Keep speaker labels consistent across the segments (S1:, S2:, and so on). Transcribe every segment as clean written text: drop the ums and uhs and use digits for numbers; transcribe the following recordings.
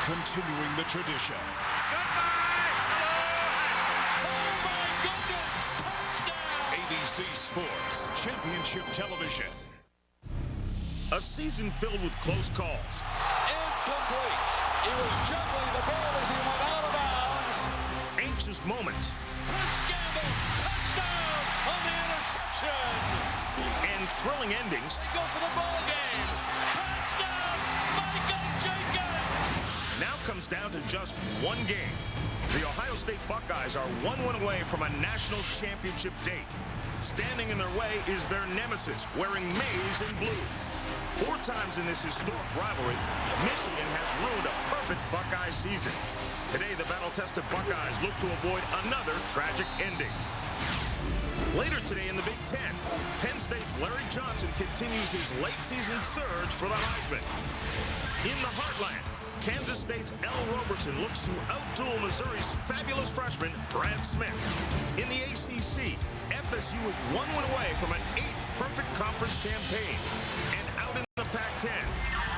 S1: continuing the tradition. ABC Sports Championship Television.
S2: A season filled with close calls.
S3: Incomplete. He was juggling the ball as he went out of bounds.
S2: Anxious moments.
S3: Chris Gamble, touchdown on the interception.
S2: And thrilling endings.
S3: They go for the ball game. Touchdown, Michael Jenkins.
S2: Now comes down to just one game. The Ohio State Buckeyes are 1 win away from a national championship date. Standing in their way is their nemesis, wearing maize and blue. 4 times in this historic rivalry, Michigan has ruined a perfect Buckeye season. Today, the battle-tested Buckeyes look to avoid another tragic ending. Later today in the Big Ten, Penn State's Larry Johnson continues his late-season surge for the Heisman. In the Heartland, Kansas State's L. Roberson looks to outduel Missouri's fabulous freshman, Brad Smith. In the ACC, FSU is 1 win away from an 8th perfect conference campaign. And out in the Pac-10,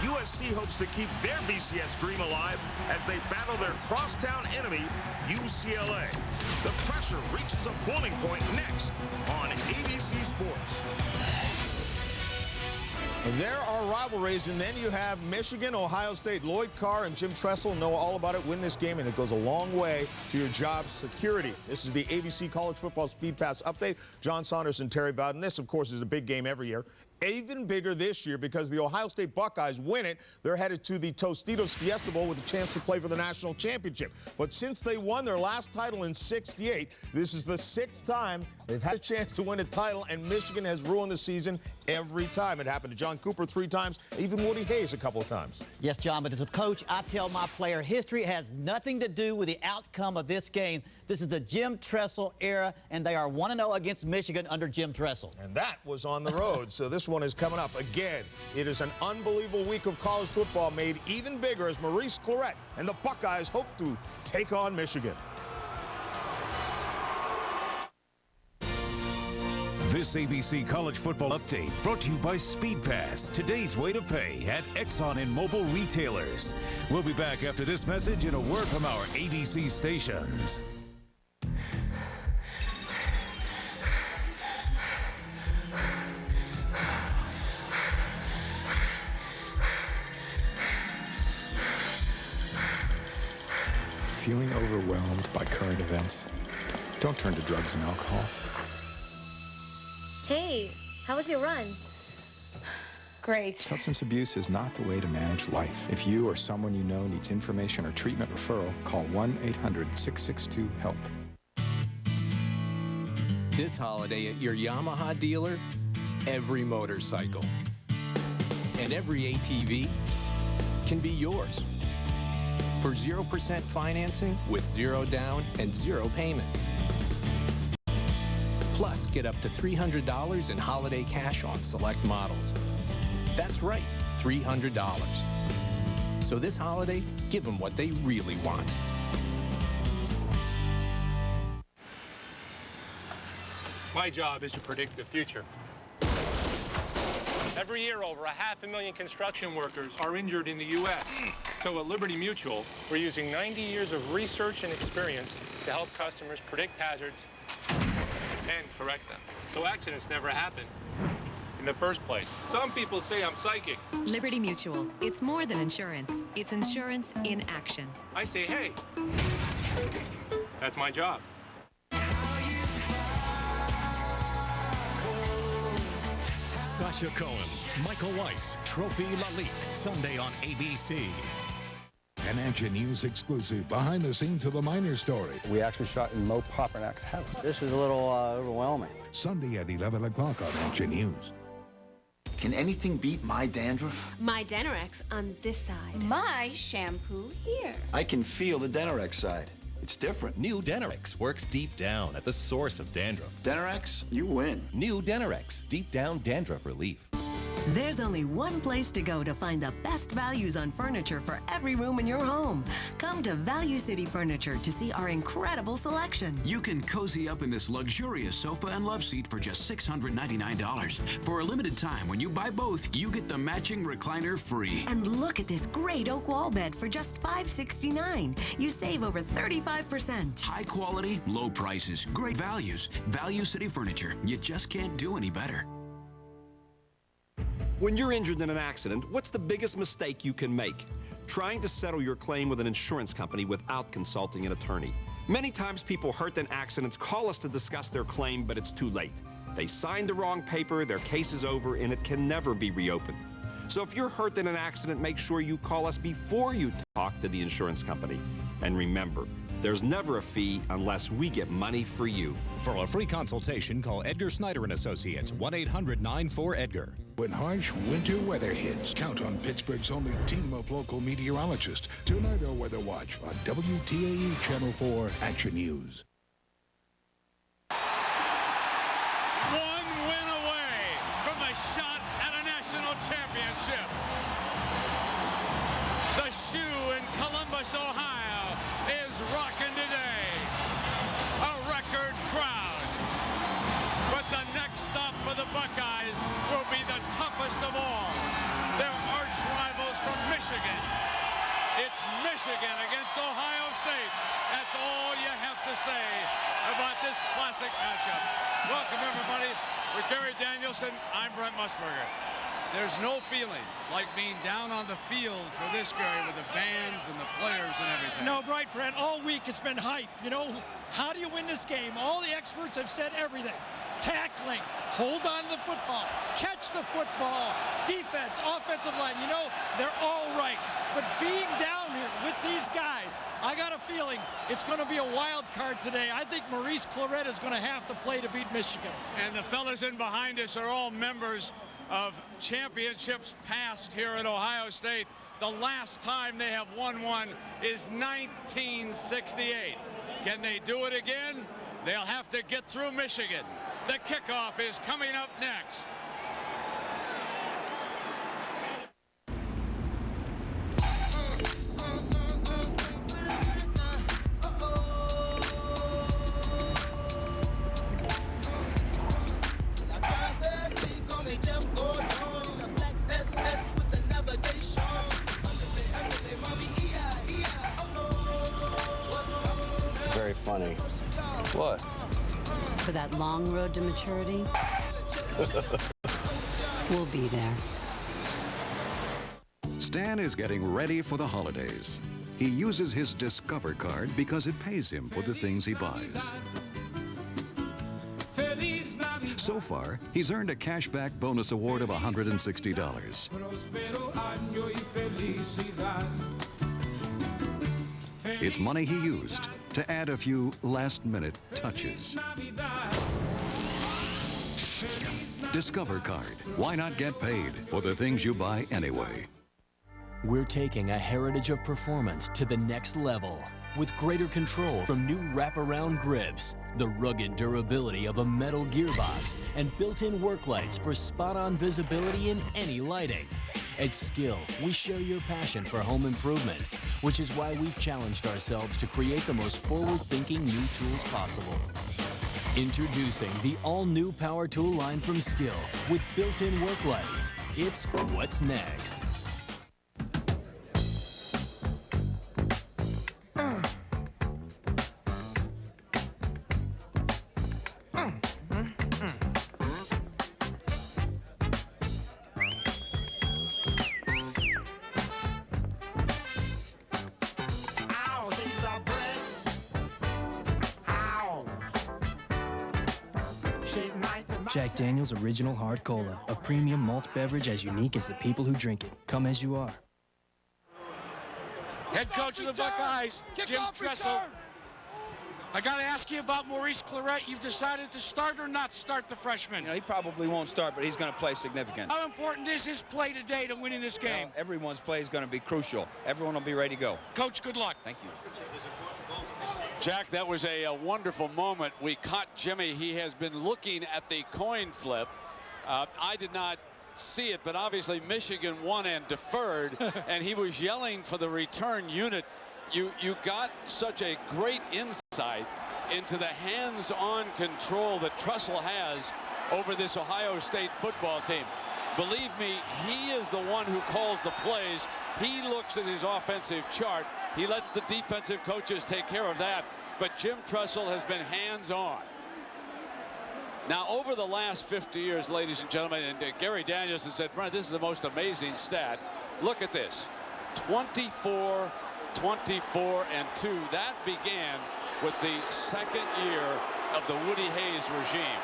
S2: USC hopes to keep their BCS dream alive as they battle their crosstown enemy, UCLA. The pressure reaches a boiling point next on ABC Sports.
S4: And there are rivalries, and then you have Michigan, Ohio State. Lloyd Carr and Jim Tressel know all about it. Win this game, and it goes a long way to your job security. This is the ABC College Football Speed Pass Update. John Saunders and Terry Bowden. This, of course, is a big game every year. Even bigger this year because the Ohio State Buckeyes win it. They're headed to the Tostitos Fiesta Bowl with a chance to play for the national championship. But since they won their last title in '68, this is the 6th time they've had a chance to win a title, and Michigan has ruined the season every time. It happened to John Cooper 3 times, even Woody Hayes a couple of times.
S5: Yes, John, but as a coach, I tell my player history has nothing to do with the outcome of this game. This is the Jim Tressel era, and they are 1-0 against Michigan under Jim Tressel.
S4: And that was on the road, so this one is coming up. Again, it is an unbelievable week of college football made even bigger as Maurice Clarett and the Buckeyes hope to take on Michigan.
S1: This ABC College Football Update brought to you by Speed Pass, today's way to pay at Exxon and Mobil retailers. We'll be back after this message and a word from our ABC stations.
S6: Feeling overwhelmed by current events? Don't turn to drugs and alcohol.
S7: Hey, how was your run?
S8: Great.
S6: Substance abuse is not the way to manage life. If you or someone you know needs information or treatment referral, call 1-800-662-HELP.
S9: This holiday at your Yamaha dealer, every motorcycle and every ATV can be yours. For 0% financing with 0 down and 0 payments. Plus, get up to $300 in holiday cash on select models. That's right, $300. So this holiday, give them what they really want.
S10: My job is to predict the future. Every year, over 500,000 construction workers are injured in the U.S. So at Liberty Mutual, we're using 90 years of research and experience to help customers predict hazards and correct them, so accidents never happen in the first place. Some people say I'm psychic.
S11: Liberty Mutual. It's more than insurance. It's insurance in action.
S10: I say, hey, that's my job.
S1: Sasha Cohen, Michael Weiss, Trophy La Ligue, Sunday on ABC. An Action News exclusive behind the scenes of the Miners story.
S12: We actually shot in Mo Popernak's house. This is a little overwhelming.
S1: Sunday at 11 o'clock on Action News.
S13: Can anything beat my dandruff?
S7: My Denorex on this side.
S8: My shampoo here.
S13: I can feel the Denorex side. It's different.
S14: New Denorex works deep down at the source of dandruff.
S13: Denorex, you win.
S14: New Denorex, deep down dandruff relief.
S15: There's only one place to go to find the best values on furniture for every room in your home. Come to Value City Furniture to see our incredible selection.
S16: You can cozy up in this luxurious sofa and love seat for just $699. For a limited time, when you buy both, you get the matching recliner free.
S15: And look at this great oak wall bed for just $569. You save over 35%.
S16: High quality, low prices, great values. Value City Furniture. You just can't do any better.
S17: When you're injured in an accident, what's the biggest mistake you can make? Trying to settle your claim with an insurance company without consulting an attorney. Many times people hurt in accidents call us to discuss their claim, but it's too late. They signed the wrong paper, their case is over, and it can never be reopened. So if you're hurt in an accident, make sure you call us before you talk to the insurance company. And remember, there's never a fee unless we get money for you.
S14: For a free consultation, call Edgar Snyder & Associates, 1-800-94-EDGAR.
S18: When harsh winter weather hits, count on Pittsburgh's only team of local meteorologists. Tornado Weather Watch on WTAE Channel 4 Action News.
S3: One win away from the shot at a national championship. The shoe in Columbus, Ohio is rocking today. A record crowd. But the next stop for the Buckeyes will be the toughest of all. Their arch rivals from Michigan. It's Michigan against Ohio State. That's all you have to say about this classic matchup. Welcome, everybody. With Gary Danielson, I'm Brent Musburger. There's no feeling like being down on the field for this, Gary, with the bands and the players and everything.
S19: No, right, Brent. All week it's been hype. You know, how do you win this game? All the experts have said everything. Tackling, hold on to the football, catch the football, defense, offensive line. You know, they're all right. But being down here with these guys, I got a feeling it's going to be a wild card today. I think Maurice Clarett is going to have to play to beat Michigan.
S3: And the fellas in behind us are all members of championships past here at Ohio State. The last time they have won one is 1968. Can they do it again? They'll have to get through Michigan. The kickoff is coming up next.
S12: Very funny. What?
S20: For that long road to maturity, we'll be there.
S21: Stan is getting ready for the holidays. He uses his Discover card because it pays him for the things he buys. So far, he's earned a cashback bonus award of $160. It's money he used to add a few last-minute touches. Discover card. Why not get paid for the things you buy anyway?
S22: We're taking a heritage of performance to the next level with greater control from new wraparound grips, the rugged durability of a metal gearbox, and built-in work lights for spot-on visibility in any lighting. At Skill, we share your passion for home improvement, which is why we've challenged ourselves to create the most forward-thinking new tools possible. Introducing the all-new power tool line from Skill with built-in work lights. It's what's next.
S23: Jack Daniel's Original Hard Cola, a premium malt beverage as unique as the people who drink it. Come as you are.
S24: Head coach of the Buckeyes, Jim Tressel. I got to ask you about Maurice Clarett. You've decided to start or not start the freshman.
S25: You know, he probably won't start, but he's going to play significant.
S24: How important is his play today to winning this game?
S25: Everyone's play is going to be crucial. Everyone will be ready to go.
S24: Coach, good luck.
S25: Thank you.
S26: Jack, that was a wonderful moment. We caught Jimmy. He has been looking at the coin flip. I did not see it, but obviously Michigan won and deferred, and he was yelling for the return unit. You got such a great insight into the hands-on control that Tressel has over this Ohio State football team. Believe me, he is the one who calls the plays. He looks at his offensive chart. He lets the defensive coaches take care of that. But Jim Tressel has been hands-on. Now, over the last 50 years, ladies and gentlemen, and Gary Danielson said, Brent, this is the most amazing stat. Look at this. 24, 24, and 2. That began with the second year of the Woody Hayes regime.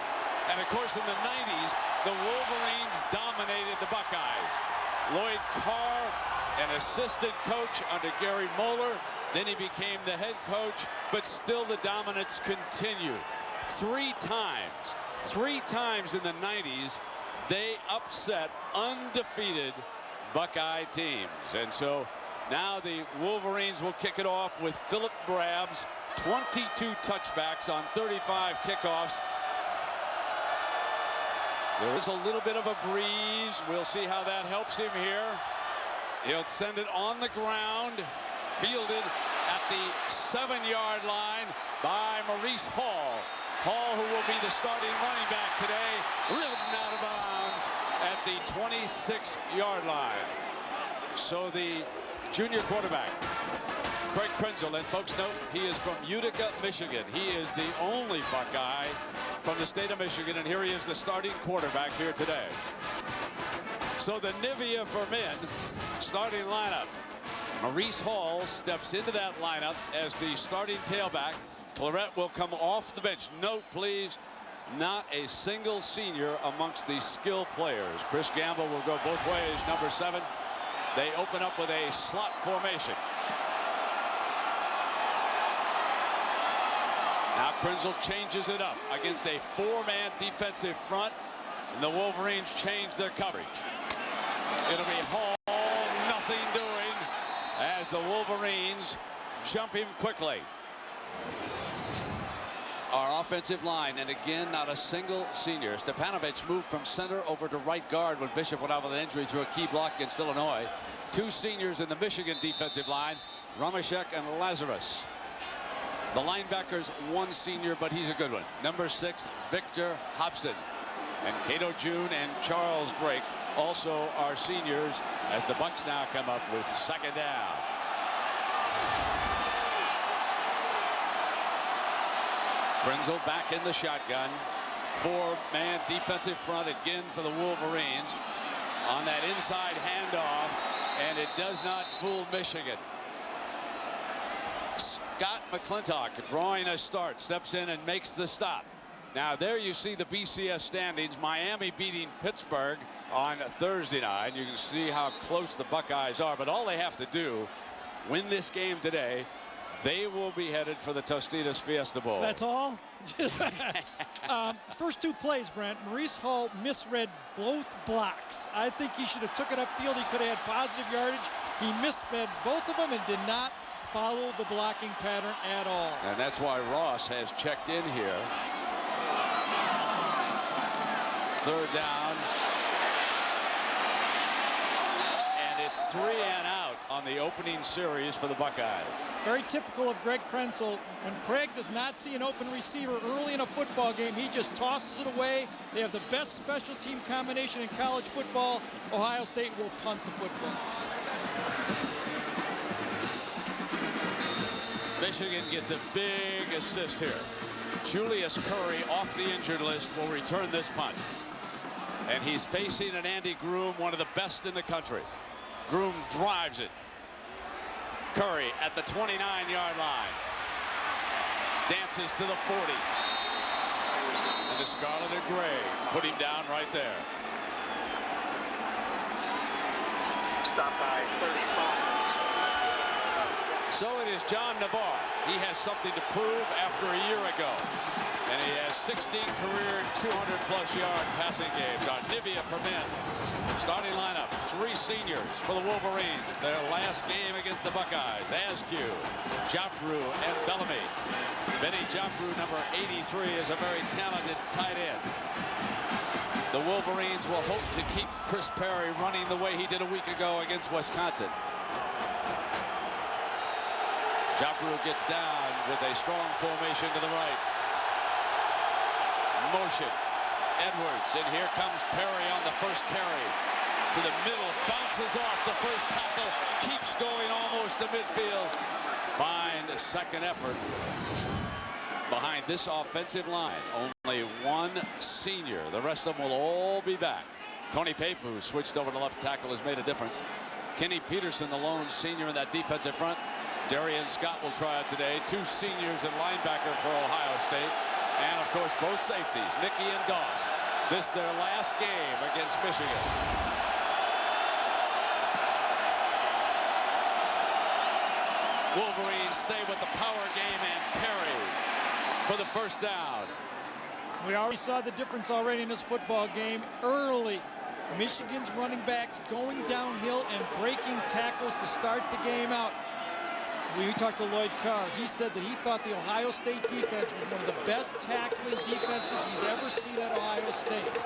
S26: And, of course, in the 90s, the Wolverines dominated the Buckeyes. Lloyd Carr, an assistant coach under Gary Moeller. Then he became the head coach, but still the dominance continued. Three times in the 90s, they upset undefeated Buckeye teams. And so now the Wolverines will kick it off with Philip Brabs, 22 touchbacks on 35 kickoffs. There is a little bit of a breeze. We'll see how that helps him here. He'll send it on the ground, fielded at the 7-yard line by Maurice Hall. Hall, who will be the starting running back today, ridden out of bounds at the 26-yard line. So the junior quarterback, Craig Krenzel, and folks note, he is from Utica, Michigan. He is the only Buckeye from the state of Michigan, and here he is, the starting quarterback here today. So the Nivea for men starting lineup. Maurice Hall steps into that lineup as the starting tailback. Clarett will come off the bench. Note, please, not a single senior amongst the skill players. Chris Gamble will go both ways, number 7. They open up with a slot formation. Now Krenzel changes it up against a 4-man defensive front, and the Wolverines change their coverage. It'll be Hall, nothing doing, as the Wolverines jump him quickly. Our offensive line, and again, not a single senior. Stepanovic moved from center over to right guard when Bishop went out with an injury through a key block against Illinois. 2 seniors in the Michigan defensive line, Ramashek and Lazarus. The linebackers, 1 senior, but he's a good one. Number 6, Victor Hobson. And Cato June and Charles Drake also are seniors as the Bucks now come up with 2nd down. Krenzel back in the shotgun. 4-man defensive front again for the Wolverines on that inside handoff, and it does not fool Michigan. Scott McClintock drawing a start, steps in and makes the stop. Now there you see the BCS standings. Miami beating Pittsburgh on Thursday night. You can see how close the Buckeyes are, but all they have to do, win this game today, they will be headed for the Tostitos Fiesta Bowl.
S19: That's all? First 2 plays, Brent. Maurice Hall misread both blocks. I think he should have took it upfield. He could have had positive yardage. He misread both of them and did not follow the blocking pattern at all.
S26: And that's why Ross has checked in here. 3rd down. And it's 3 and out on the opening series for the Buckeyes.
S19: Very typical of Greg Krenzel. When Craig does not see an open receiver early in a football game, he just tosses it away. They have the best special team combination in college football. Ohio State will punt the football.
S26: Michigan gets a big assist here. Julius Curry, off the injured list, will return this punt. And he's facing an Andy Groom, one of the best in the country. Groom drives it. Curry at the 29-yard line. Dances to the 40. And the Scarlet and Gray put him down right there.
S2: Stop by 35.
S26: So it is John Navarre. He has something to prove after a year ago. And he has 16 career 200-plus yard passing games on Nivea for men. Starting lineup, 3 seniors for the Wolverines. Their last game against the Buckeyes. Askew, Joffrey, and Bellamy. Benny Joffrey, number 83, is a very talented tight end. The Wolverines will hope to keep Chris Perry running the way he did a week ago against Wisconsin. Jabru gets down with a strong formation to the right. Motion. Edwards, and here comes Perry on the first carry. To the middle, bounces off the first tackle, keeps going almost to midfield. Find a second effort behind this offensive line. Only one senior. The rest of them will all be back. Tony Pape, who switched over to left tackle, has made a difference. Kenny Peterson, the lone senior in that defensive front. Darian Scott will try it today. Two seniors at linebacker for Ohio State. And, of course, both safeties, Nicky and Doss. This their last game against Michigan. Wolverines stay with the power game and Perry for the first down.
S19: We already saw the difference already in this football game. Early, Michigan's running backs going downhill and breaking tackles to start the game out. We talked to Lloyd Carr. He said that he thought the Ohio State defense was one of the best tackling defenses he's ever seen at Ohio State.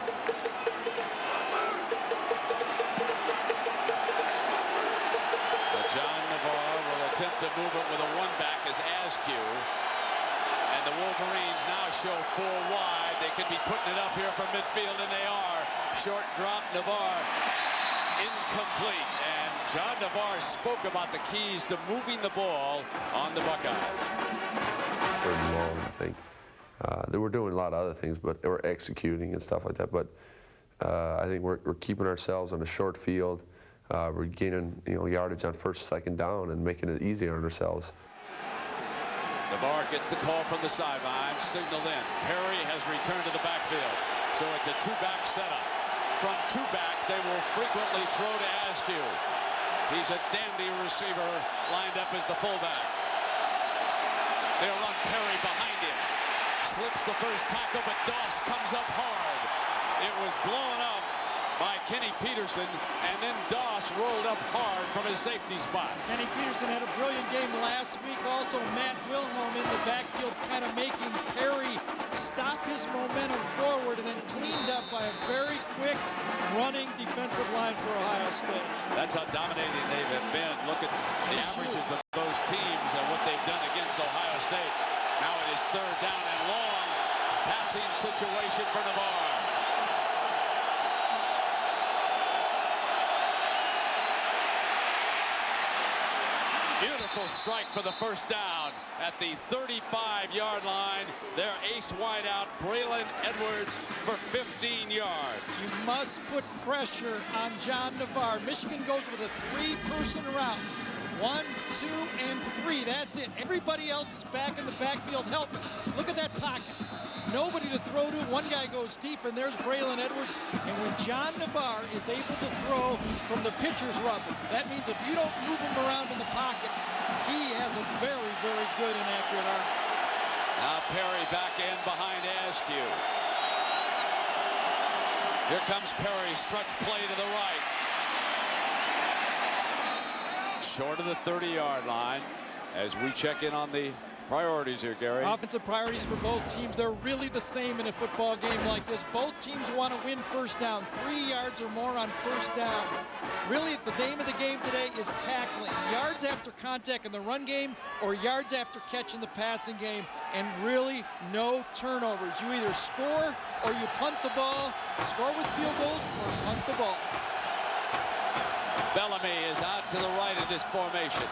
S26: So John Navarre will attempt to move it with a one-back as Askew. And the Wolverines now show 4 wide. They could be putting it up here from midfield, and they are. Short drop, Navarre incomplete. And John Navarre spoke about the keys to moving the ball on the Buckeyes.
S4: Third and long, I think. They were doing a lot of other things, but they were executing and stuff like that. But I think we're keeping ourselves on a short field. We're gaining yardage on first, second down and making it easier on ourselves.
S26: Navarre gets the call from the sideline, signaled in. Perry has returned to the backfield. So it's a 2-back setup. From 2-back, they will frequently throw to Askew. He's a dandy receiver, lined up as the fullback. They'll run Perry behind him. Slips the first tackle, but Doss comes up hard. It was blown up by Kenny Peterson, and then Doss rolled up hard from his safety spot.
S19: Kenny Peterson had a brilliant game last week. Also, Matt Wilhelm in the backfield, kind of making Perry stop his momentum forward, and then cleaned up by a very quick running defensive line for Ohio State.
S26: That's how dominating they've been. Look at the averages of those teams and what they've done against Ohio State. Now it is third down and long. Passing situation for Navarre. Beautiful strike for the first down at the 35-yard line. Their ace wideout, Braylon Edwards, for 15 yards.
S19: You must put pressure on John Navarre. Michigan goes with a 3-person route. 1, 2, and 3. That's it. Everybody else is back in the backfield helping. Look at that pocket. Nobody to throw to. One guy goes deep, and there's Braylon Edwards. And when John Navarre is able to throw from the pitcher's rubber, that means if you don't move him around in the pocket, he has a very, very good and accurate arm.
S26: Now Perry back in behind Askew. Here comes Perry, stretch play to the right. Short of the 30-yard line as we check in on the priorities here, Gary.
S19: Offensive priorities for both teams. They're really the same in a football game like this. Both teams want to win first down. 3 yards or more on first down. Really, the name of the game today is tackling. Yards after contact in the run game or yards after catch in the passing game. And really, no turnovers. You either score or you punt the ball, score with field goals, or punt the ball.
S26: Bellamy is out to the right of this formation.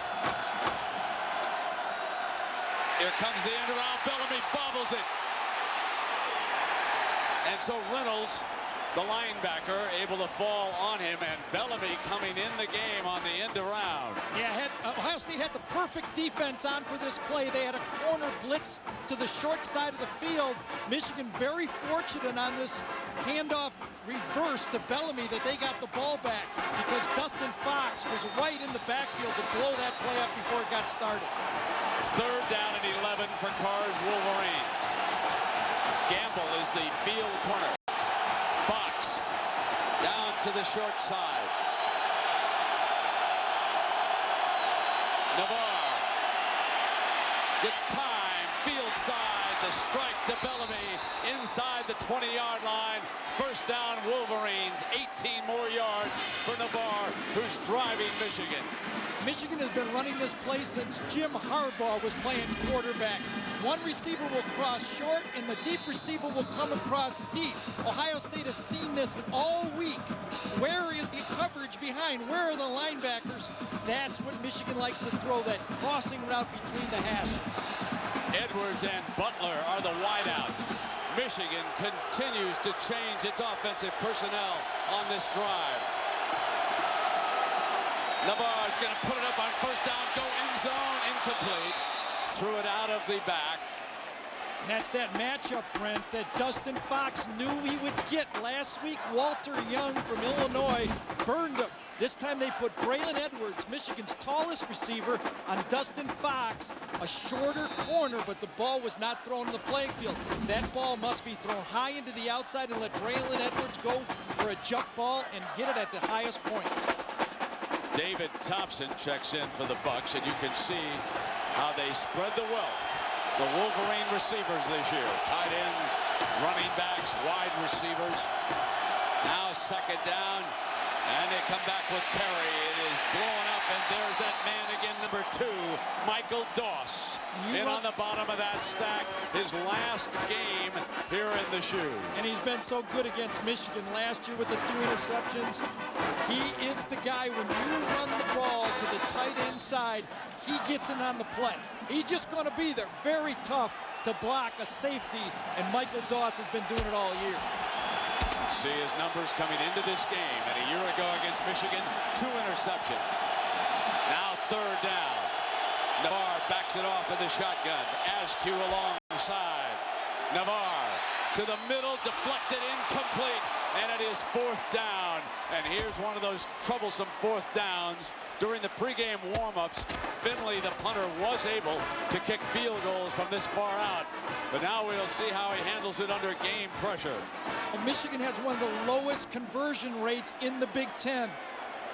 S26: Here comes the end around. Bellamy bobbles it. And so Reynolds, the linebacker, able to fall on him, and Bellamy coming in the game on the end around.
S19: Yeah, Ohio State had the perfect defense on for this play. They had a corner blitz to the short side of the field. Michigan very fortunate on this handoff reverse to Bellamy that they got the ball back because Dustin Fox was right in the backfield to blow that play up before it got started.
S26: Third down and 11 for Carr's Wolverines. Gamble is the field corner. Fox down to the short side. Navarre gets time, field side, the strike to Bellamy inside the 20-yard line. First down, Wolverines. 18 more yards for Navarre, who's driving Michigan.
S19: Michigan has been running this play since Jim Harbaugh was playing quarterback. One receiver will cross short, and the deep receiver will come across deep. Ohio State has seen this all week. Where is the coverage behind? Where are the linebackers? That's what Michigan likes to throw, that crossing route between the hashes.
S26: Edwards and Butler are the wideouts. Michigan continues to change its offensive personnel on this drive. Navarre's going to put it up on first down, go end zone, incomplete. Threw it out of the back.
S19: That's that matchup, Brent, that Dustin Fox knew he would get. Last week, Walter Young from Illinois burned him. This time they put Braylon Edwards, Michigan's tallest receiver, on Dustin Fox, a shorter corner, but the ball was not thrown in the playing field. That ball must be thrown high into the outside and let Braylon Edwards go for a jump ball and get it at the highest point.
S26: David Thompson checks in for the Bucks, and you can see how they spread the wealth. The Wolverine receivers this year. Tight ends, running backs, wide receivers. Now second down, and they come back with Perry. It is blown up, and there's that man again, number 2, Michael Doss. In on the bottom of that stack, his last game here in the shoe.
S19: And he's been so good against Michigan last year with the 2 interceptions. He is the guy, when you run the ball to the tight end side, he gets in on the play. He's just going to be there. Very tough to block a safety, and Michael Doss has been doing it all year.
S26: See his numbers coming into this game, and a year ago against Michigan, 2 interceptions. Now third down. Navarre backs it off in the shotgun. Askew alongside. Navarre to the middle, deflected, incomplete, and it is fourth down. And here's one of those troublesome fourth downs. During the pregame warm-ups, Finley, the punter, was able to kick field goals from this far out. But now we'll see how he handles it under game pressure.
S19: Well, Michigan has one of the lowest conversion rates in the Big Ten.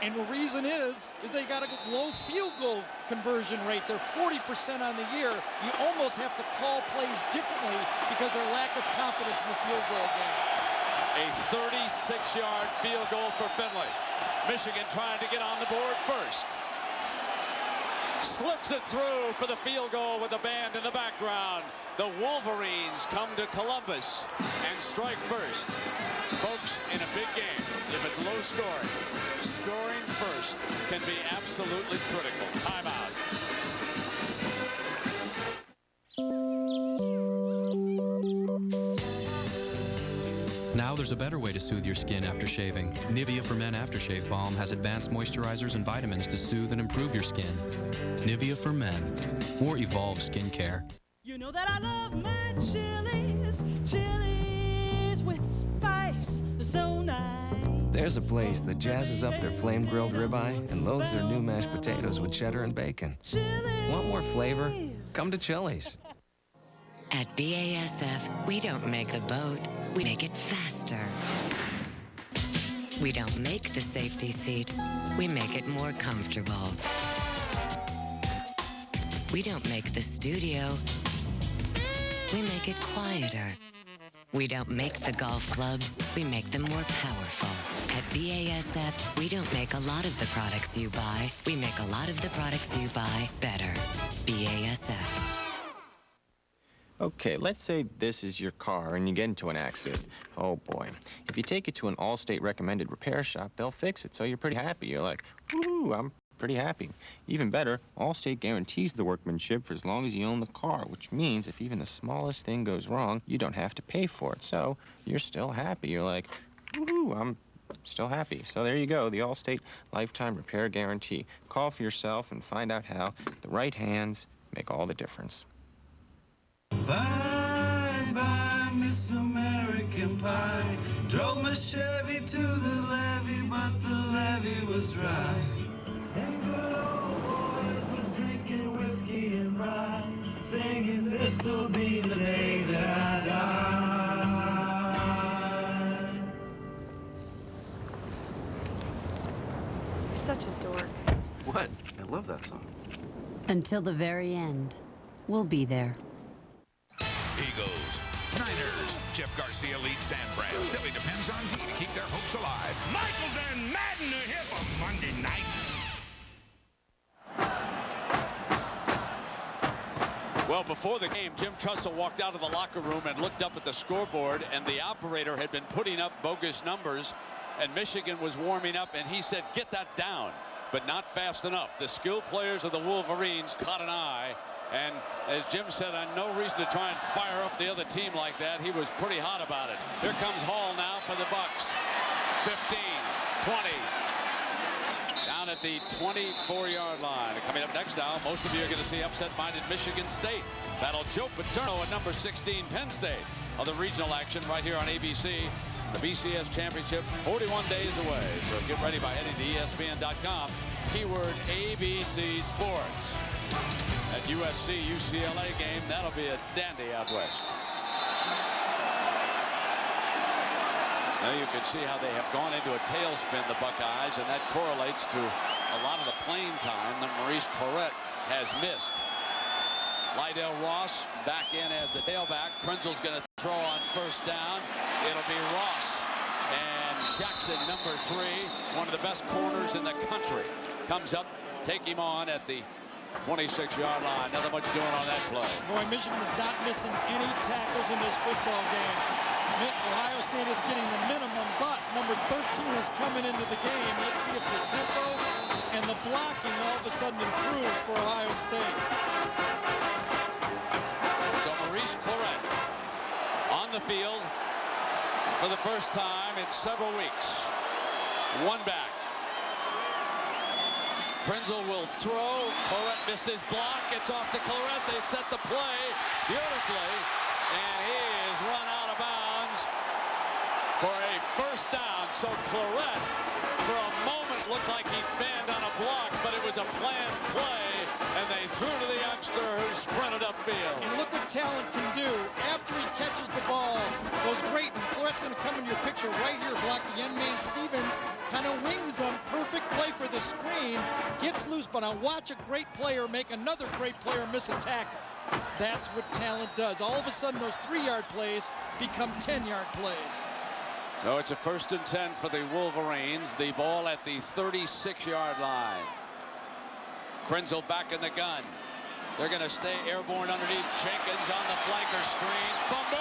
S19: And the reason is they got a low field goal conversion rate. They're 40% on the year. You almost have to call plays differently because their lack of confidence in the field goal game.
S26: A 36-yard field goal for Finley. Michigan trying to get on the board first. Slips it through for the field goal with the band in the background. The Wolverines come to Columbus and strike first. Folks, in a big game, if it's low scoring, scoring first can be absolutely critical. Timeout.
S1: Now there's a better way to soothe your skin after shaving. Nivea for Men Aftershave Balm has advanced moisturizers and vitamins to soothe and improve your skin. Nivea for Men. More evolved skincare.
S5: You know that I love my chilies, chilies with spice, so nice.
S6: There's a place that jazzes up their flame-grilled ribeye and loads their new mashed potatoes with cheddar and bacon.
S5: Chili's.
S6: Want more flavor? Come to Chili's.
S9: At BASF, we don't make the boat, we make it faster. We don't make the safety seat, we make it more comfortable. We don't make the studio, we make it quieter. We don't make the golf clubs, we make them more powerful. At BASF, we don't make a lot of the products you buy, we make a lot of the products you buy better. BASF.
S10: Okay, let's say this is your car and you get into an accident. Oh boy. If you take it to an Allstate recommended repair shop, they'll fix it, so you're pretty happy. You're like, woo, I'm pretty happy. Even better, Allstate guarantees the workmanship for as long as you own the car, which means if even the smallest thing goes wrong, you don't have to pay for it. So you're still happy. You're like, woo, I'm still happy. So there you go, the Allstate Lifetime Repair Guarantee. Call for yourself and find out how the right hands make all the difference.
S11: Bye, bye, Miss American Pie. Drove my Chevy to the levee, but the levee was dry. And good old boys were drinking whiskey and rye, singing, this'll be the day that I die.
S8: You're such a dork.
S27: What? I love that song.
S20: Until the very end. We'll be there.
S7: Eagles. Niners. Jeff Garcia leads San Fran. Philly depends on D to keep their hopes alive.
S13: Michaels and Madden are here for Monday night.
S26: Well, before the game, Jim Tressel walked out of the locker room and looked up at the scoreboard, and the operator had been putting up bogus numbers, and Michigan was warming up, and he said, get that down, but not fast enough. The skilled players of the Wolverines caught an eye, and as Jim said, no reason to try and fire up the other team like that. He was pretty hot about it. Here comes Hall now for the Bucks. 15, 20. Down at the 24-yard line. Coming up next now, most of you are going to see upset-minded Michigan State battle Joe Paterno at number 16 Penn State. Other regional action right here on ABC. The BCS Championship 41 days away. So get ready by heading to ESPN.com. Keyword ABC Sports. At USC UCLA game, that'll be a dandy out west. Now you can see how they have gone into a tailspin, the Buckeyes, and that correlates to a lot of the playing time that Maurice Clarett has missed. Lydell Ross back in as the tailback. Krenzel's going to throw on first down. It'll be Ross and Jackson, number 3, one of the best corners in the country, comes up, take him on at the 26-yard line. Nothing much doing on that play.
S19: Boy, Michigan is not missing any tackles in this football game. Ohio State is getting the minimum, but number 13 is coming into the game. Let's see if the tempo and the blocking all of a sudden improves for Ohio State.
S26: So Maurice Clarett on the field for the first time in several weeks. One back. Krenzel will throw. Clarett missed his block. It's off to Clarett. They set the play beautifully, and he is run out of bounds for a first down. So Clarett, for a moment, looked like he fanned on a block, but it was a planned play, and they threw to the youngster who sprinted upfield.
S19: And look what talent can do. After he catches the ball, goes great, and Clarett's going to come into your picture right here, block the end man. Stevens kind of wings him. Perfect play for the screen. Gets loose, but I watch a great player make another great player miss a tackle. That's what talent does. All of a sudden, those 3-yard plays become 10-yard plays.
S26: So it's a 1st and 10 for the Wolverines. The ball at the 36-yard line. Krenzel back in the gun. They're going to stay airborne underneath. Jenkins on the flanker screen. Fumble!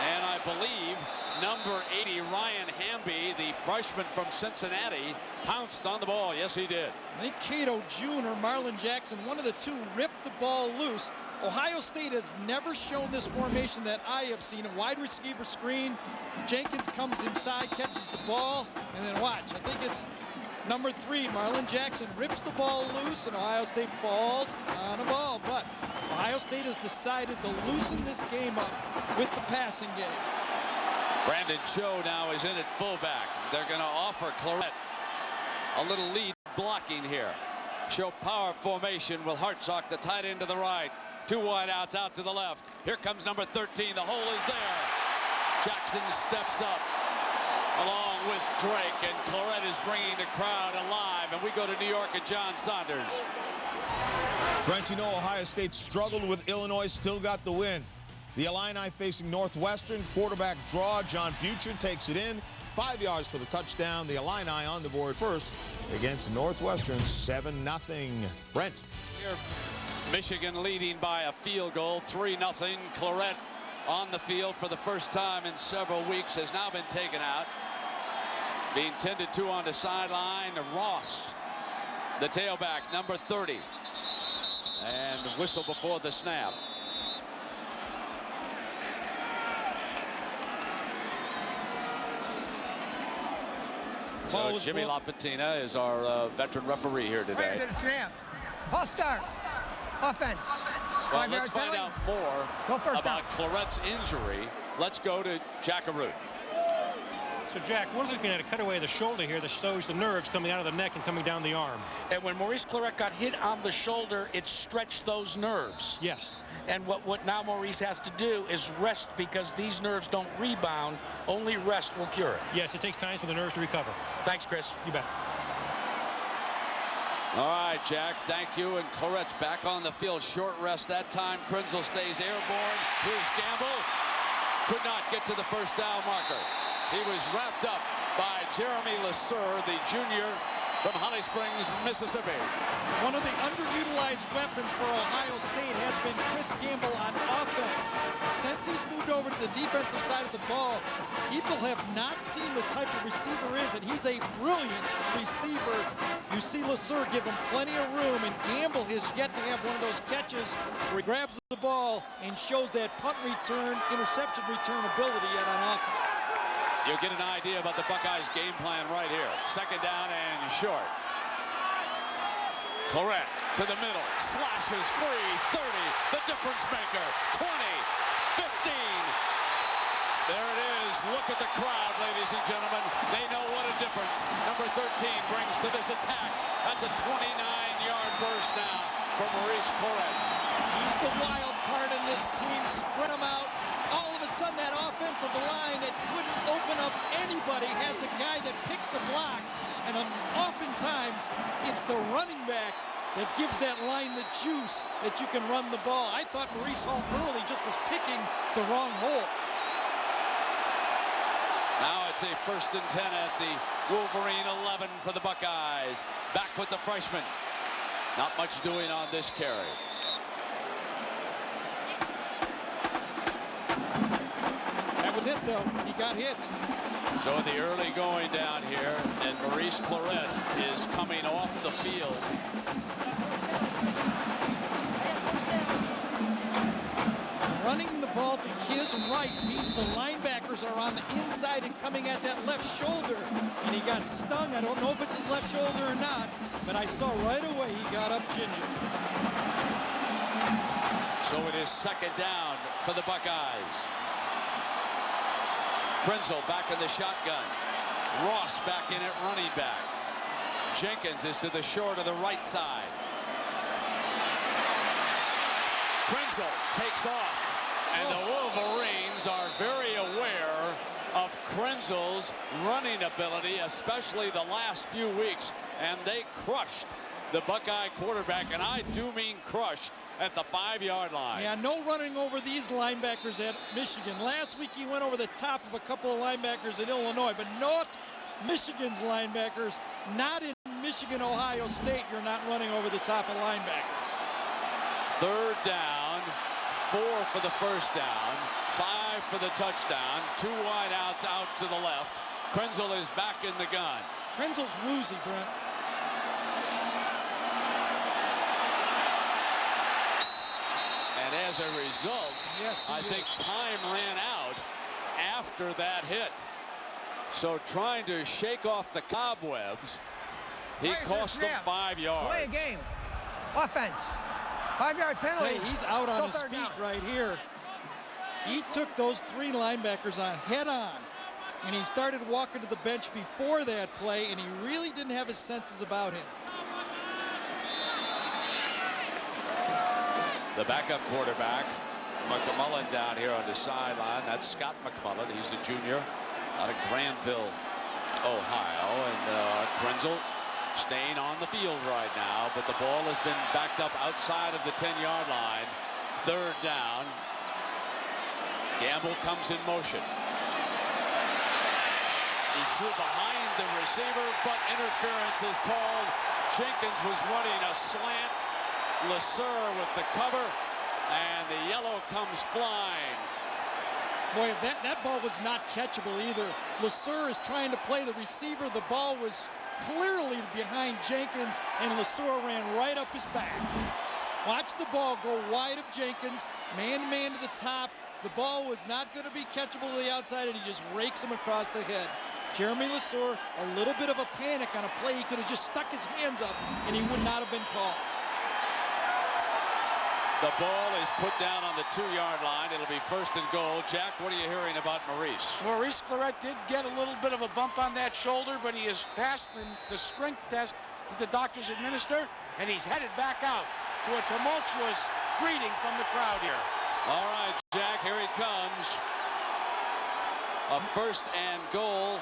S26: And I believe number 80, Ryan Hamby, the freshman from Cincinnati, pounced on the ball. Yes, he did.
S19: I think Cato Jr., Marlon Jackson, one of the two, ripped the ball loose. Ohio State has never shown this formation that I have seen. A wide receiver screen. Jenkins comes inside, catches the ball, and then watch. I think it's number 3, Marlon Jackson, rips the ball loose, and Ohio State falls on a ball. But Ohio State has decided to loosen this game up with the passing game.
S26: Brandon Cho now is in at fullback. They're going to offer Clarett a little lead blocking here. Show power formation with Hartsock, the tight end to the right. 2 wideouts out to the left. Here comes number 13. The hole is there. Jackson steps up along with Drake, and Clarett is bringing the crowd alive. And we go to New York and John Saunders.
S14: Brent, you know Ohio State struggled with Illinois, still got the win. The Illini facing Northwestern, quarterback draw. John Butcher takes it in. 5 yards for the touchdown. The Illini on the board first against Northwestern, 7-0. Brent.
S26: Here, Michigan leading by a field goal, 3-0. Clarett on the field for the first time in several weeks, has now been taken out. Being tended to on the sideline. Ross, the tailback, number 30. And whistle before the snap. So Jimmy LaPatina is our veteran referee here today.
S12: Right to the snap. False start. Offense.
S26: Well, let's find out more about Clarett's injury. Let's go to Jackaroo.
S15: So, Jack, we're looking at a cutaway of the shoulder here that shows the nerves coming out of the neck and coming down the arm.
S24: And when Maurice Clarett got hit on the shoulder, it stretched those nerves.
S15: Yes.
S24: And what now Maurice has to do is rest, because these nerves don't rebound. Only rest will cure it.
S15: Yes, it takes time for the nerves to recover.
S24: Thanks, Chris.
S15: You bet.
S26: All right, Jack, thank you. And Clarett's back on the field. Short rest that time. Krenzel stays airborne. Here's Gamble. Could not get to the first down marker. He was wrapped up by Jeremy Lesur, the junior from Holly Springs, Mississippi.
S19: One of the underutilized weapons for Ohio State has been Chris Gamble on offense. Since he's moved over to the defensive side of the ball, people have not seen the type of receiver is, and he's a brilliant receiver. You see Lesur give him plenty of room, and Gamble has yet to have one of those catches where he grabs the ball and shows that punt return, interception return ability yet on offense.
S26: You'll get an idea about the Buckeyes' game plan right here. Second down and short. Clarett to the middle, slashes free, 30, the difference maker, 20, 15. There it is. Look at the crowd, ladies and gentlemen. They know what a difference number 13 brings to this attack. That's a 29-yard burst now from Maurice Clarett.
S19: He's the wild card in this team. Spread him out. All of a sudden, that offensive line that couldn't open up anybody has a guy that picks the blocks, and oftentimes it's the running back that gives that line the juice that you can run the ball. I thought Maurice Hall early just was picking the wrong hole.
S26: Now it's a 1st and 10 at the Wolverine 11 for the Buckeyes. Back with the freshman. Not much doing on this carry.
S19: That was it, though. He got hit.
S26: So in the early going down here, and Maurice Clarett is coming off the field.
S19: Running the ball to his right means the linebackers are on the inside and coming at that left shoulder. And he got stung. I don't know if it's his left shoulder or not, but I saw right away he got up ginger.
S26: So it is second down for the Buckeyes. Krenzel back in the shotgun. Ross back in at running back. Jenkins is to the short of the right side. Krenzel takes off. And the Wolverines are very aware of Krenzel's running ability, especially the last few weeks. And they crushed the Buckeye quarterback, and I do mean crushed, at the 5-yard line.
S19: Yeah, no running over these linebackers at Michigan. Last week he went over the top of a couple of linebackers in Illinois, but not Michigan's linebackers. Not in Michigan, Ohio State, you're not running over the top of linebackers.
S26: Third down, 4 for the first down, 5 for the touchdown, 2 wideouts out to the left. Krenzel is back in the gun.
S19: Krenzel's woozy, Brent.
S26: And as a result,
S19: yes,
S26: I think time ran out after that hit. So trying to shake off the cobwebs, he cost them 5 yards.
S12: Play a game. Offense. 5-yard penalty.
S19: He's out on his feet right here. He took those 3 linebackers on head on, and he started walking to the bench before that play, and he really didn't have his senses about him.
S26: The backup quarterback, McMullen, down here on the sideline. That's Scott McMullen. He's a junior out of Granville, Ohio. And Krenzel staying on the field right now, but the ball has been backed up outside of the 10-yard line. Third down. Gamble comes in motion. He threw behind the receiver, but interference is called. Jenkins was running a slant. Lesur with the cover, and the yellow comes flying.
S19: Boy, that ball was not catchable either. Lesur is trying to play the receiver. The ball was clearly behind Jenkins, and Lesur ran right up his back. Watch the ball go wide of Jenkins, man-to-man to the top. The ball was not going to be catchable to the outside, and he just rakes him across the head. Jeremy Lesur, a little bit of a panic on a play. He could have just stuck his hands up, and he would not have been called.
S26: The ball is put down on the 2-yard line. It'll be 1st and goal. Jack, what are you hearing about Maurice?
S24: Maurice Clarett did get a little bit of a bump on that shoulder, but he has passed the strength test that the doctors administer, and he's headed back out to a tumultuous greeting from the crowd here.
S26: All right, Jack, here he comes. A 1st and goal.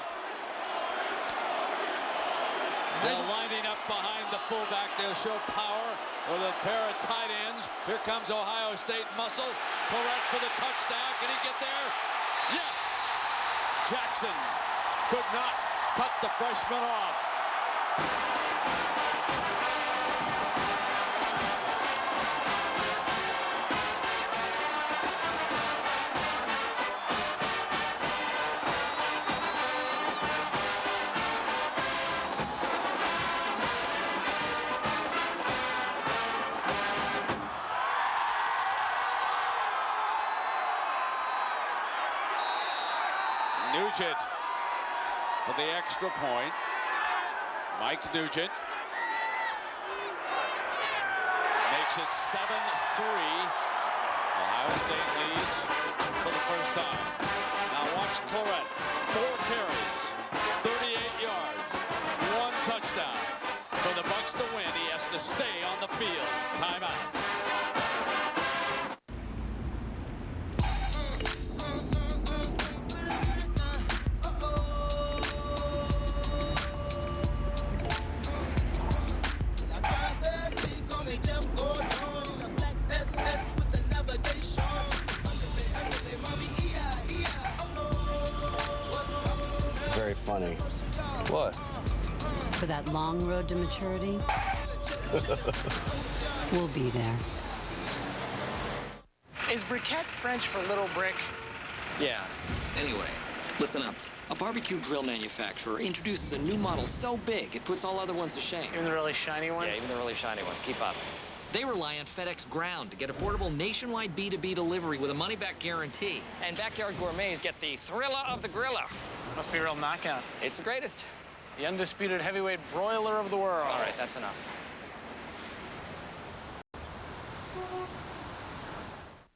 S26: They're lining up behind the fullback. They'll show power with a pair of tight ends. Here comes Ohio State muscle. Clarett for the touchdown. Can he get there? Yes. Jackson could not cut the freshman off. Nugent for the extra point. Mike Nugent makes it 7-3. Ohio State leads for the first time. Now watch Clarett. 4 carries, 38 yards, 1 touchdown. For the Bucks to win, he has to stay on the field. Timeout.
S12: Very funny.
S4: What?
S20: For that long road to maturity, we'll be there.
S24: Is briquette French for little brick?
S3: Yeah. Anyway, listen up. A barbecue grill manufacturer introduces a new model so big it puts all other ones to shame.
S24: Even the really shiny ones?
S3: Yeah, even the really shiny ones. Keep up. They rely on FedEx Ground to get affordable nationwide B2B delivery with a money-back guarantee.
S24: And Backyard Gourmets get the thriller of the griller. Must be a real knockout.
S3: It's the greatest.
S24: The undisputed heavyweight broiler of the world.
S3: All right, that's enough.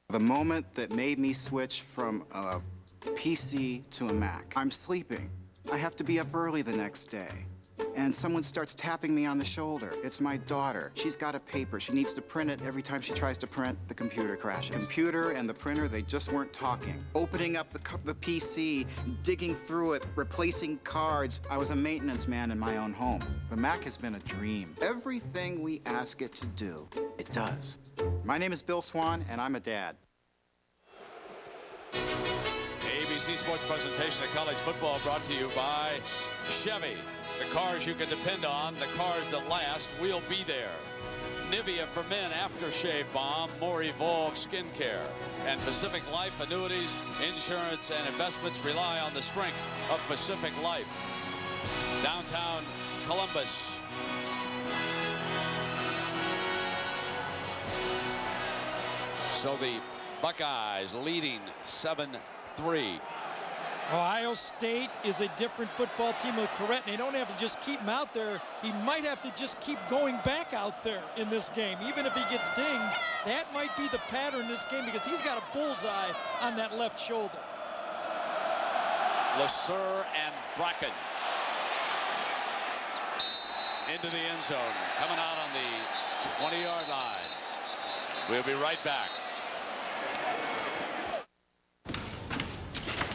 S16: The moment that made me switch from a PC to a Mac. I'm sleeping. I have to be up early the next day. And someone starts tapping me on the shoulder. It's my daughter. She's got a paper. She needs to print it. Every time she tries to print, the computer crashes. Computer and the printer, they just weren't talking. Opening up the PC, digging through it, replacing cards. I was a maintenance man in my own home. The Mac has been a dream. Everything we ask it to do, it does. My name is Bill Swan, and I'm a dad.
S26: ABC Sports presentation of college football brought to you by Chevy. The cars you can depend on, the cars that last, will be there. Nivea for Men Aftershave Balm, more evolved skincare. And Pacific Life annuities, insurance, and investments rely on the strength of Pacific Life. Downtown Columbus. So the Buckeyes leading 7-3.
S19: Ohio State is a different football team with Clarett, and they don't have to just keep him out there. He might have to just keep going back out there in this game. Even if he gets dinged, that might be the pattern in this game because he's got a bullseye on that left shoulder.
S26: LeSueur and Bracken into the end zone, coming out on the 20-yard line. We'll be right back.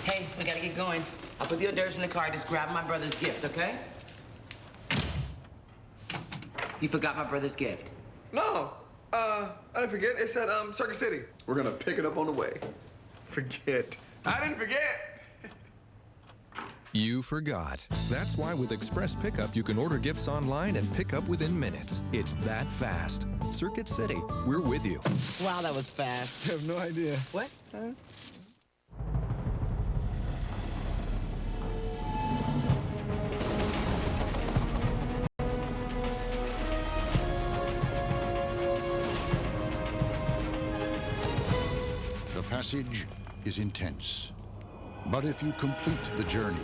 S17: Hey, we gotta get going. I'll put the hors d'oeuvres in the car. Just grab my brother's gift, okay? You forgot my brother's gift.
S18: No, I didn't forget. It's at Circuit City. We're gonna pick it up on the way. Forget. I didn't forget.
S21: You forgot. That's why with Express Pickup, you can order gifts online and pick up within minutes. It's that fast. Circuit City, we're with you.
S17: Wow, that was fast.
S18: I have no idea.
S17: What?
S18: Huh?
S22: The passage is intense, but if you complete the journey,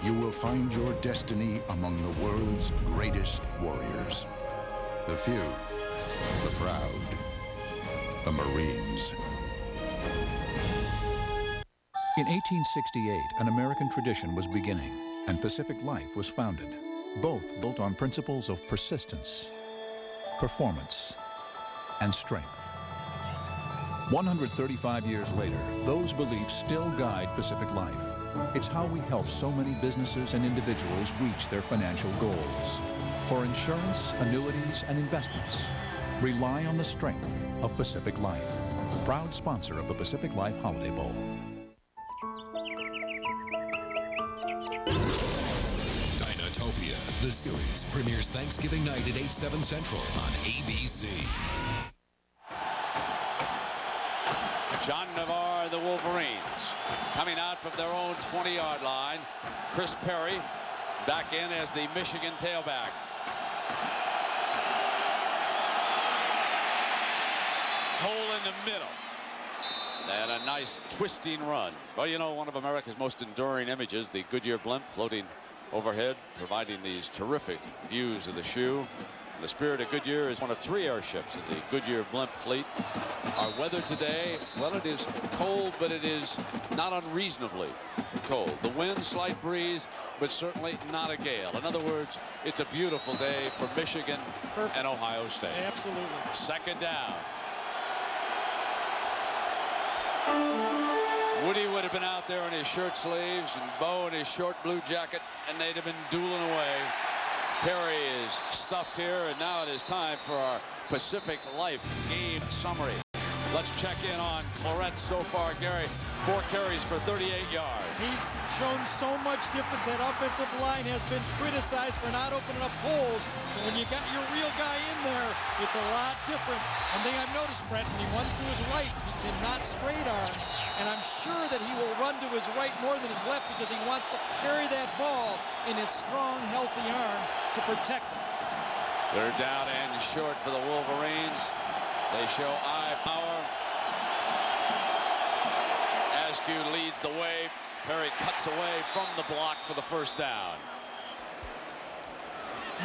S22: you will find your destiny among the world's greatest warriors. The few, the proud, the Marines.
S27: In 1868, an American tradition was beginning, and Pacific Life was founded, both built on principles of persistence, performance, and strength. 135 years later, those beliefs still guide Pacific Life. It's how we help so many businesses and individuals reach their financial goals. For insurance, annuities, and investments, rely on the strength of Pacific Life, proud sponsor of the Pacific Life Holiday Bowl.
S21: Dinotopia, the series, premieres Thanksgiving night at 8/7 Central on ABC.
S26: John Navarre, the Wolverines, coming out from their own 20-yard line. Chris Perry back in as the Michigan tailback. Hole in the middle. And a nice twisting run. Well, you know, one of America's most enduring images, the Goodyear blimp floating overhead, providing these terrific views of the shoe. The Spirit of Goodyear is one of 3 airships in the Goodyear blimp fleet. Our weather today, well, it is cold, but it is not unreasonably cold. The wind, slight breeze, but certainly not a gale. In other words, it's a beautiful day for Michigan and Ohio State.
S19: Absolutely.
S26: Second down. Woody would have been out there in his shirt sleeves and Bo in his short blue jacket, and they'd have been dueling away. Perry is stuffed here, and now it is time for our Pacific Life game summary. Let's check in on Clarett so far. Gary, 4 carries for 38 yards.
S19: He's shown so much difference. That offensive line has been criticized for not opening up holes. But when you got your real guy in there, it's a lot different. One thing I've noticed, Brent, when he runs to his right, he cannot straight arm. And I'm sure that he will run to his right more than his left because he wants to carry that ball in his strong, healthy arm to protect it.
S26: Third down and short for the Wolverines. They show eye power. Askew leads the way. Perry cuts away from the block for the first down.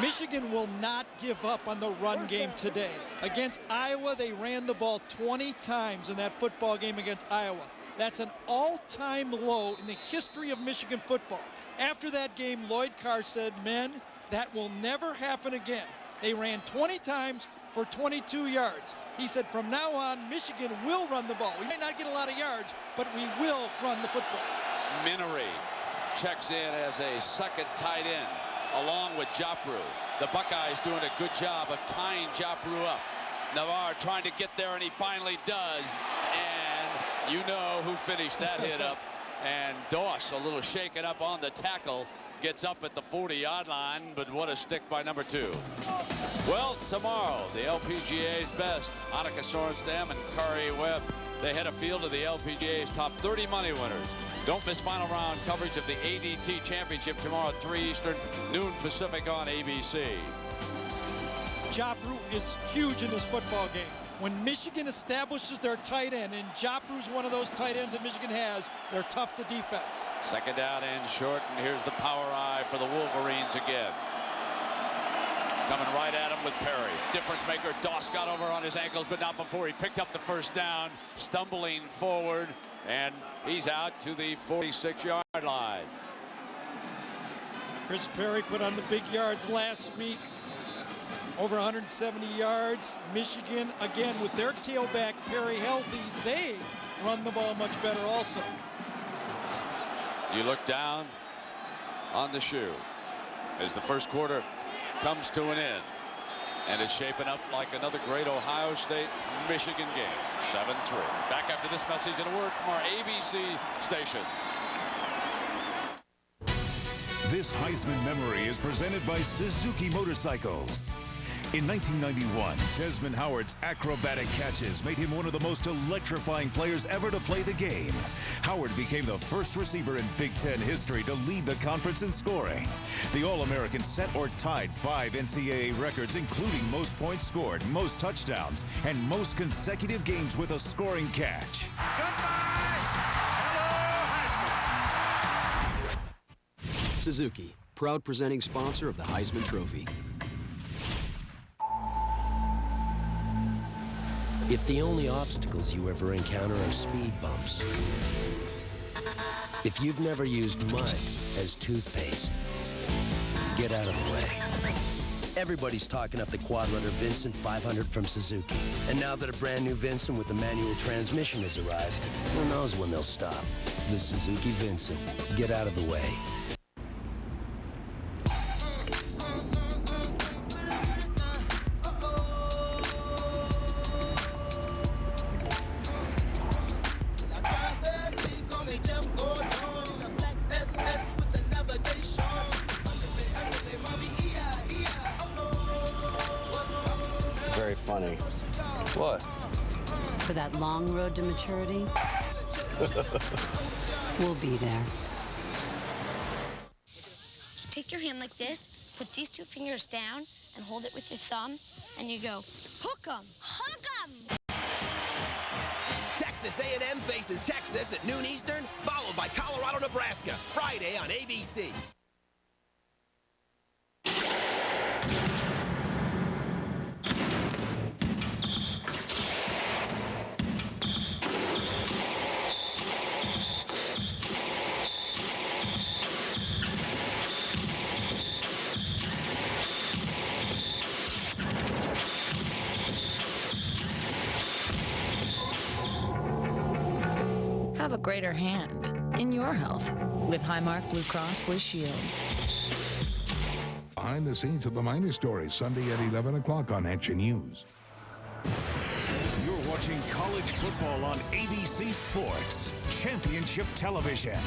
S19: Michigan will not give up on the run game today. Against Iowa, they ran the ball 20 times in that football game against Iowa. That's an all-time low in the history of Michigan football. After that game, Lloyd Carr said, men, that will never happen again. They ran 20 times for 22 yards. He said, from now on, Michigan will run the ball. We may not get a lot of yards, but we will run the football.
S26: Minery checks in as a second tight end, along with Jopru. The Buckeyes doing a good job of tying Jopru up. Navarre trying to get there, and he finally does. And you know who finished that hit up. And Doss, a little shaken up on the tackle, gets up at the 40-yard line, but what a stick by number 2. Well, tomorrow, the LPGA's best, Annika Sorenstam and Kari Webb, they head afield to the LPGA's top 30 money winners. Don't miss final round coverage of the ADT Championship tomorrow at 3 Eastern, noon Pacific on ABC.
S19: Jopru is huge in this football game. When Michigan establishes their tight end, and Jopru's one of those tight ends that Michigan has, they're tough to defense.
S26: Second down and short, and here's the power eye for the Wolverines again. Coming right at him with Perry. Difference maker, Doss got over on his ankles, but not before he picked up the first down, stumbling forward, and he's out to the 46-yard line.
S19: Chris Perry put on the big yards last week. Over 170 yards. Michigan, again, with their tailback, Perry, healthy, they run the ball much better also.
S26: You look down on the shoe as the first quarter comes to an end. And it's shaping up like another great Ohio State-Michigan game. 7-3. Back after this message and a word from our ABC stations.
S1: This Heisman memory is presented by Suzuki Motorcycles. In 1991, Desmond Howard's acrobatic catches made him one of the most electrifying players ever to play the game. Howard became the first receiver in Big Ten history to lead the conference in scoring. The All-American set or tied 5 NCAA records, including most points scored, most touchdowns, and most consecutive games with a scoring catch.
S2: Suzuki, proud presenting sponsor of the Heisman Trophy.
S5: If the only obstacles you ever encounter are speed bumps, if you've never used mud as toothpaste, get out of the way. Everybody's talking up the Quadrunner Vincent 500 from Suzuki. And now that a brand new Vincent with a manual transmission has arrived, who knows when they'll stop? The Suzuki Vincent. Get out of the way.
S12: funny.
S4: What?
S20: For that long road to maturity, we'll be there.
S6: So take your hand like this, put these two fingers down, and hold it with your thumb, and you go, hook 'em, hook 'em.
S8: Texas A&M faces Texas at noon Eastern, followed by Colorado, Nebraska, Friday on ABC.
S9: Have a greater hand in your health with Highmark Blue Cross Blue Shield.
S10: Behind the scenes of the minor stories, Sunday at 11 o'clock on Action News.
S1: You're watching college football on ABC Sports, Championship Television.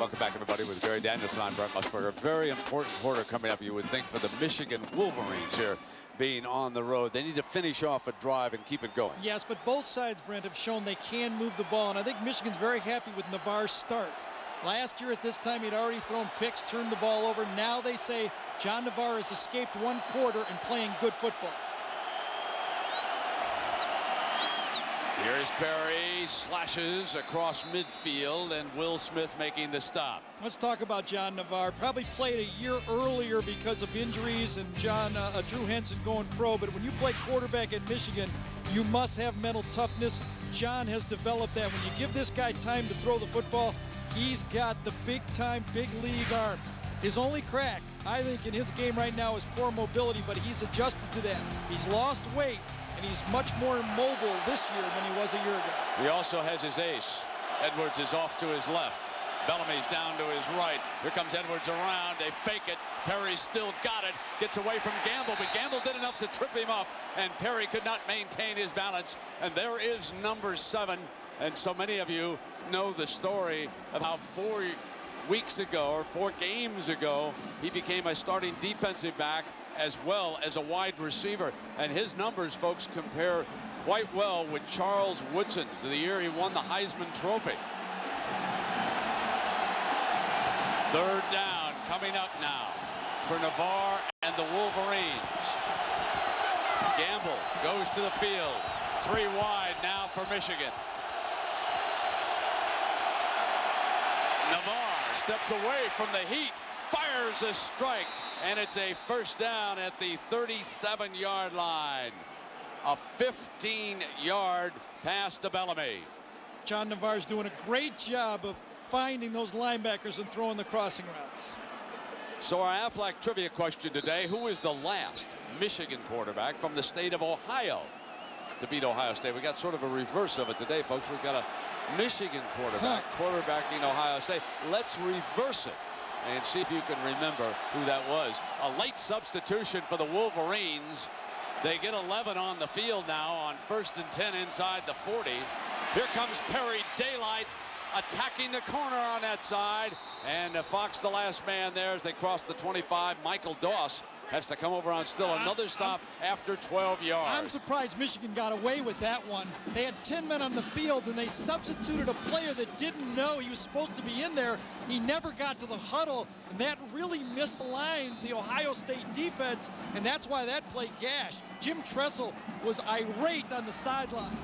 S26: Welcome back, everybody, with Jerry Danielson. I'm Brent Musburger. Very important quarter coming up, you would think, for the Michigan Wolverines here being on the road. They need to finish off a drive and keep it going.
S19: Yes, but both sides, Brent, have shown they can move the ball, and I think Michigan's very happy with Navarre's start. Last year at this time, he'd already thrown picks, turned the ball over. Now they say John Navarre has escaped one quarter and playing good football.
S26: Here's Perry, slashes across midfield, and Will Smith making the stop.
S19: Let's talk about John Navarre. Probably played a year earlier because of injuries and Drew Henson going pro, but when you play quarterback at Michigan, you must have mental toughness. John has developed that. When you give this guy time to throw the football, he's got the big-time, big league arm. His only crack, I think, in his game right now is poor mobility, but he's adjusted to that. He's lost weight, and he's much more mobile this year than he was a year ago.
S26: He also has his ace. Edwards is off to his left. Bellamy's down to his right. Here comes Edwards around. They fake it. Perry still got it. Gets away from Gamble, but Gamble did enough to trip him up, and Perry could not maintain his balance. And there is number 7. And so many of you know the story of how 4 weeks ago or 4 games ago, he became a starting defensive back as well as a wide receiver. And his numbers, folks, compare quite well with Charles Woodson's the year he won the Heisman Trophy. Third down coming up now for Navarre and the Wolverines. Gamble goes to the field. 3 wide now for Michigan. Navarre steps away from the heat, fires a strike, and it's a first down at the 37-yard line. A 15-yard pass to Bellamy.
S19: John Navarre's doing a great job of finding those linebackers and throwing the crossing routes.
S26: So our Aflac trivia question today, who is the last Michigan quarterback from the state of Ohio to beat Ohio State? We got sort of a reverse of it today, folks. We've got a Michigan quarterback quarterbacking Ohio State. Let's reverse it and see if you can remember who that was. A late substitution for the Wolverines. They get 11 on the field now on 1st and 10 inside the 40. Here comes Perry Daylight attacking the corner on that side, and Fox, the last man there, as they cross the 25. Michael Doss has to come over on still another stop after 12 yards.
S19: I'm surprised Michigan got away with that one. They had 10 men on the field, and they substituted a player that didn't know he was supposed to be in there. He never got to the huddle, and that really misaligned the Ohio State defense, and that's why that play gashed. Jim Tressel was irate on the sideline.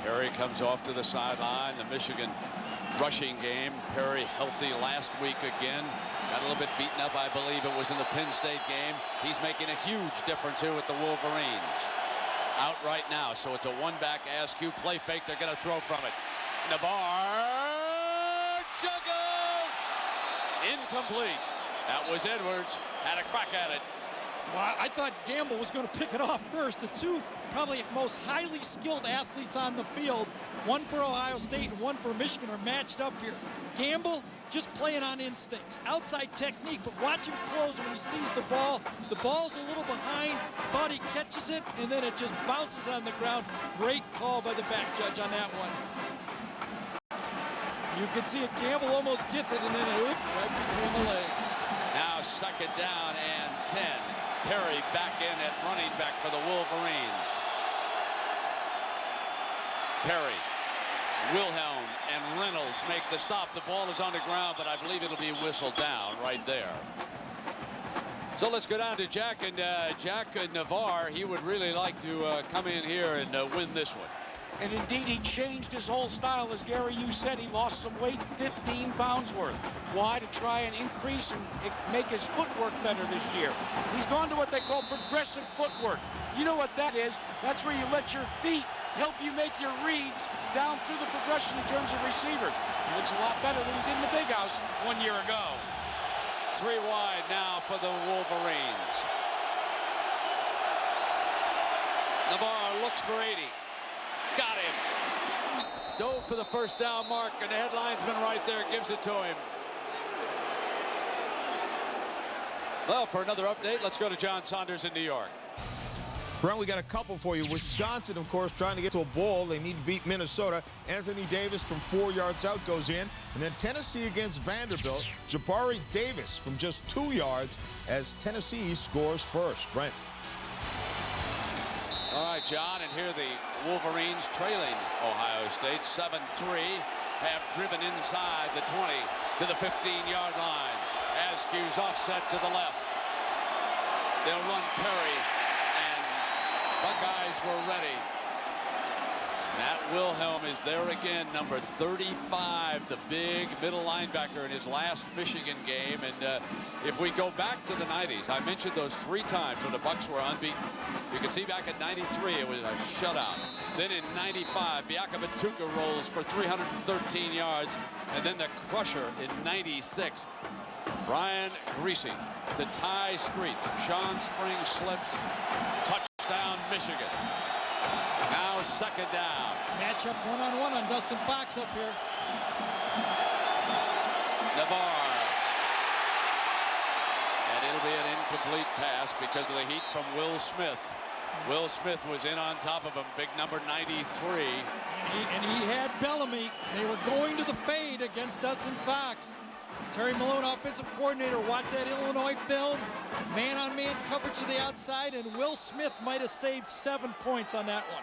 S26: Perry comes off to the sideline. The Michigan rushing game. Perry healthy last week again. Got a little bit beaten up, I believe it was in the Penn State game. He's making a huge difference here with the Wolverines. Out right now, so it's a one-back Askew play fake. They're going to throw from it. Navarre juggled. Incomplete. That was Edwards. Had a crack at it.
S19: Well, I thought Gamble was going to pick it off first. The two probably most highly skilled athletes on the field, one for Ohio State and one for Michigan, are matched up here. Gamble just playing on instincts, outside technique, but watch him close when he sees the ball. The ball's a little behind, thought he catches it, and then it just bounces on the ground. Great call by the back judge on that one. You can see it, Gamble almost gets it, and then right between the legs.
S26: Now 2nd down and 10. Perry back in at running back for the Wolverines. Perry, Wilhelm, and Reynolds make the stop. The ball is on the ground, but I believe it'll be whistled down right there. So let's go down to Jack, and Jack Navarre, he would really like to come in here and win this one.
S24: And indeed, he changed his whole style. As Gary, you said, he lost some weight, 15 pounds worth. Why? To try and increase and make his footwork better this year. He's gone to what they call progressive footwork. You know what that is? That's where you let your feet help you make your reads down through the progression in terms of receivers. He looks a lot better than he did in the big house 1 year ago.
S26: 3 wide now for the Wolverines. Navarre looks for 80. Got him. Dove for the first down mark, and the headlinesman right there gives it to him. Well, for another update, let's go to John Saunders in New York.
S7: Brent, we got a couple for you. Wisconsin, of course, trying to get to a bowl. They need to beat Minnesota. Anthony Davis from 4 yards out goes in. And then Tennessee against Vanderbilt. Jabari Davis from just 2 yards as Tennessee scores first. Brent.
S26: All right, John, and here the Wolverines trailing Ohio State 7-3 have driven inside the 20 to the 15-yard line. Askew's offset to the left. They'll run Perry, and Buckeyes were ready. Matt Wilhelm is there again, number 35, the big middle linebacker in his last Michigan game. And if we go back to the 90s, I mentioned those 3 times when the Bucks were unbeaten. You can see back in 93, it was a shutout. Then in 95, Biaka Batuka rolls for 313 yards. And then the crusher in 96. Brian Greasy to Ty Screet. Sean Springs slips. Touchdown, Michigan. Now second down.
S19: Matchup one-on-one on Dustin Fox up here.
S26: Navarre. And it'll be an incomplete pass because of the heat from Will Smith. Will Smith was in on top of him, big number 93.
S19: And he had Bellamy. They were going to the fade against Dustin Fox. Terry Malone, offensive coordinator, watched that Illinois film. Man-on-man coverage to the outside, and Will Smith might have saved 7 points on that one.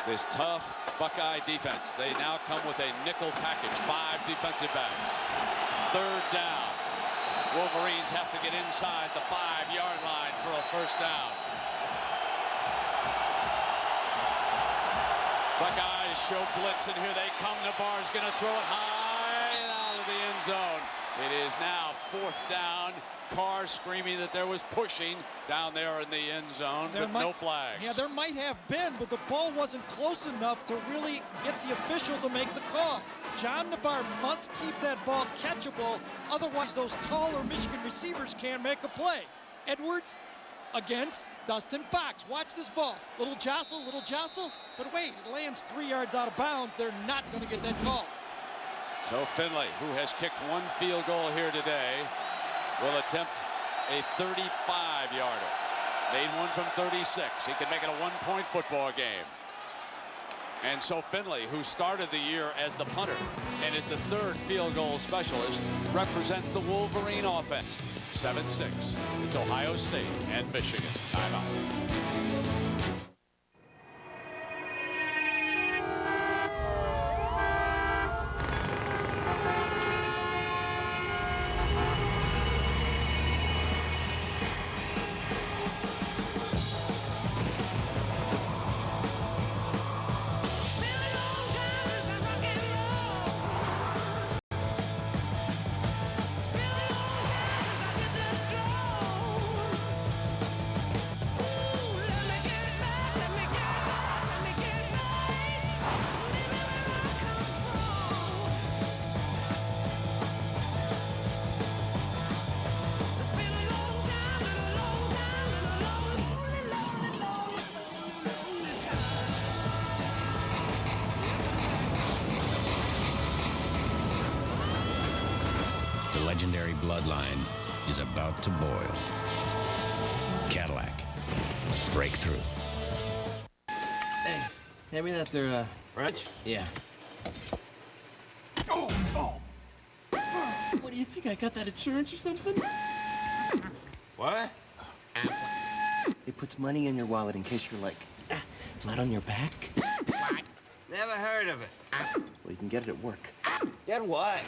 S26: This tough Buckeye defense. They now come with a nickel package, 5 defensive backs. Third down. Wolverines have to get inside the 5-yard line for a first down. Buckeyes show blitz, and here they come. Navarre's going to throw it high and out of the end zone. It is now 4th down. Carr screaming that there was pushing down there in the end zone, but no flags.
S19: Yeah, there might have been, but the ball wasn't close enough to really get the official to make the call. John Navarre must keep that ball catchable, otherwise those taller Michigan receivers can't make a play. Edwards against Dustin Fox. Watch this ball. Little jostle, but wait, it lands 3 yards out of bounds. They're not going to get that call.
S26: So Finley, who has kicked 1 field goal here today, will attempt a 35-yarder. Made one from 36. He can make it a 1-point football game. And so Finley, who started the year as the punter and is the 3rd field goal specialist, represents the Wolverine offense. 7-6. It's Ohio State and Michigan. Timeout.
S11: Legendary bloodline is about to boil. Cadillac. Breakthrough.
S13: Hey, hand me that there, wrench? Yeah.
S19: What do you think
S3: think I got that insurance or something?
S13: What?
S3: It puts money in your wallet in case you're like flat on your back.
S13: What? Never heard of it.
S3: Well, you can get it at work.
S13: Get what?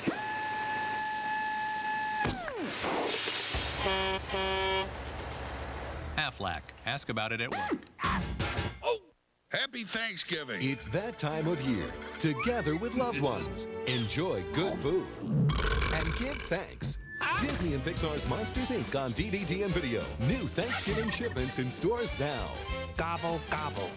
S14: Aflac. Ask about it at work.
S10: Happy Thanksgiving.
S15: It's that time of year to gather with loved ones, enjoy good food, and give thanks. Disney and Pixar's Monsters, Inc. on DVD and video. New Thanksgiving shipments in stores now.
S16: Gobble, gobble.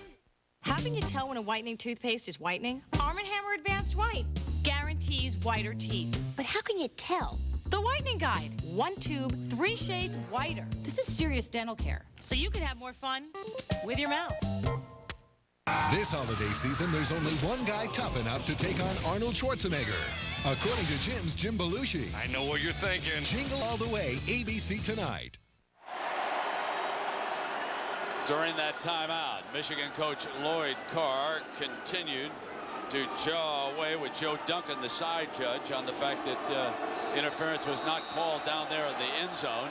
S16: How can you tell when a whitening toothpaste is whitening? Arm & Hammer Advanced White guarantees whiter teeth. But how can you tell? The Whitening Guide. 1 tube, 3 shades whiter. This is serious dental care, so you can have more fun with your mouth.
S15: This holiday season, there's only one guy tough enough to take on Arnold Schwarzenegger. According to Jim's Jim Belushi.
S10: I know what you're thinking.
S15: Jingle All the Way, ABC tonight.
S26: During that timeout, Michigan coach Lloyd Carr continued to jaw away with Joe Duncan, the side judge, on the fact that interference was not called down there in the end zone,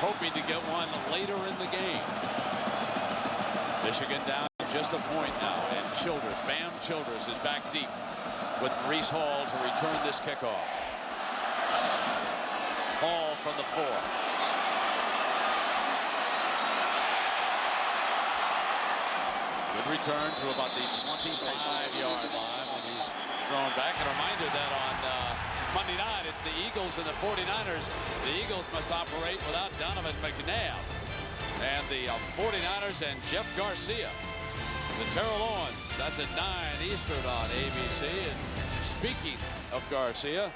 S26: hoping to get one later in the game. Michigan down just a point now, and Childress, Bam Childress, is back deep with Reese Hall to return this kickoff. Hall from the 4. Good return to about the 25-yard line when he's thrown back. And a reminder that on Monday night, it's the Eagles and the 49ers. The Eagles must operate without Donovan McNabb. And the 49ers and Jeff Garcia. The Terrell Owens, that's at 9 Eastern on ABC. And speaking of Garcia,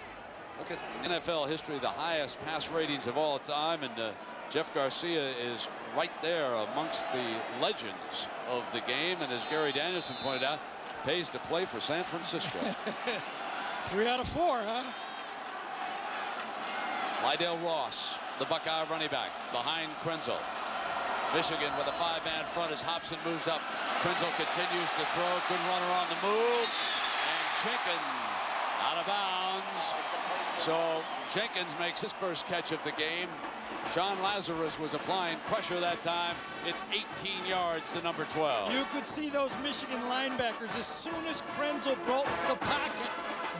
S26: look at NFL history, the highest pass ratings of all time. And Jeff Garcia is right there amongst the legends of the game. And as Gary Danielson pointed out, pays to play for San Francisco.
S19: 3 out of 4, huh?
S26: Lydell Ross, the Buckeye running back, behind Krenzel. Michigan with a 5-man front as Hobson moves up. Krenzel continues to throw. Good runner on the move. And Jenkins out of bounds. So Jenkins makes his first catch of the game. Sean Lazarus was applying pressure that time. It's 18 yards to number 12.
S19: You could see those Michigan linebackers, as soon as Krenzel broke the pocket,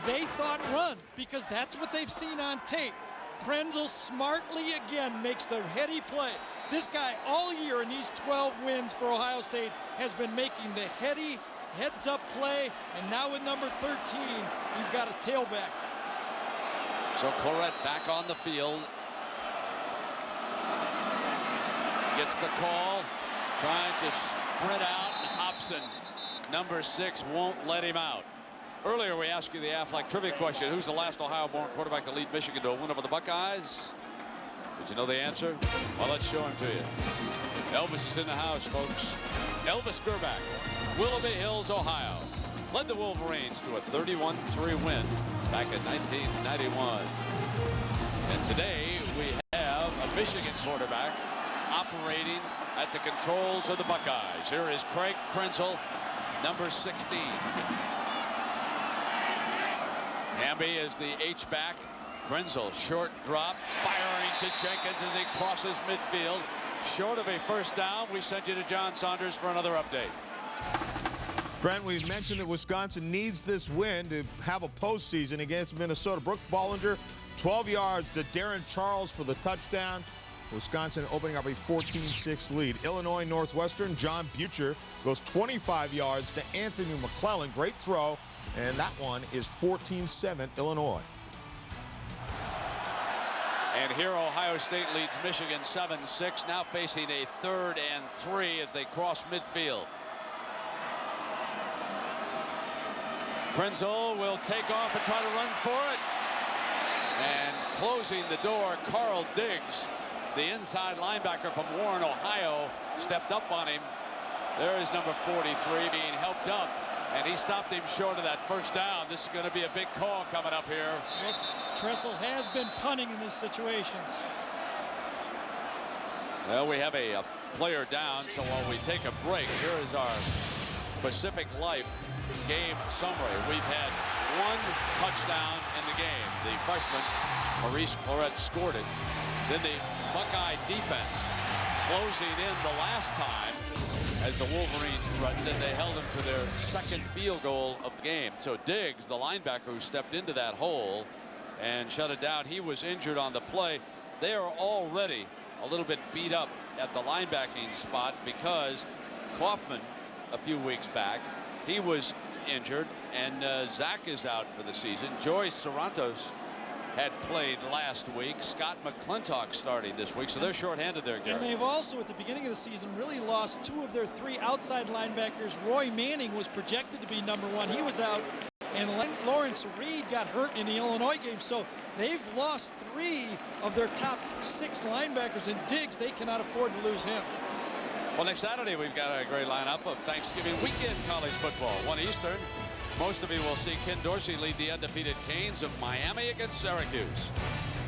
S19: they thought run, because that's what they've seen on tape. Krenzel smartly again makes the heady play. This guy all year in these 12 wins for Ohio State has been making the heady heads-up play, and now with number 13, he's got a tailback.
S26: So Clarett back on the field. Gets the call, trying to sprint out, and Hobson, number 6, won't let him out. Earlier we asked you the Aflac trivia question. Who's the last Ohio-born quarterback to lead Michigan to a win over the Buckeyes? Did you know the answer? Well, let's show him to you. Elvis is in the house, folks. Elvis Gerback, Willoughby Hills, Ohio, led the Wolverines to a 31-3 win back in 1991. And today we have a Michigan quarterback operating at the controls of the Buckeyes. Here is Craig Krenzel, number 16. Hamby is the H-back. Krenzel, short drop, firing to Jenkins as he crosses midfield. Short of a first down. We send you to John Saunders for another update.
S7: Brent, we mentioned that Wisconsin needs this win to have a postseason against Minnesota. Brooks Bollinger, 12 yards to Darren Charles for the touchdown. Wisconsin opening up a 14-6 lead. Illinois Northwestern, John Butcher goes 25 yards to Anthony McClellan. Great throw, and that one is 14-7 Illinois.
S26: And here Ohio State leads Michigan 7-6, now facing a 3rd and 3 as they cross midfield. Krenzel will take off and try to run for it. And closing the door, Carl Diggs, the inside linebacker from Warren, Ohio, stepped up on him. There is number 43 being helped up, and he stopped him short of that first down. This is going to be a big call coming up here.
S19: Well, Tressel has been punting in these situations.
S26: Well, we have a player down, so while we take a break, here is our Pacific Life game summary. We've had 1 touchdown in the game. The freshman Maurice Clarett scored it. Then the Buckeye defense closing in the last time as the Wolverines threatened, and they held them to their second field goal of the game. So Diggs, the linebacker who stepped into that hole and shut it down, he was injured on the play. They are already a little bit beat up at the linebacking spot because Kaufman, a few weeks back, he was injured, and Zach is out for the season. Joyce Sarantos had played last week. Scott McClintock starting this week, so they're shorthanded there, Gary.
S19: And they've also, at the beginning of the season, really lost 2 of their 3 outside linebackers. Roy Manning was projected to be #1. He was out. And Lawrence Reed got hurt in the Illinois game. So they've lost 3 of their top 6 linebackers. And Diggs, they cannot afford to lose him.
S26: Well, next Saturday, we've got a great lineup of Thanksgiving weekend college football. 1 Eastern. Most of you will see Ken Dorsey lead the undefeated Canes of Miami against Syracuse.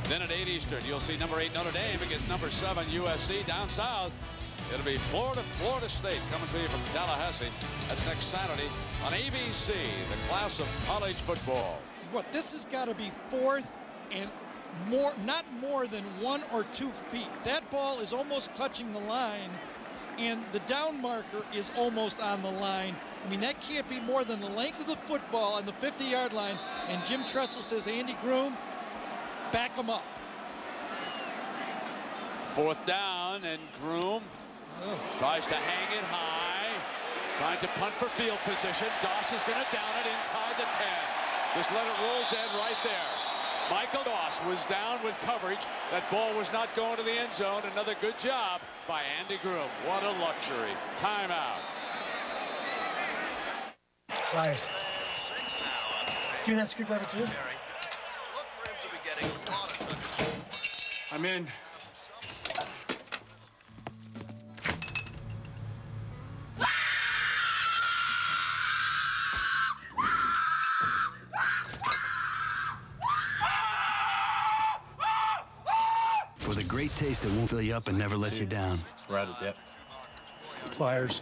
S26: Then at 8 Eastern, you'll see number 8 Notre Dame against number 7 USC. Down south, it'll be Florida State coming to you from Tallahassee. That's next Saturday on ABC, the class of college football.
S19: What, this has got to be 4th and more, not more than 1 or 2 feet. That ball is almost touching the line, and the down marker is almost on the line. I mean, that can't be more than the length of the football on the 50-yard line. And Jim Tressel says, Andy Groom, back him up.
S26: 4th down, and Groom tries to hang it high, trying to punt for field position. Doss is going to down it inside the 10. Just let it roll dead right there. Michael Doss was down with coverage. That ball was not going to the end zone. Another good job by Andy Groom. What a luxury. Timeout.
S17: Size. Give me that screwdriver too. I'm in.
S5: For the great taste that won't fill you up and never lets you down.
S14: Right, yep.
S17: Pliers.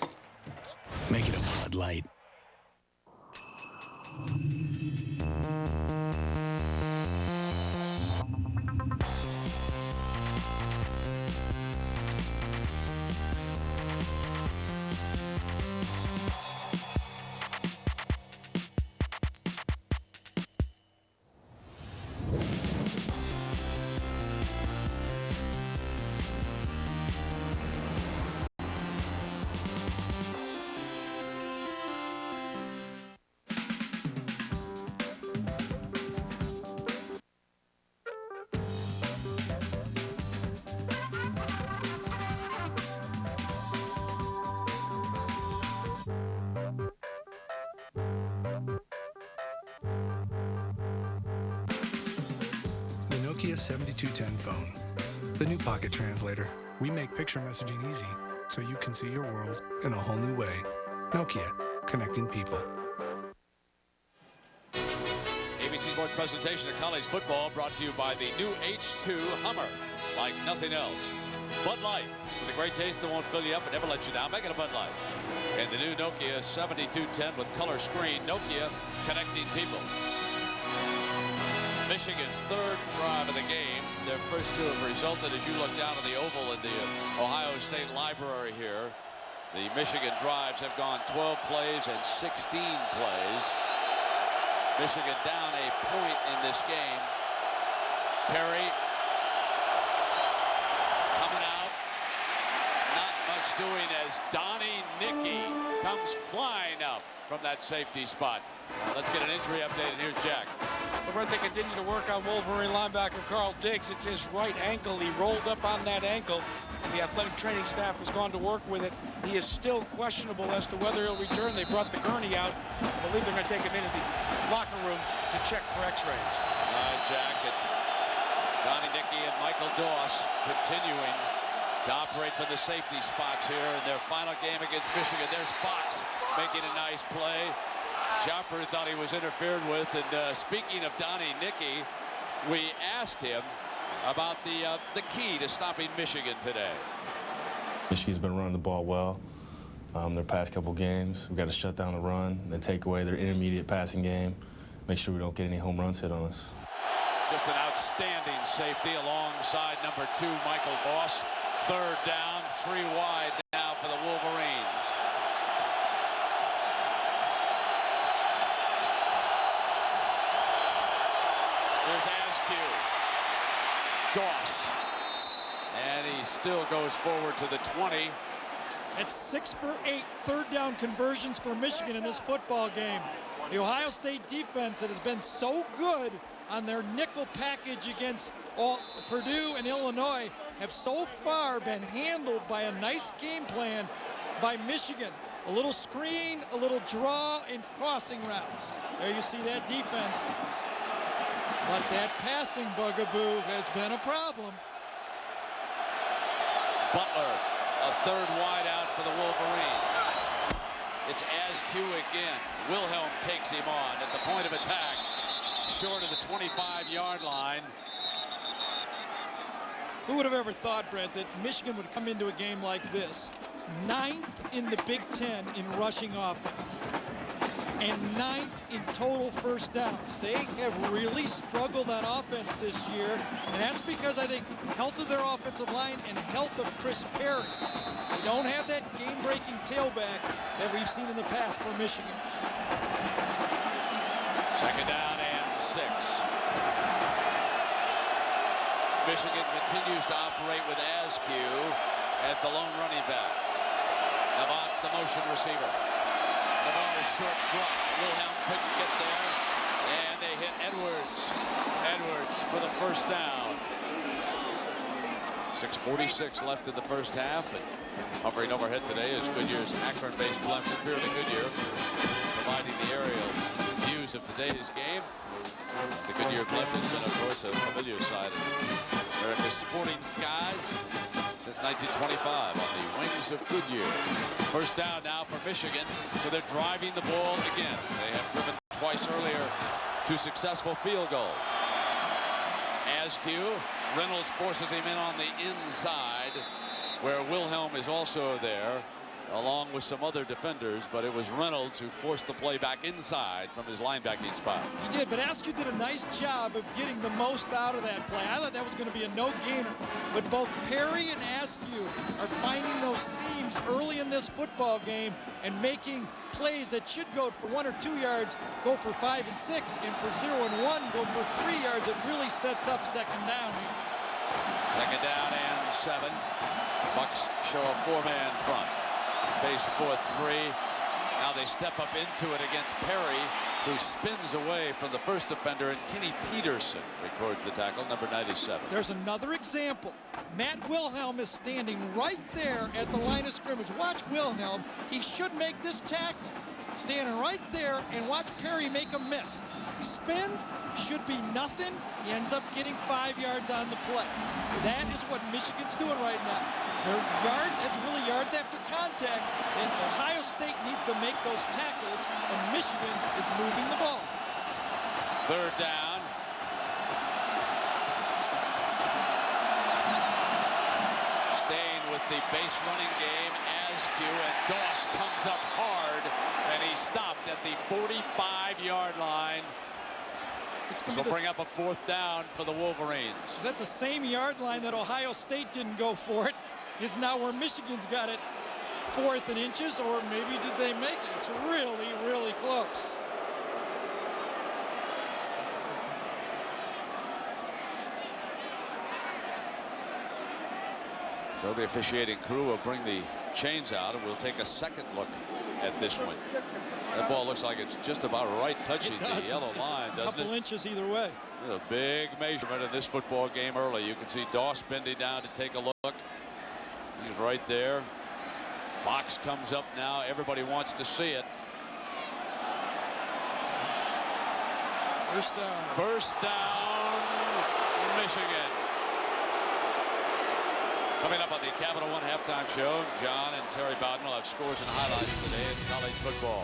S5: Make it a Bud Light.
S18: Nokia 7210 phone. The new pocket translator. We make picture messaging easy so you can see your world in a whole new way. Nokia, connecting people.
S26: ABC Sports presentation of college football brought to you by the new H2 Hummer, like nothing else. Bud Light, with a great taste that won't fill you up and never let you down. Make it a Bud Light. And the new Nokia 7210 with color screen. Nokia, connecting people. Michigan's 3rd drive of the game. Their first 2 have resulted, as you look down at the oval in the Ohio State Library here. The Michigan drives have gone 12 plays and 16 plays. Michigan down a point in this game. Perry coming out. Not much doing as Donnie Nicky comes flying up from that safety spot. Let's get an injury update, and here's Jack.
S24: They continue to work on Wolverine linebacker Carl Diggs. It's his right ankle. He rolled up on that ankle, and the athletic training staff has gone to work with it. He is still questionable as to whether he'll return. They brought the gurney out. I believe they're going to take him into the locker room to check for x-rays.
S26: All right, Jack, and Donnie Nicky and Michael Doss continuing to operate from the safety spots here in their final game against Michigan. There's Fox making a nice play. Chopper thought he was interfered with. And speaking of Donnie Nicky, we asked him about the key to stopping Michigan today.
S21: Michigan's been running the ball well their past couple games. We've got to shut down the run and take away their intermediate passing game, make sure we don't get any home runs hit on us.
S26: Just Just an outstanding safety alongside number 2, Michael Doss. Third down, 3 wide now for the Wolverines. There's Askew. Doss. And he still goes forward to the 20.
S19: It's 6 for 8 third down conversions for Michigan in this football game. The Ohio State defense that has been so good on their nickel package against Purdue and Illinois have so far been handled by a nice game plan by Michigan. A little screen, a little draw, and crossing routes. There you see that defense. But that passing bugaboo has been a problem.
S26: Butler, a third wide out for the Wolverines. It's Askew again. Wilhelm takes him on at the point of attack, short of the 25-yard line.
S19: Who would have ever thought, Brett, that Michigan would come into a game like this? 9th in the Big Ten in rushing offense and 9th in total first downs. They have really struggled on offense this year, and that's because I think health of their offensive line and health of Chris Perry. They don't have that game-breaking tailback that we've seen in the past for Michigan.
S26: Second down and 6. Michigan continues to operate with Askew as the lone running back. Avant, the motion receiver. Navarre's short drop. Wilhelm couldn't get there, and they hit Edwards. Edwards for the first down. 6:46 left in the first half, and hovering overhead today is Goodyear's Akron-based left Spirit of Goodyear, providing the aerial views of today's game. The Goodyear blimp has been, of course, a familiar sight of America's sporting skies since 1925 on the wings of Goodyear. First down now for Michigan, so they're driving the ball again. They have driven twice earlier to successful field goals. Askew, Reynolds forces him in on the inside, where Wilhelm is also there, along with some other defenders, but it was Reynolds who forced the play back inside from his linebacking spot.
S19: He did, but Askew did a nice job of getting the most out of that play. I thought that was going to be a no-gainer, but both Perry and Askew are finding those seams early in this football game and making plays that should go for 1 or 2 yards, go for 5 and 6, and for 0 and 1, go for 3 yards. It really sets up second down here.
S26: Second down and 7. Bucks show a 4-man front. Base 4-3. Now they step up into it against Perry, who spins away from the first defender, and Kenny Peterson records the tackle, number 97.
S19: There's another example. Matt Wilhelm is standing right there at the line of scrimmage. Watch Wilhelm. He should make this tackle. Standing right there, and watch Perry make a miss. Spins, should be nothing. He ends up getting 5 yards on the play. That is what Michigan's doing right now. Their yards, it's really yards after contact, and Ohio State needs to make those tackles, and Michigan is moving the ball.
S26: Third down. Staying with the base running game, Askew, and Doss comes up hard, and he stopped at the 45-yard line. This will bring up a 4th down for the Wolverines.
S19: Is that the same yard line that Ohio State didn't go for it? Is now where Michigan's got it, 4th and inches, or maybe did they make it? It's really, really close.
S26: So the officiating crew will bring the chains out, and we'll take a second look at this one. That ball looks like it's just about right touching the yellow line, doesn't it?
S19: A couple inches either way.
S26: A big measurement in this football game early. You can see Doss bending down to take a look. He's right there. Fox comes up now. Everybody wants to see it.
S19: First down.
S26: First down, Michigan. Coming up on the Capital One halftime show, John and Terry Bowden will have scores and highlights today in college football.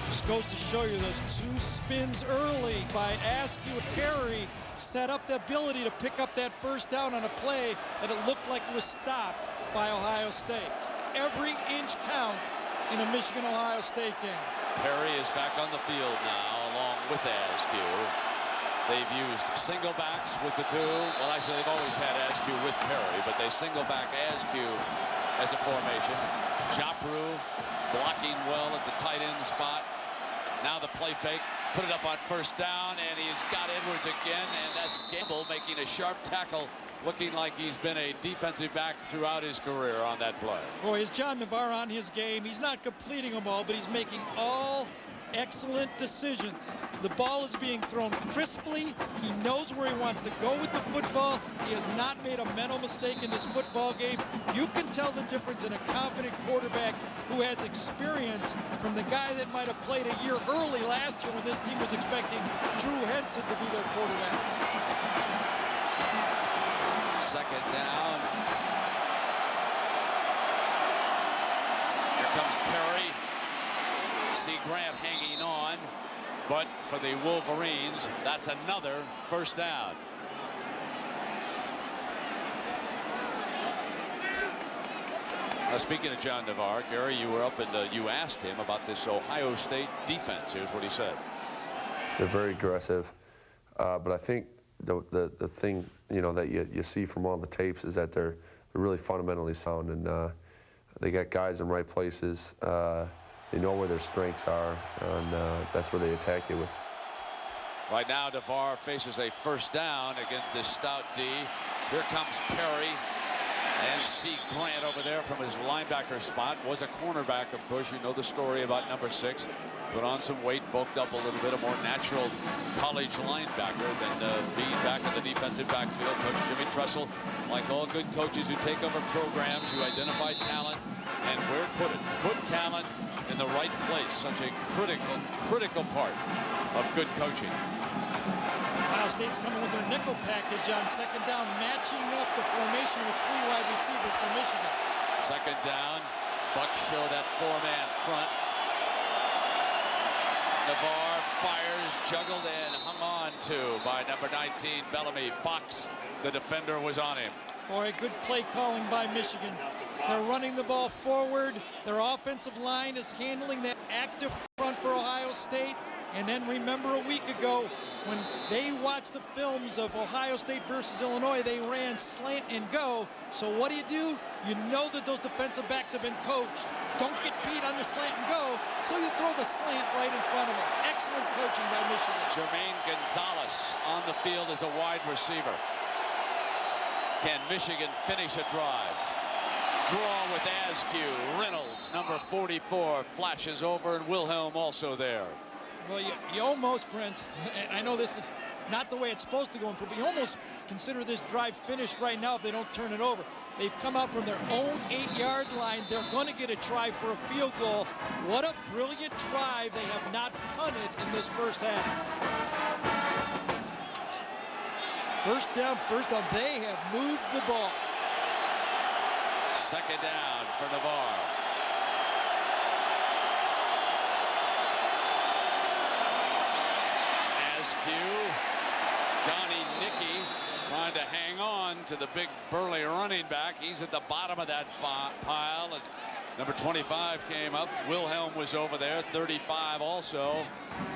S19: Just goes to show you those 2 spins early by Askew and Perry set up the ability to pick up that first down on a play that it looked like it was stopped by Ohio State. Every inch counts in a Michigan-Ohio State game.
S26: Perry is back on the field now, along with Askew. They've used single backs with the two. Well, actually, they've always had Askew with Perry, but they single back Askew as a formation. Jopru blocking well at the tight end spot. Now the play fake. Put it up on first down, and he's got Edwards again, and that's Gamble making a sharp tackle, looking like he's been a defensive back throughout his career on that play.
S19: Boy, is John Navarre on his game. He's not completing them all, but he's making all excellent decisions. The ball is being thrown crisply. He knows where he wants to go with the football. He has not made a mental mistake in this football game. You can tell the difference in a confident quarterback who has experience from the guy that might have played a year early last year when this team was expecting Drew Henson to be their quarterback.
S26: Second down. Here comes Perry. See Grant hanging on, but for the Wolverines, that's another first down. Now, speaking of John Navarre, Gary, you were up and you asked him about this Ohio State defense. Here's what he said.
S2: They're very aggressive, but I think the thing that you see from all the tapes is that they're really fundamentally sound, and they got guys in right places. They know where their strengths are, and that's where they attack you with.
S26: Right now, Navarre faces a first down against this stout D. Here comes Perry. And see Grant over there from his linebacker spot. Was a cornerback, of course. You know the story about number 6. Put on some weight, bulked up a little bit, a more natural college linebacker than being back in the defensive backfield. Coach Jimmy Tressel, like all good coaches who take over programs, you identify talent and where to put it. Put talent in the right place. Such a critical part of good coaching.
S19: Ohio State's coming with their nickel package on second down, matching up the formation with 3 wide receivers for Michigan.
S26: Second down, Bucks show that 4-man front. Navarre fires, juggled and hung on to by number 19, Bellamy. Fox, the defender, was on him.
S19: Boy, good play calling by Michigan. They're running the ball forward. Their offensive line is handling that active front for Ohio State. And then remember a week ago when they watched the films of Ohio State versus Illinois, they ran slant and go. So what do? You know that those defensive backs have been coached. Don't get beat on the slant and go, so you throw the slant right in front of them. Excellent coaching by Michigan.
S26: Jermaine Gonzalez on the field as a wide receiver. Can Michigan finish a drive? Draw with Askew. Reynolds, number 44, flashes over, and Wilhelm also there.
S19: Well, you almost, Brent, I know this is not the way it's supposed to go, but you almost consider this drive finished right now if they don't turn it over. They've come out from their own 8-yard line. They're going to get a try for a field goal. What a brilliant drive. They have not punted in this first half. First down. They have moved the ball.
S26: Second down for Navarre. Donnie Nicky trying to hang on to the big burly running back. He's at the bottom of that pile. Number 25 came up. Wilhelm was over there, 35 also,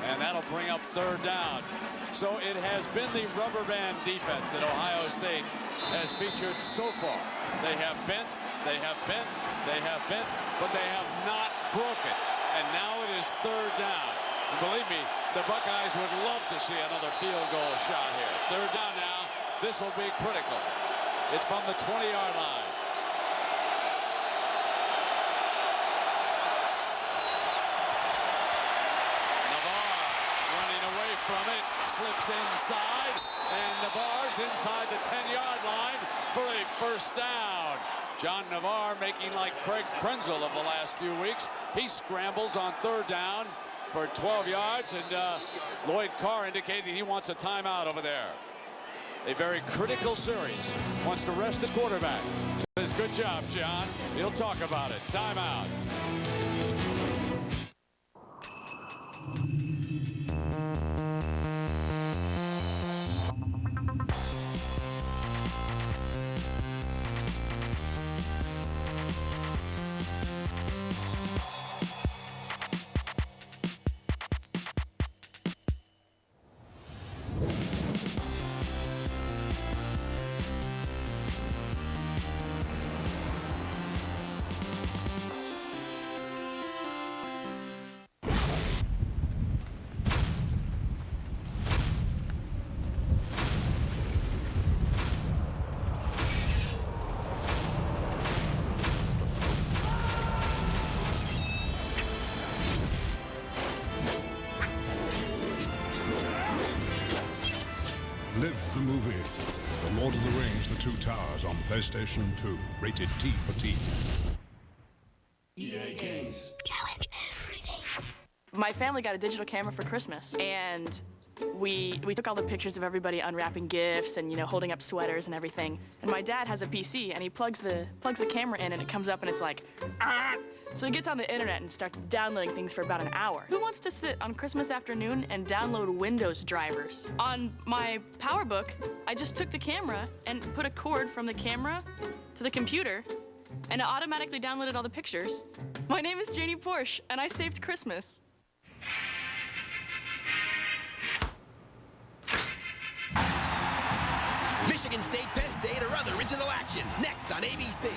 S26: and that'll bring up third down. So it has been the rubber band defense that Ohio State has featured so far. They have bent, they have bent, they have bent, but they have not broken. And now it is third down. And believe me, the Buckeyes would love to see another field goal shot here. Third down now. This will be critical. It's from the 20-yard line. Navarre running away from it, slips inside, and Navarre's inside the 10-yard line for a first down. John Navarre making like Craig Krenzel of the last few weeks. He scrambles on third down for 12 yards, and Lloyd Carr indicating he wants a timeout over there. A very critical series. Wants to rest his quarterback. Says, good job, John. He'll talk about it. Timeout.
S10: brings The Two Towers on PlayStation 2. Rated T for Teen.
S4: EA Games.
S12: Challenge everything.
S20: My family got a digital camera for Christmas, and we took all the pictures of everybody unwrapping gifts and, you know, holding up sweaters and everything. And my dad has a PC, and he plugs the camera in, and it comes up, and it's like, ah! So he gets on the internet and starts downloading things for about an hour. Who wants to sit on Christmas afternoon and download Windows drivers? On my PowerBook, I just took the camera and put a cord from the camera to the computer, and it automatically downloaded all the pictures. My name is Janie Porsche, and I saved Christmas.
S8: Michigan State, Penn State, or other original action. Next on ABC.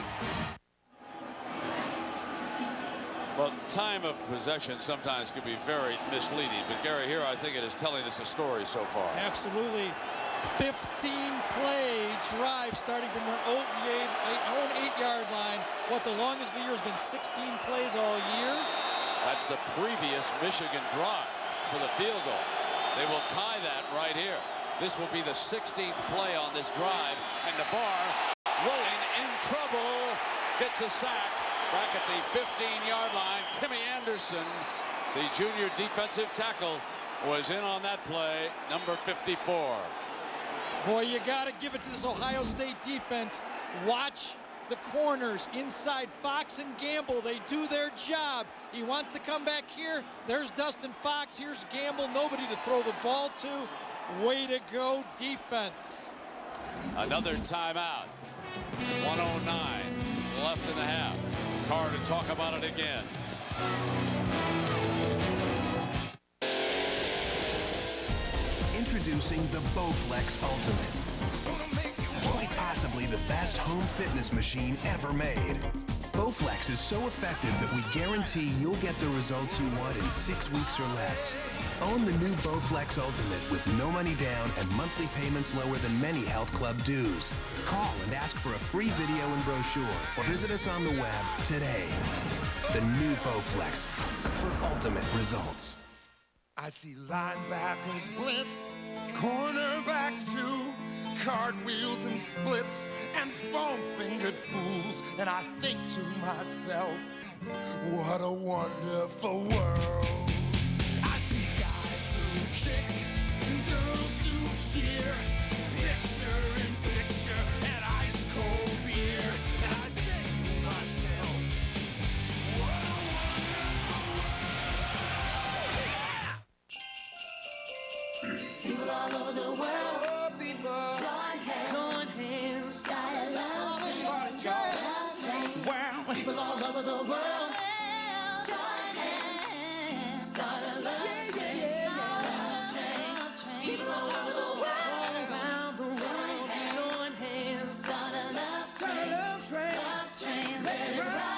S26: Well, time of possession sometimes can be very misleading, but Gary, here I think it is telling us a story so far.
S19: Absolutely. 15-play drive starting from their own 8-yard line. What, the longest of the year has been 16 plays all year?
S26: That's the previous Michigan drive for the field goal. They will tie that right here. This will be the 16th play on this drive, and Navarre rolling in trouble, gets a sack. Back at the 15-yard line, Timmy Anderson, the junior defensive tackle, was in on that play, number 54.
S19: Boy, you got to give it to this Ohio State defense. Watch the corners inside Fox and Gamble. They do their job. He wants to come back here. There's Dustin Fox. Here's Gamble. Nobody to throw the ball to. Way to go, defense.
S26: Another timeout. 1:09 left in the half. Carr to talk about it again.
S22: Introducing the Bowflex Ultimate. Quite possibly the best home fitness machine ever made. Bowflex is so effective that we guarantee you'll get the results you want in 6 weeks or less. Own the new Bowflex Ultimate with no money down and monthly payments lower than many health club dues. Call and ask for a free video and brochure or visit us on the web today. The new Bowflex for ultimate results.
S23: I see linebackers blitz, cornerbacks too, cartwheels and splits, and foam-fingered fools. And I think to myself, what a wonderful world. I see guys who kick, girls who cheer, picture in picture, and ice-cold beer. And I think to myself, what a wonderful world. People all over the world. Join hands. Start a love train. People all over the world. Join hands. Start a love train. People all over the world. Around the world. Join hands. Start a love train. Let it ride.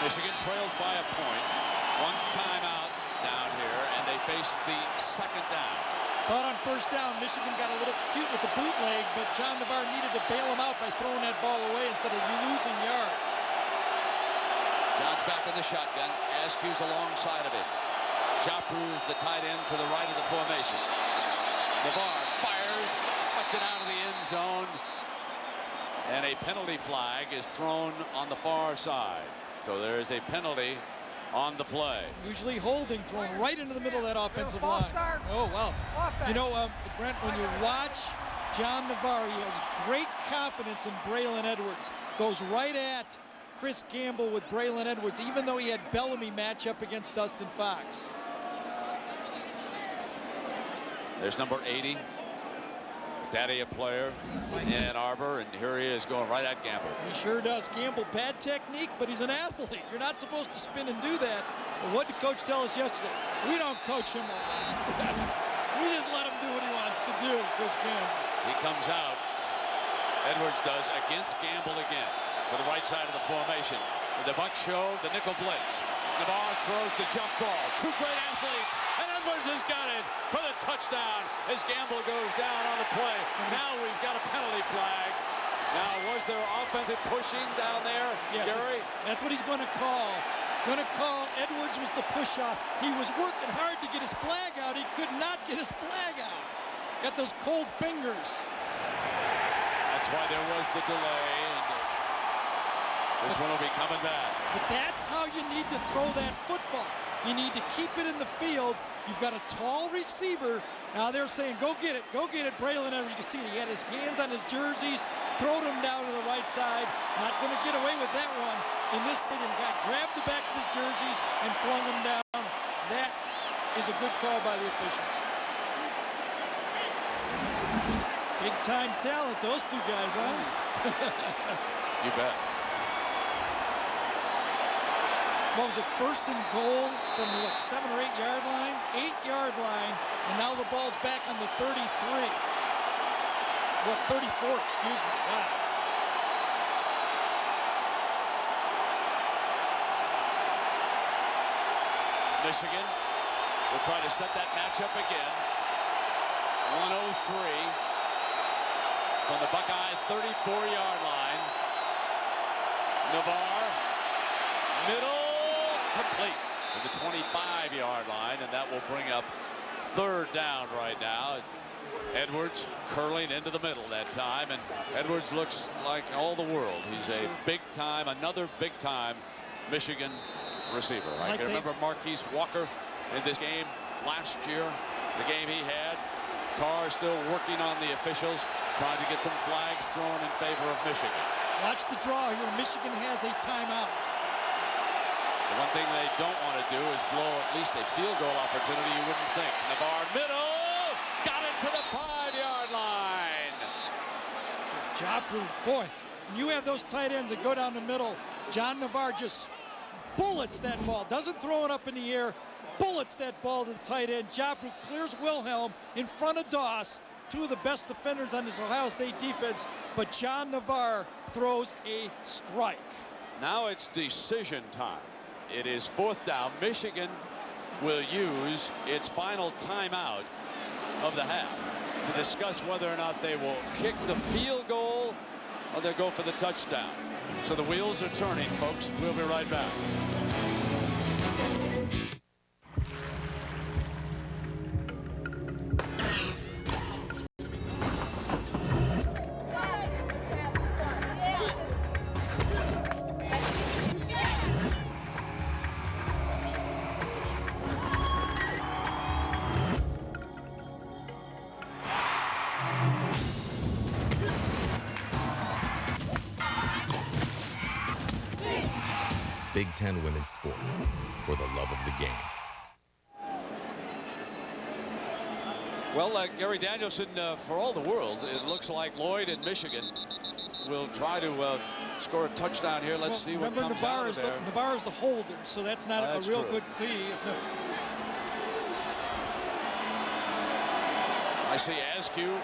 S26: Michigan trails by a point. One timeout down here, and they face the second down.
S19: Thought on first down, Michigan got a little cute with the bootleg, but John Navarre needed to bail him out by throwing that ball away instead of losing yards.
S26: John's back in the shotgun. Askew's alongside of him. Jopu is the tight end to the right of the formation. Navarre fires, deflected out of the end zone, and a penalty flag is thrown on the far side. So there is a penalty on the play.
S19: Usually holding, thrown right into the middle of that offensive line. Oh, wow. You know, Brent, when you watch John Navarre, he has great confidence in Braylon Edwards. Goes right at Chris Gamble with Braylon Edwards, even though he had Bellamy match up against Dustin Fox.
S26: There's number 80. Daddy a player in Ann Arbor, and here he is going right at Gamble.
S19: He sure does. Gamble, bad technique, but he's an athlete. You're not supposed to spin and do that. But what did Coach tell us yesterday? We don't coach him a lot. We just let him do what he wants to do, Chris Gamble.
S26: He comes out. Edwards does against Gamble again. To the right side of the formation. With the Buck show, the nickel blitz. Navarre throws the jump ball. Two great athletes, and Edwards has got it for the touchdown as Gamble goes down on the play. Now we've got a penalty flag. Now, was there offensive pushing down there,
S19: yes,
S26: Gary?
S19: That's what he's going to call. Going to call Edwards was the push-off. He was working hard to get his flag out. He could not get his flag out. Got those cold fingers.
S26: That's why there was the delay. And this one will be coming back.
S19: But that's how you need to throw that football. You need to keep it in the field. You've got a tall receiver. Now they're saying, go get it, Braylon. You can see it. He had his hands on his jerseys, throwed him down to the right side. Not going to get away with that one. In this stadium, grabbed the back of his jerseys and flung him down. That is a good call by the official. Big time talent, those two guys, huh?
S26: You bet.
S19: What was it, 1st and goal from what, 7 or 8 yard line? 8-yard line, and now the ball's back on the 33. What, 34, excuse me, wow.
S26: Michigan will try to set that matchup again. 103 from the Buckeye 34-yard line. Navarre, middle, complete to the 25-yard line, and that will bring up 3rd down right now. Edwards curling into the middle that time, and Edwards looks like all the world. He's a big-time, another big-time Michigan receiver. I can remember Marquise Walker in this game last year, the game he had. Carr still working on the officials, trying to get some flags thrown in favor of Michigan.
S19: Watch the draw here. Michigan has a timeout.
S26: The one thing they don't want to do is blow at least a field goal opportunity, you wouldn't think. Navarre, middle, got it to the 5-yard line.
S19: Boy, when you have those tight ends that go down the middle, John Navarre just bullets that ball, doesn't throw it up in the air, bullets that ball to the tight end. Jabru clears Wilhelm in front of Doss, two of the best defenders on this Ohio State defense, but John Navarre throws a strike.
S26: Now it's decision time. It is 4th down. Michigan will use its final timeout of the half to discuss whether or not they will kick the field goal or they'll go for the touchdown. So the wheels are turning, folks. We'll be right back.
S1: Big Ten Women's Sports, for the love of the game.
S26: Well, Gary Danielson, for all the world, it looks like Lloyd and Michigan will try to score a touchdown here. Let's see what comes out of there.
S19: Navarre is the holder, so that's not a real good cleave.
S26: I see Askew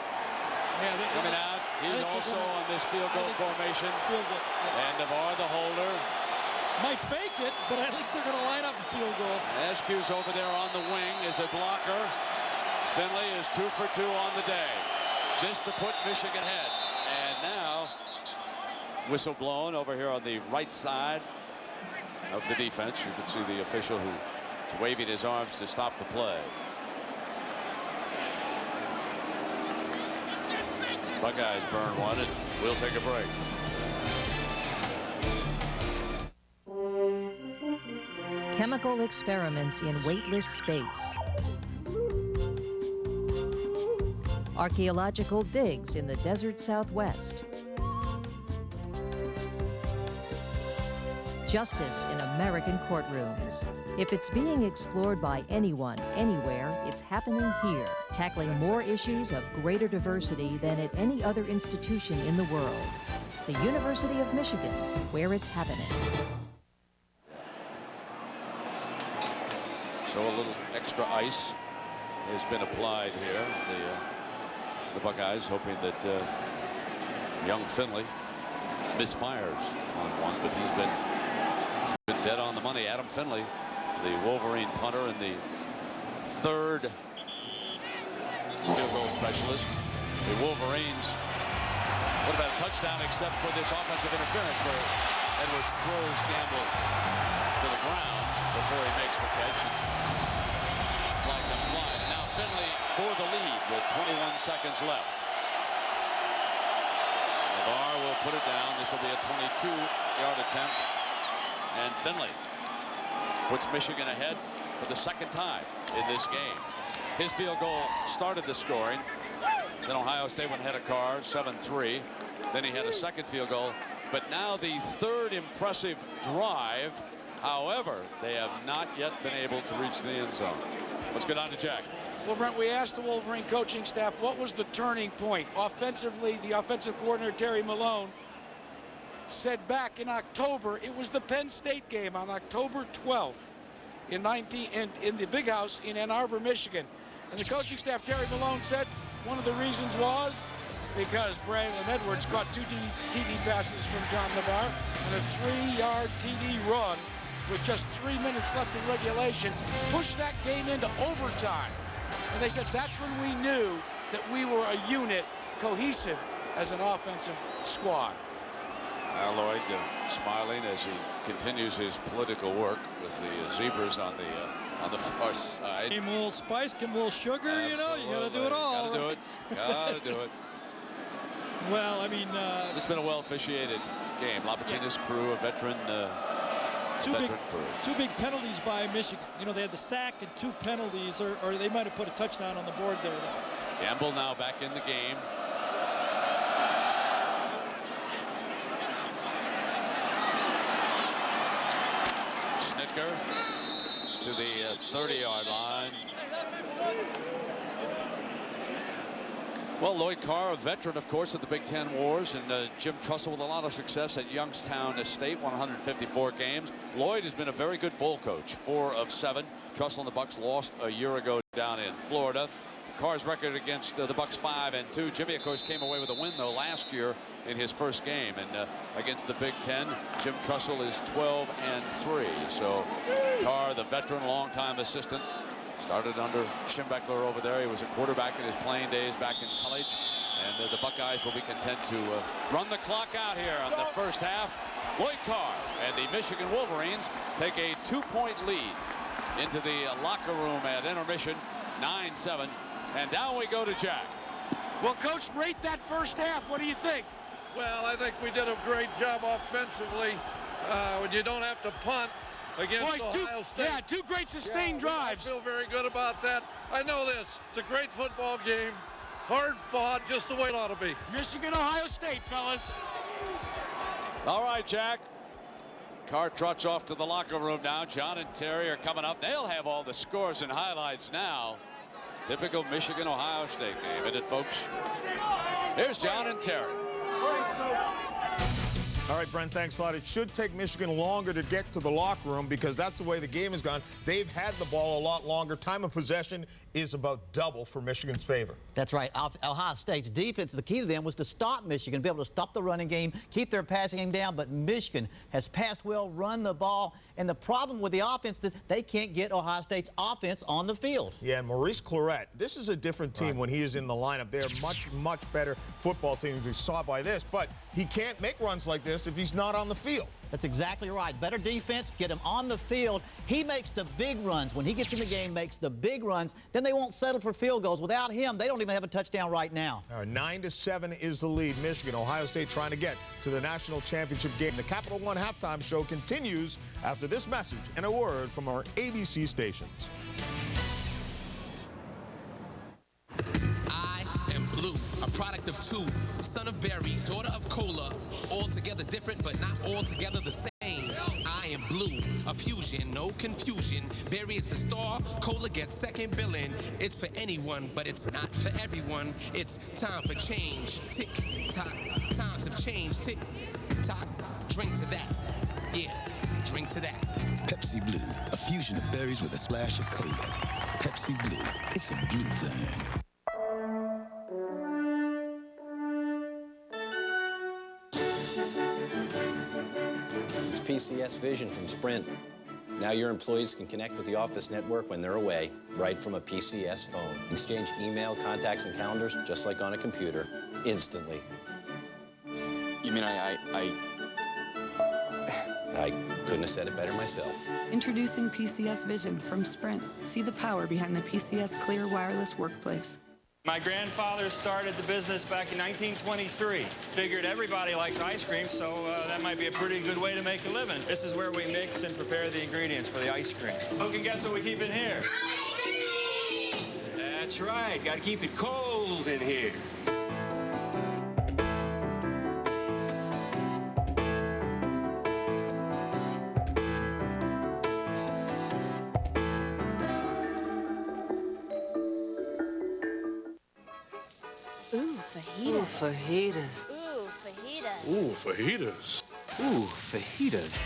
S26: coming out. He's also on this field goal formation. And Navarre, the holder.
S19: Might fake it, but at least they're going to line up and field goal.
S26: Askew's over there on the wing as a blocker. Finley is 2 for 2 on the day. This to put Michigan ahead. And now, whistle blown over here on the right side of the defense. You can see the official who's waving his arms to stop the play. Buckeyes burn one, and we'll take a break.
S4: Chemical experiments in weightless space. Archaeological digs in the desert Southwest. Justice in American courtrooms. If it's being explored by anyone, anywhere, it's happening here, tackling more issues of greater diversity than at any other institution in the world. The University of Michigan, where it's happening.
S26: So a little extra ice has been applied here. The Buckeyes hoping that young Finley misfires on one, but he's been dead on the money. Adam Finley, the Wolverine punter and the 3rd field goal specialist. The Wolverines would have had a touchdown except for this offensive interference where Edwards throws Gamble to the ground before he makes the catch. Flag comes flying. And now Finley for the lead with 21 seconds left. Navarre will put it down. This will be a 22-yard attempt. And Finley puts Michigan ahead for the second time in this game. His field goal started the scoring. Then Ohio State went ahead of Carr, 7-3. Then he had a second field goal. But now the third impressive drive. However, they have not yet been able to reach the end zone. Let's get on to Jack.
S24: Well, Brent, we asked the Wolverine coaching staff what was the turning point. Offensively, the offensive coordinator, Terry Malone, said back in October, it was the Penn State game on October 12th in the Big House in Ann Arbor, Michigan. And the coaching staff, Terry Malone, said one of the reasons was because Braylon Edwards caught 2 TD passes from John Navarre and a 3-yard TD run with just 3 minutes left in regulation, pushed that game into overtime. And they said that's when we knew that we were a unit, cohesive as an offensive squad.
S26: Lloyd smiling as he continues his political work with the Zebras on the far side.
S19: Give him a little spice, give him a little sugar,
S26: Absolutely.
S19: you know, you got to do it all.
S26: Got to do it. Got to do it.
S19: Well, I mean,
S26: this has been a well officiated game. Lapatina's crew, a veteran.
S19: Two big penalties by Michigan. You know, they had the sack and 2 penalties, or they might have put a touchdown on the board there.
S26: Gamble now back in the game. To the 30-yard line. Well, Lloyd Carr, a veteran, of course, of the Big Ten Wars, and Jim Trussell with a lot of success at Youngstown State, 154 games. Lloyd has been a very good bowl coach, 4 of 7. Trussell and the Bucks lost a year ago down in Florida. Carr's record against the Bucks 5-2. Jimmy, of course, came away with a win, though, last year in his first game. And against the Big Ten, Jim Trussell is 12-3. So Carr, the veteran, longtime assistant, started under Schembechler over there. He was a quarterback in his playing days back in college. And the Buckeyes will be content to run the clock out here on the first half. Lloyd Carr and the Michigan Wolverines take a 2-point lead into the locker room at intermission, 9-7. And down we go to Jack.
S24: Well, Coach, rate that first half. What do you think?
S3: Well, I think we did a great job offensively when you don't have to punt against Ohio State.
S24: Yeah, 2 great sustained drives.
S3: I feel very good about that. I know this. It's a great football game. Hard fought, just the way it ought to be.
S24: Michigan, Ohio State, fellas.
S26: All right, Jack. Carr trots off to the locker room now. John and Terry are coming up. They'll have all the scores and highlights now. Typical Michigan-Ohio State game, isn't it, folks? Here's John and Terry.
S7: All right, Brent, thanks a lot. It should take Michigan longer to get to the locker room because that's the way the game has gone. They've had the ball a lot longer. Time of possession is about double for Michigan's favor.
S6: That's right. Ohio State's defense, the key to them was to stop Michigan, be able to stop the running game, keep their passing game down, but Michigan has passed well, run the ball, and the problem with the offense that they can't get Ohio State's offense on the field.
S7: Yeah, and Maurice Clarett, this is a different team when he is in the lineup. They're much, much better football team as we saw by this, but he can't make runs like this if he's not on the field.
S6: That's exactly right. Better defense, get him on the field. He makes the big runs. When he gets in the game, makes the big runs, then they won't settle for field goals. Without him, they don't even have a touchdown right now.
S7: 9-7 is the lead. Michigan, Ohio State trying to get to the national championship game. The Capital One halftime show continues after this message and a word from our ABC stations.
S9: I am blue, a product of 2, son of Berry, daughter of Cola, altogether different but not altogether the same. I am blue, a fusion, no confusion. Berry is the star, Cola gets second billing. It's for anyone, but it's not for everyone. It's time for change. Tick tock, times have changed. Tick tock, drink to that. Yeah, drink to that.
S11: Pepsi Blue, a fusion of berries with a splash of cola. Pepsi Blue, it's a blue thing.
S12: It's PCS Vision from Sprint. Now your employees can connect with the office network when they're away, right from a PCS phone. Exchange email, contacts, and calendars just like on a computer, instantly.
S25: You mean
S12: I couldn't have said it better myself.
S13: Introducing PCS Vision from Sprint. See the power behind the PCS Clear Wireless Workplace.
S14: My grandfather started the business back in 1923. Figured everybody likes ice cream, so that might be a pretty good way to make a living. This is where we mix and prepare the ingredients for the ice cream. Who can guess what we keep in here?
S15: That's right. Got to keep it cold in here.
S13: Ooh, fajitas.
S16: Ooh, fajitas.
S13: Ooh, fajitas.
S15: Ooh, fajitas. Ooh, fajitas.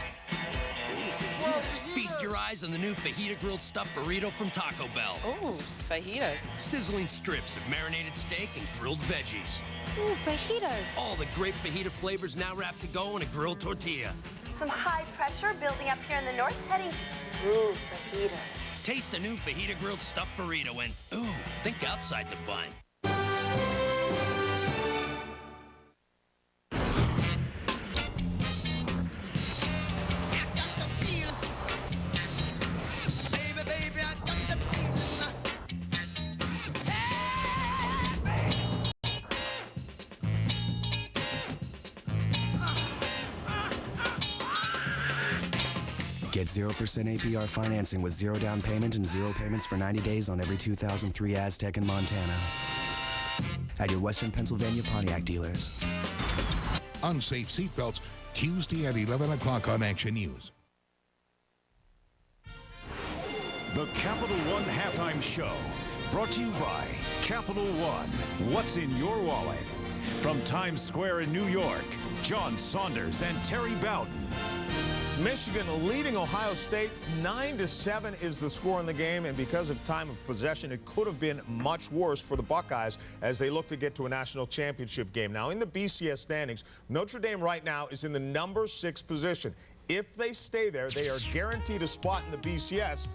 S8: Feast your eyes on the new fajita grilled stuffed burrito from Taco Bell.
S16: Ooh, fajitas.
S8: Sizzling strips of marinated steak and grilled veggies.
S13: Ooh, fajitas.
S8: All the great fajita flavors now wrapped to go in a grilled tortilla.
S17: Some high pressure building up here in the north, heading to... Ooh, fajitas.
S8: Taste the new fajita grilled stuffed burrito and, ooh, think outside the bun.
S25: Get 0% APR financing with 0 down payment and 0 payments for 90 days on every 2003 Aztec in Montana. At your Western Pennsylvania Pontiac dealers.
S10: Unsafe seatbelts, Tuesday at 11 o'clock on Action News.
S27: The Capital One Halftime Show, brought to you by Capital One. What's in your wallet? From Times Square in New York, John Saunders and Terry Bowden.
S7: Michigan leading Ohio State 9-7 is the score in the game, and because of time of possession, it could have been much worse for the Buckeyes as they look to get to a national championship game. Now, in the BCS standings, Notre Dame right now is in the number 6 position. If they stay there, they are guaranteed a spot in the BCS.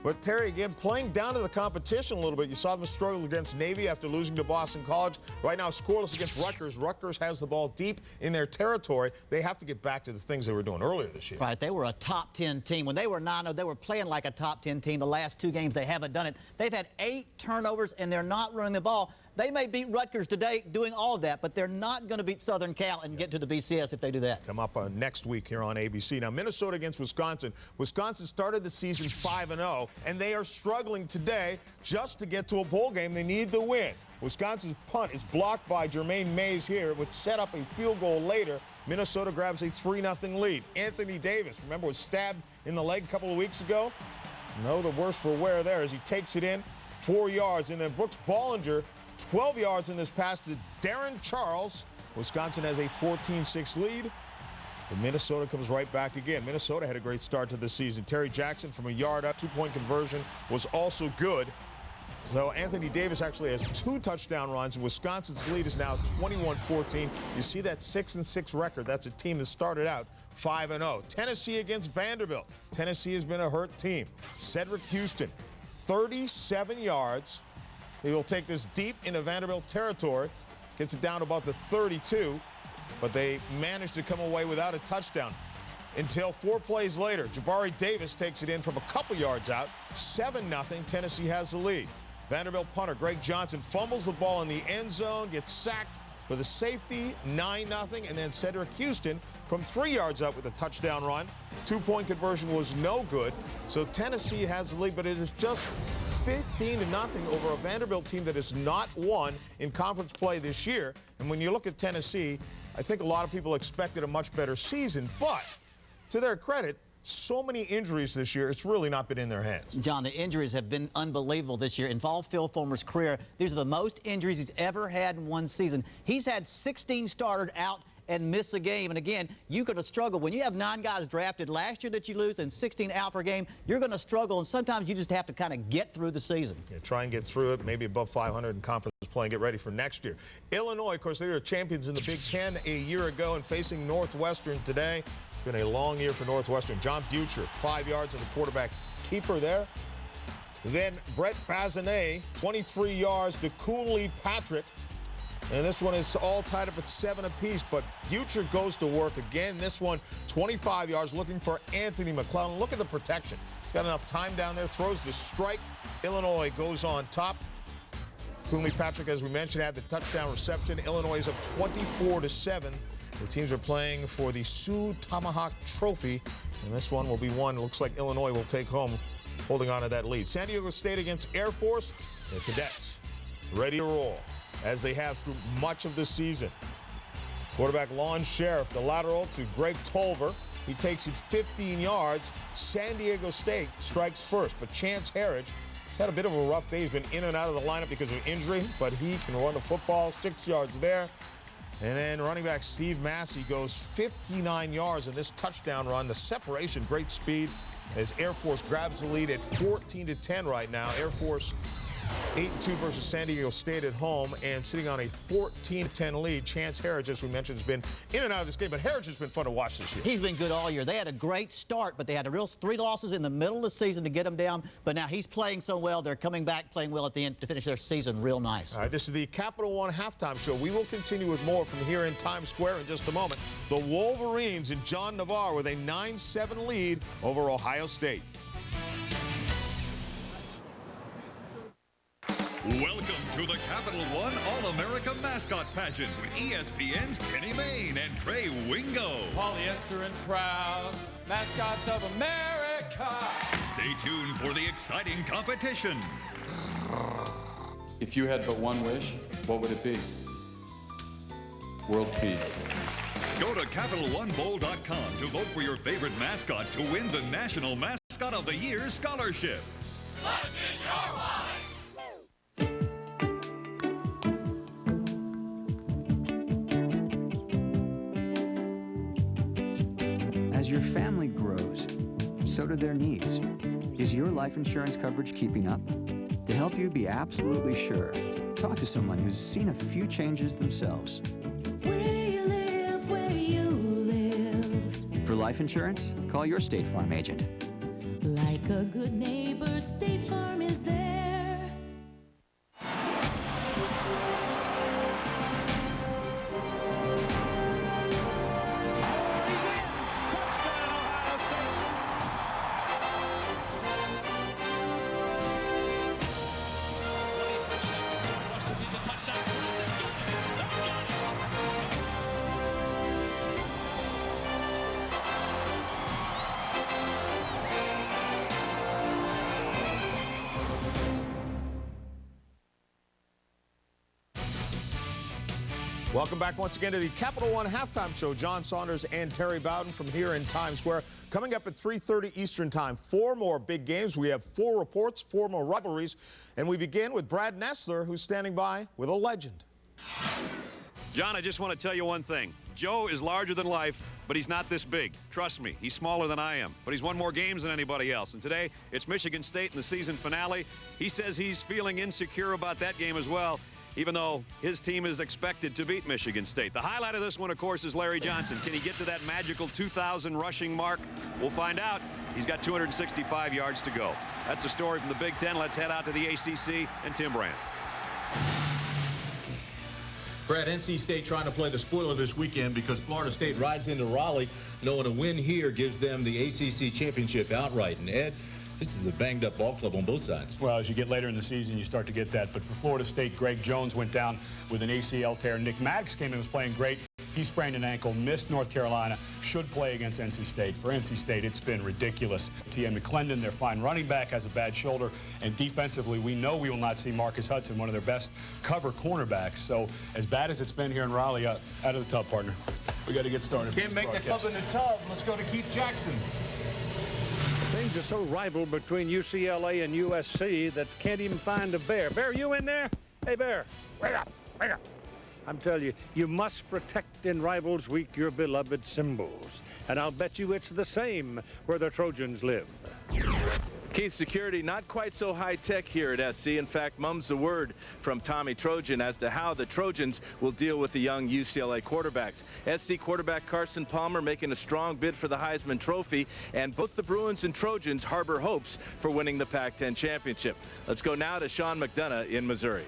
S7: But Terry, again, playing down to the competition a little bit. You saw them struggle against Navy after losing to Boston College. Right now, scoreless against Rutgers. Rutgers has the ball deep in their territory. They have to get back to the things they were doing earlier this year.
S6: Right, they were a top 10 team. When they were 9-0, they were playing like a top 10 team. The last 2 games, they haven't done it. They've had 8 turnovers, and they're not running the ball. They may beat Rutgers today doing all of that, but they're not going to beat Southern Cal and get to the BCS if they do that.
S7: Come up next week here on ABC. Now, Minnesota against Wisconsin. Wisconsin started the season 5-0, and they are struggling today just to get to a bowl game. They need the win. Wisconsin's punt is blocked by Jermaine Mays here, which set up a field goal later. Minnesota grabs a 3-0 lead. Anthony Davis, remember, was stabbed in the leg a couple of weeks ago? No, the worse for wear there as he takes it in 4 yards. And then Brooks Bollinger, 12 yards in this pass to Darren Charles. Wisconsin has a 14-6 lead. And Minnesota comes right back again. Minnesota had a great start to the season. Terry Jackson from a yard up, 2-point conversion was also good. So Anthony Davis actually has 2 touchdown runs, and Wisconsin's lead is now 21-14. You see that 6-6 record. That's a team that started out 5-0. Tennessee against Vanderbilt. Tennessee has been a hurt team. Cedric Houston, 37 yards. He will take this deep into Vanderbilt territory. Gets it down to about the 32, but they managed to come away without a touchdown until 4 plays later. Jabari Davis takes it in from a couple yards out. 7-0. Tennessee has the lead. Vanderbilt punter Greg Johnson fumbles the ball in the end zone, gets sacked for the safety, 9-0. And then Cedric Houston from 3 yards up with a touchdown run. 2-point conversion was no good. So Tennessee has the lead, but it is just 15-0 over a Vanderbilt team that has not won in conference play this year. And when you look at Tennessee, I think a lot of people expected a much better season, but to their credit, so many injuries this year, it's really not been in their hands.
S6: John, the injuries have been unbelievable this year. In all Phil Fulmer's career, these are the most injuries he's ever had in one season. He's had 16 started out and miss a game. And again, you're going to struggle. When you have 9 guys drafted last year that you lose and 16 out per game, you're going to struggle. And sometimes you just have to kind of get through the season. Yeah,
S7: try and get through it, maybe above 500 in conference play and get ready for next year. Illinois, of course, they were champions in the Big Ten a year ago and facing Northwestern today. It's been a long year for Northwestern. John Butcher, 5 yards in the quarterback keeper there. Then Brett Bazinet, 23 yards to Cooley Patrick. And this one is all tied up at 7 apiece, but Butcher goes to work again. This one, 25 yards, looking for Anthony McClellan. Look at the protection. He's got enough time down there, throws the strike. Illinois goes on top. Cooley Patrick, as we mentioned, had the touchdown reception. Illinois is up 24-7. The teams are playing for the Sioux Tomahawk Trophy, and this one will be one. It looks like Illinois will take home, holding on to that lead. San Diego State against Air Force. The Cadets ready to roll, as they have through much of the season. Quarterback Lon Sheriff, the lateral to Greg Tolver. He takes it 15 yards. San Diego State strikes first, but Chance Harridge had a bit of a rough day. He's been in and out of the lineup because of injury, but he can run the football. 6 yards there. And then running back Steve Massey goes 59 yards in this touchdown run. The separation, great speed, as Air Force grabs the lead at 14-10 right now. Air Force 8-2 versus San Diego State at home, and sitting on a 14-10 lead. Chance Harridge, as we mentioned, has been in and out of this game, but Harridge has been fun to watch this year.
S6: He's been good all year. They had a great start, but they had a real 3 losses in the middle of the season to get them down. But now he's playing so well. They're coming back playing well at the end to finish their season real nice.
S7: All right, this is the Capital One halftime show. We will continue with more from here in Times Square in just a moment. The Wolverines and John Navarre with a 9-7 lead over Ohio State.
S2: Welcome to the Capital One All-America Mascot Pageant with ESPN's Kenny Mayne and Trey Wingo.
S14: Polyester and proud, mascots of America.
S2: Stay tuned for the exciting competition.
S5: If you had but one wish, what would it be? World peace.
S2: Go to CapitalOneBowl.com to vote for your favorite mascot to win the National Mascot of the Year scholarship.
S18: What's in your wallet?
S20: As your family grows, so do their needs. Is your life insurance coverage keeping up? To help you be absolutely sure, talk to someone who's seen a few changes themselves.
S18: We live where you live.
S20: For life insurance, call your State Farm agent.
S18: Like a good neighbor, State Farm is there.
S7: Welcome back once again to the Capital One halftime show. John Saunders and Terry Bowden from here in Times Square. Coming up at 3:30 Eastern Time, 4 more big games. We have 4 reports, 4 more rivalries, and we begin with Brad Nessler, who's standing by with a legend.
S21: John, I just want to tell you one thing. Joe is larger than life, but he's not this big. Trust me, he's smaller than I am, but he's won more games than anybody else. And today, it's Michigan State in the season finale. He says he's feeling insecure about that game as well, even though his team is expected to beat Michigan State. The highlight of this one, of course, is Larry Johnson. Can he get to that magical 2,000 rushing mark? We'll find out. He's got 265 yards to go. That's the story from the Big Ten. Let's head out to the ACC and Tim Brand.
S22: Brad, NC State trying to play the spoiler this weekend because Florida State rides into Raleigh, knowing a win here gives them the ACC championship outright. And Ed, this is a banged-up ball club on both sides.
S23: Well, as you get later in the season, you start to get that. But for Florida State, Greg Jones went down with an ACL tear. Nick Maddox came in and was playing great. He sprained an ankle, missed North Carolina, should play against NC State. For NC State, it's been ridiculous. T.M. McClendon, their fine running back, has a bad shoulder. And defensively, we know we will not see Marcus Hudson, one of their best cover cornerbacks. So as bad as it's been here in Raleigh, out of the tub, partner. We got to get started.
S22: Can't make the club in the tub. Let's go to Keith Jackson.
S28: Things are so rival between UCLA and USC that can't even find a bear. Bear, you in there? Hey, Bear, wake up, wake up. I'm telling you, you must protect in Rivals Week your beloved symbols. And I'll bet you it's the same where the Trojans live.
S29: Keith, security not quite so high-tech here at SC. In fact, mum's the word from Tommy Trojan as to how the Trojans will deal with the young UCLA quarterbacks. SC quarterback Carson Palmer making a strong bid for the Heisman Trophy, and both the Bruins and Trojans harbor hopes for winning the Pac-10 championship. Let's go now to Sean McDonough in Missouri.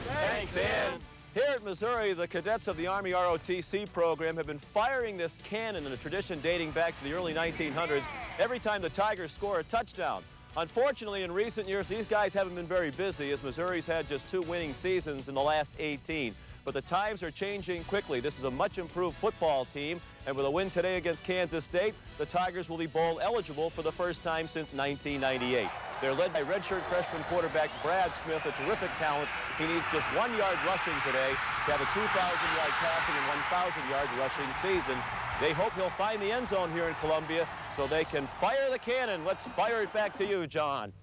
S18: Hey.
S1: Thanks, Dan. Here at Missouri, the cadets of the Army ROTC program have been firing this cannon in a tradition dating back to the early 1900s every time the Tigers score a touchdown. Unfortunately, in recent years, these guys haven't been very busy, as Missouri's had just 2 winning seasons in the last 18. But the times are changing quickly. This is a much improved football team, and with a win today against Kansas State, the Tigers will be bowl eligible for the first time since 1998. They're led by redshirt freshman quarterback Brad Smith, a terrific talent. He needs just 1 yard rushing today to have a 2,000-yard passing and 1,000-yard rushing season. They hope he'll find the end zone here in Columbia so they can fire the cannon. Let's fire it back to you, John.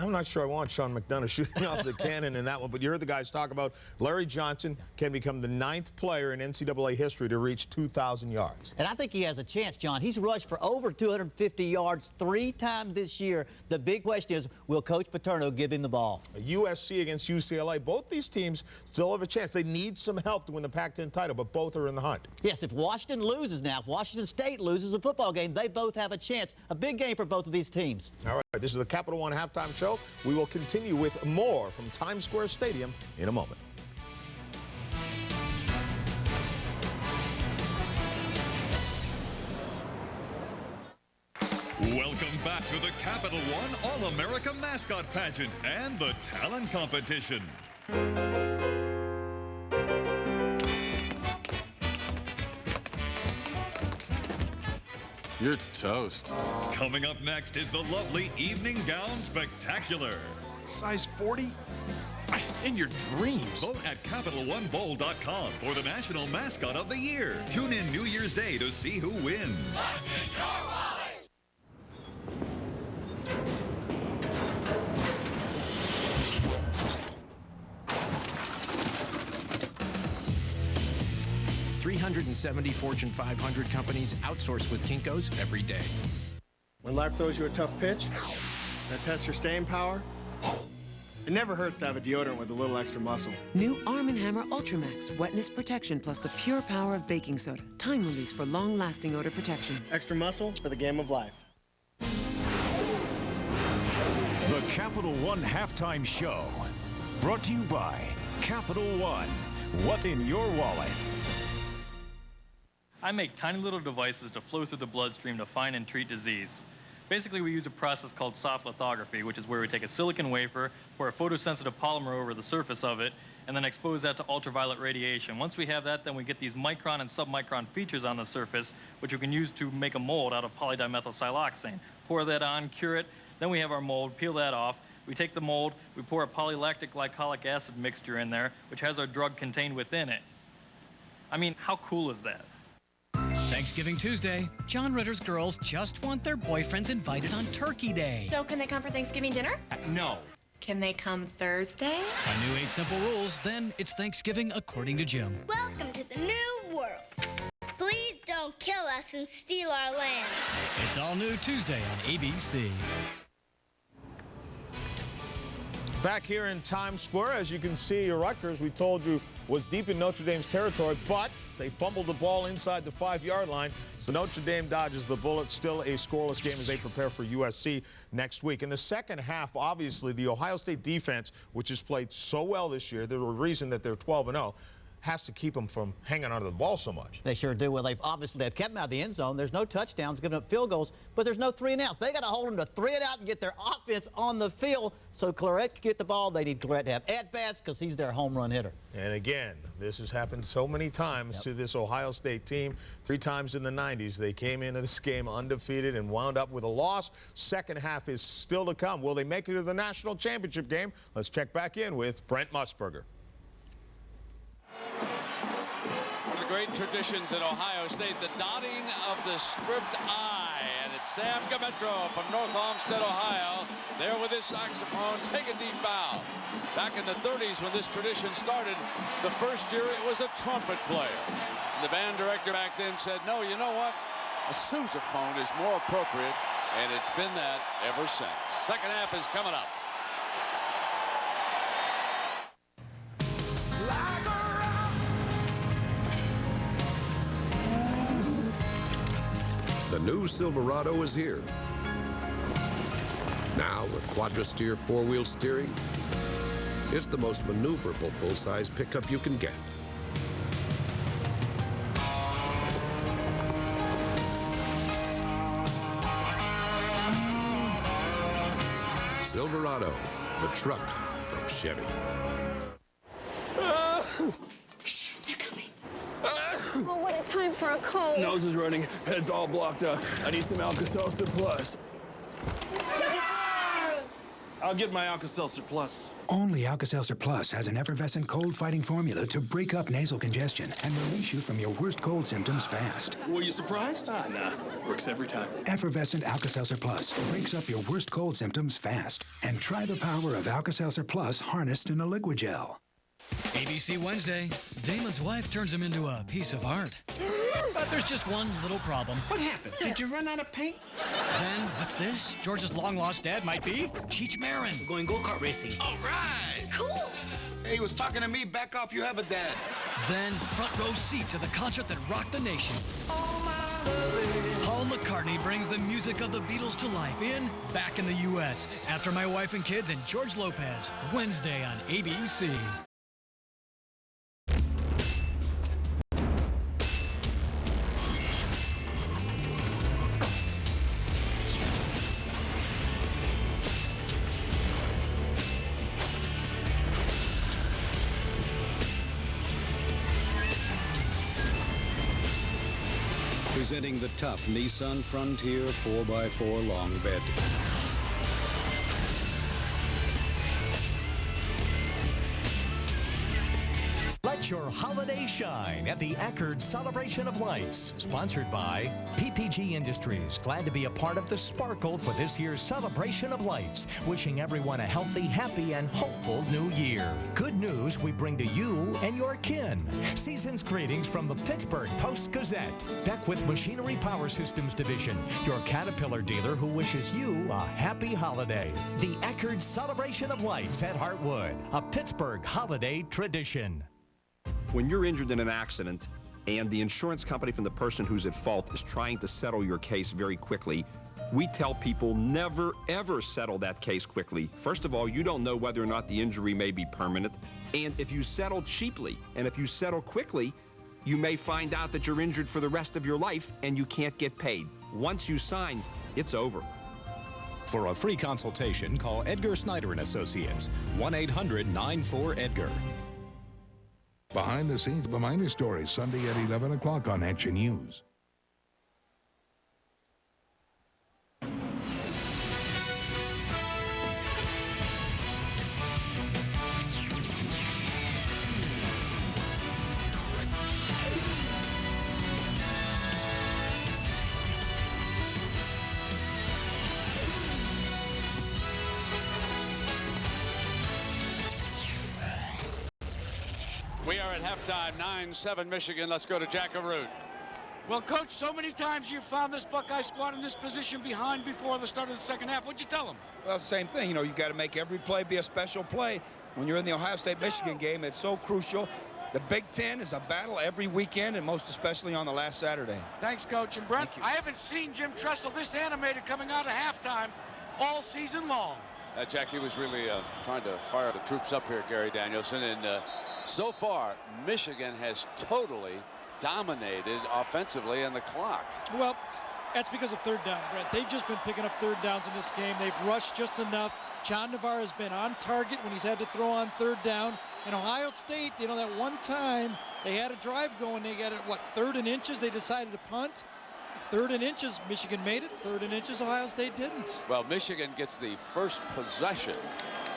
S7: I'm not sure I want Sean McDonough shooting off the cannon in that one, but you heard the guys talk about Larry Johnson can become the 9th player in NCAA history to reach 2,000 yards.
S6: And I think he has a chance, John. He's rushed for over 250 yards 3 times this year. The big question is, will Coach Paterno give him the ball?
S7: USC against UCLA. Both these teams still have a chance. They need some help to win the Pac-10 title, but both are in the hunt.
S6: Yes, if Washington loses now, if Washington State loses a football game, they both have a chance. A big game for both of these teams.
S7: All right, this is the Capital One Halftime Show. We will continue with more from Times Square Stadium in a moment.
S2: Welcome back to the Capital One All-America Mascot Pageant and the Talent Competition.
S5: You're toast.
S2: Coming up next is the lovely Evening Gown Spectacular.
S5: Size 40? In your dreams.
S2: Vote at CapitalOneBowl.com for the National Mascot of the Year. Tune in New Year's Day to see who wins.
S8: What's in your wallet?
S3: $370 Fortune 500 companies outsource with Kinko's every day.
S4: When life throws you a tough pitch that tests your staying power, it never hurts to have a deodorant with a little extra muscle.
S9: New Arm & Hammer Ultramax Wetness Protection plus the pure power of baking soda. Time release for long-lasting odor protection.
S4: Extra muscle for the game of life.
S27: The Capital One Halftime Show. Brought to you by Capital One. What's in your wallet?
S11: I make tiny little devices to flow through the bloodstream to find and treat disease. Basically, we use a process called soft lithography, which is where we take a silicon wafer, pour a photosensitive polymer over the surface of it, and then expose that to ultraviolet radiation. Once we have that, then we get these micron and submicron features on the surface, which we can use to make a mold out of polydimethylsiloxane. Pour that on, cure it, then we have our mold, peel that off. We take the mold, we pour a polylactic glycolic acid mixture in there, which has our drug contained within it. I mean, how cool is that?
S12: Thanksgiving Tuesday, John Ritter's girls just want their boyfriends invited on Turkey Day.
S19: So can they come for Thanksgiving dinner?
S12: No.
S19: Can they come Thursday?
S12: A new 8 simple rules, then it's Thanksgiving according to Jim.
S24: Welcome to the new world. Please don't kill us and steal our land.
S12: It's all new Tuesday on ABC.
S7: Back here in Times Square, as you can see, Rutgers, we told you, was deep in Notre Dame's territory, but they fumbled the ball inside the 5-yard line. So Notre Dame dodges the bullet. Still a scoreless game as they prepare for USC next week. In the second half, obviously, the Ohio State defense, which has played so well this year, the reason that they're 12-0, has to keep them from hanging onto the ball so much.
S6: They sure do. Well, they've kept them out of the end zone. There's no touchdowns, giving up field goals, but there's no 3 and outs. They got to hold them to 3 and out and get their offense on the field so Clarett can get the ball. They need Clarett to have at-bats because he's their home run hitter.
S7: And again, this has happened so many times to this Ohio State team. 3 times in the 90s, they came into this game undefeated and wound up with a loss. Second half is still to come. Will they make it to the national championship game? Let's check back in with Brent Musburger.
S26: Great traditions at Ohio State, the dotting of the script I, and it's Sam Gametro from North Olmsted, Ohio, there with his saxophone. Take a deep bow. Back in the 30s when this tradition started, the first year it was a trumpet player. And the band director back then said, no, you know what? A sousaphone is more appropriate, and it's been that ever since. Second half is coming up.
S30: The new Silverado is here. Now with quadra-steer 4-wheel steering, It's the most maneuverable full-size pickup you can get. Silverado, the truck from Chevy.
S10: Oh, what a time for a cold.
S13: Nose is running, head's all blocked up. I need some Alka-Seltzer Plus.
S14: I'll get my Alka-Seltzer Plus.
S15: Only Alka-Seltzer Plus has an effervescent cold-fighting formula to break up nasal congestion and release you from your worst cold symptoms fast.
S14: Were you surprised?
S13: Nah. Works every time.
S15: Effervescent Alka-Seltzer Plus breaks up your worst cold symptoms fast. And try the power of Alka-Seltzer Plus harnessed in a liquid gel.
S12: ABC Wednesday. Damon's wife turns him into a piece of art. But there's just one little problem.
S14: What happened? Did you run out of paint?
S12: Then, what's this? George's long-lost dad might be Cheech Marin.
S14: We're going go-kart racing.
S12: All right.
S14: Cool. Hey, he was talking to me. Back off, you have a dad.
S12: Then, front row seats at the concert that rocked the nation. Paul McCartney brings the music of the Beatles to life in Back in the U.S. After My Wife and Kids and George Lopez. Wednesday on ABC.
S16: Presenting the tough Nissan Frontier 4x4 long bed.
S17: Let your holiday shine at the Ackerd Celebration of Lights, sponsored by PPG Industries. Glad to be a part of the sparkle for this year's Celebration of Lights. Wishing everyone a healthy, happy, and hopeful new year. Good news we bring to you and your kin. Season's greetings from the Pittsburgh Post-Gazette. Beckwith Machinery Power Systems Division, your Caterpillar dealer who wishes you a happy holiday. The Ackerd Celebration of Lights at Heartwood, a Pittsburgh holiday tradition.
S20: When you're injured in an accident and the insurance company from the person who's at fault is trying to settle your case very quickly, we tell people never, ever settle that case quickly. First of all, you don't know whether or not the injury may be permanent. And if you settle cheaply and if you settle quickly, you may find out that you're injured for the rest of your life and you can't get paid. Once you sign, it's over.
S21: For a free consultation, call Edgar Snyder & Associates, 1-800-94-EDGAR.
S30: Behind the scenes, the minor stories, Sunday at 11 o'clock on Action News.
S26: We are at halftime, 9-7 Michigan. Let's go to Jack Arute.
S23: Well, Coach, so many times you've found this Buckeye squad in this position behind before the start of the second half. What'd you tell them?
S25: Well, same thing. You know, you've got to make every play be a special play. When you're in the Ohio State-Michigan game, it's so crucial. The Big Ten is a battle every weekend, and most especially on the last Saturday.
S23: Thanks, Coach. And Brent, I haven't seen Jim Tressel this animated coming out of halftime all season long.
S26: Jack, he was really trying to fire the troops up here, Gary Danielson, and so far, Michigan has totally dominated offensively in the clock.
S31: Well, that's because of third down, Brett. They've just been picking up third downs in this game. They've rushed just enough. John Navarre has been on target when he's had to throw on third down. And Ohio State, you know, that one time they had a drive going. They got it, what, 3rd and inches? They decided to punt. 3rd and inches, Michigan made it. 3rd and inches, Ohio State didn't.
S26: Well, Michigan gets the first possession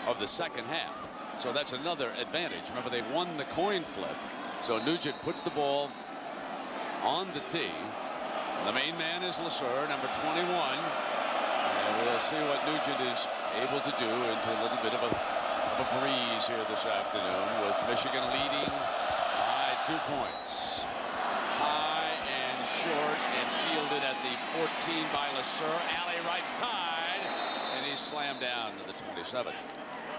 S26: of the second half. So that's another advantage. Remember, they won the coin flip. So Nugent puts the ball on the tee. The main man is Lasser, number 21. And we'll see what Nugent is able to do into a little bit of a breeze here this afternoon, with Michigan leading by 2 points. High and short and fielded at the 14 by Lasser. Alley right side. And he's slammed down to the 27.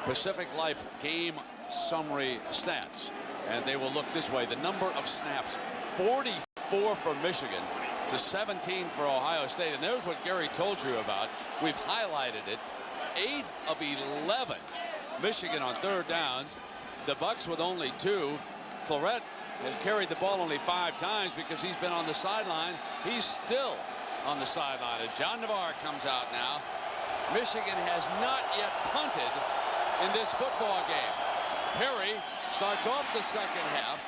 S26: Pacific Life game summary stats, and they will look this way. The number of snaps, 44 for Michigan to 17 for Ohio State. And there's what Gary told you about. We've highlighted it. 8 of 11 Michigan on third downs. The Bucks with only 2. Clarett has carried the ball only 5 times because he's been on the sideline. He's still on the sideline as John Navarre comes out now. Michigan has not yet punted in this football game. Perry starts off the second half,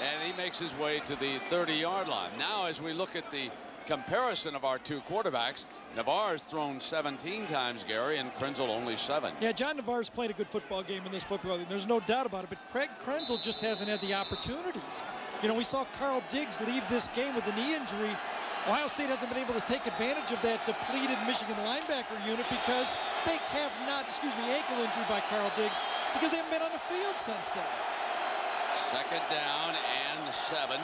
S26: and he makes his way to the 30-yard line. Now, as we look at the comparison of our 2 quarterbacks, Navarre's thrown 17 times, Gary, and Krenzel only 7.
S31: Yeah, John Navarre's played a good football game in this football game. There's no doubt about it, but Craig Krenzel just hasn't had the opportunities. You know, we saw Carl Diggs leave this game with a knee injury. Ohio State hasn't been able to take advantage of that depleted Michigan linebacker unit because they have not, ankle injury by Carl Diggs, because they haven't been on the field since then.
S26: Second down and 7.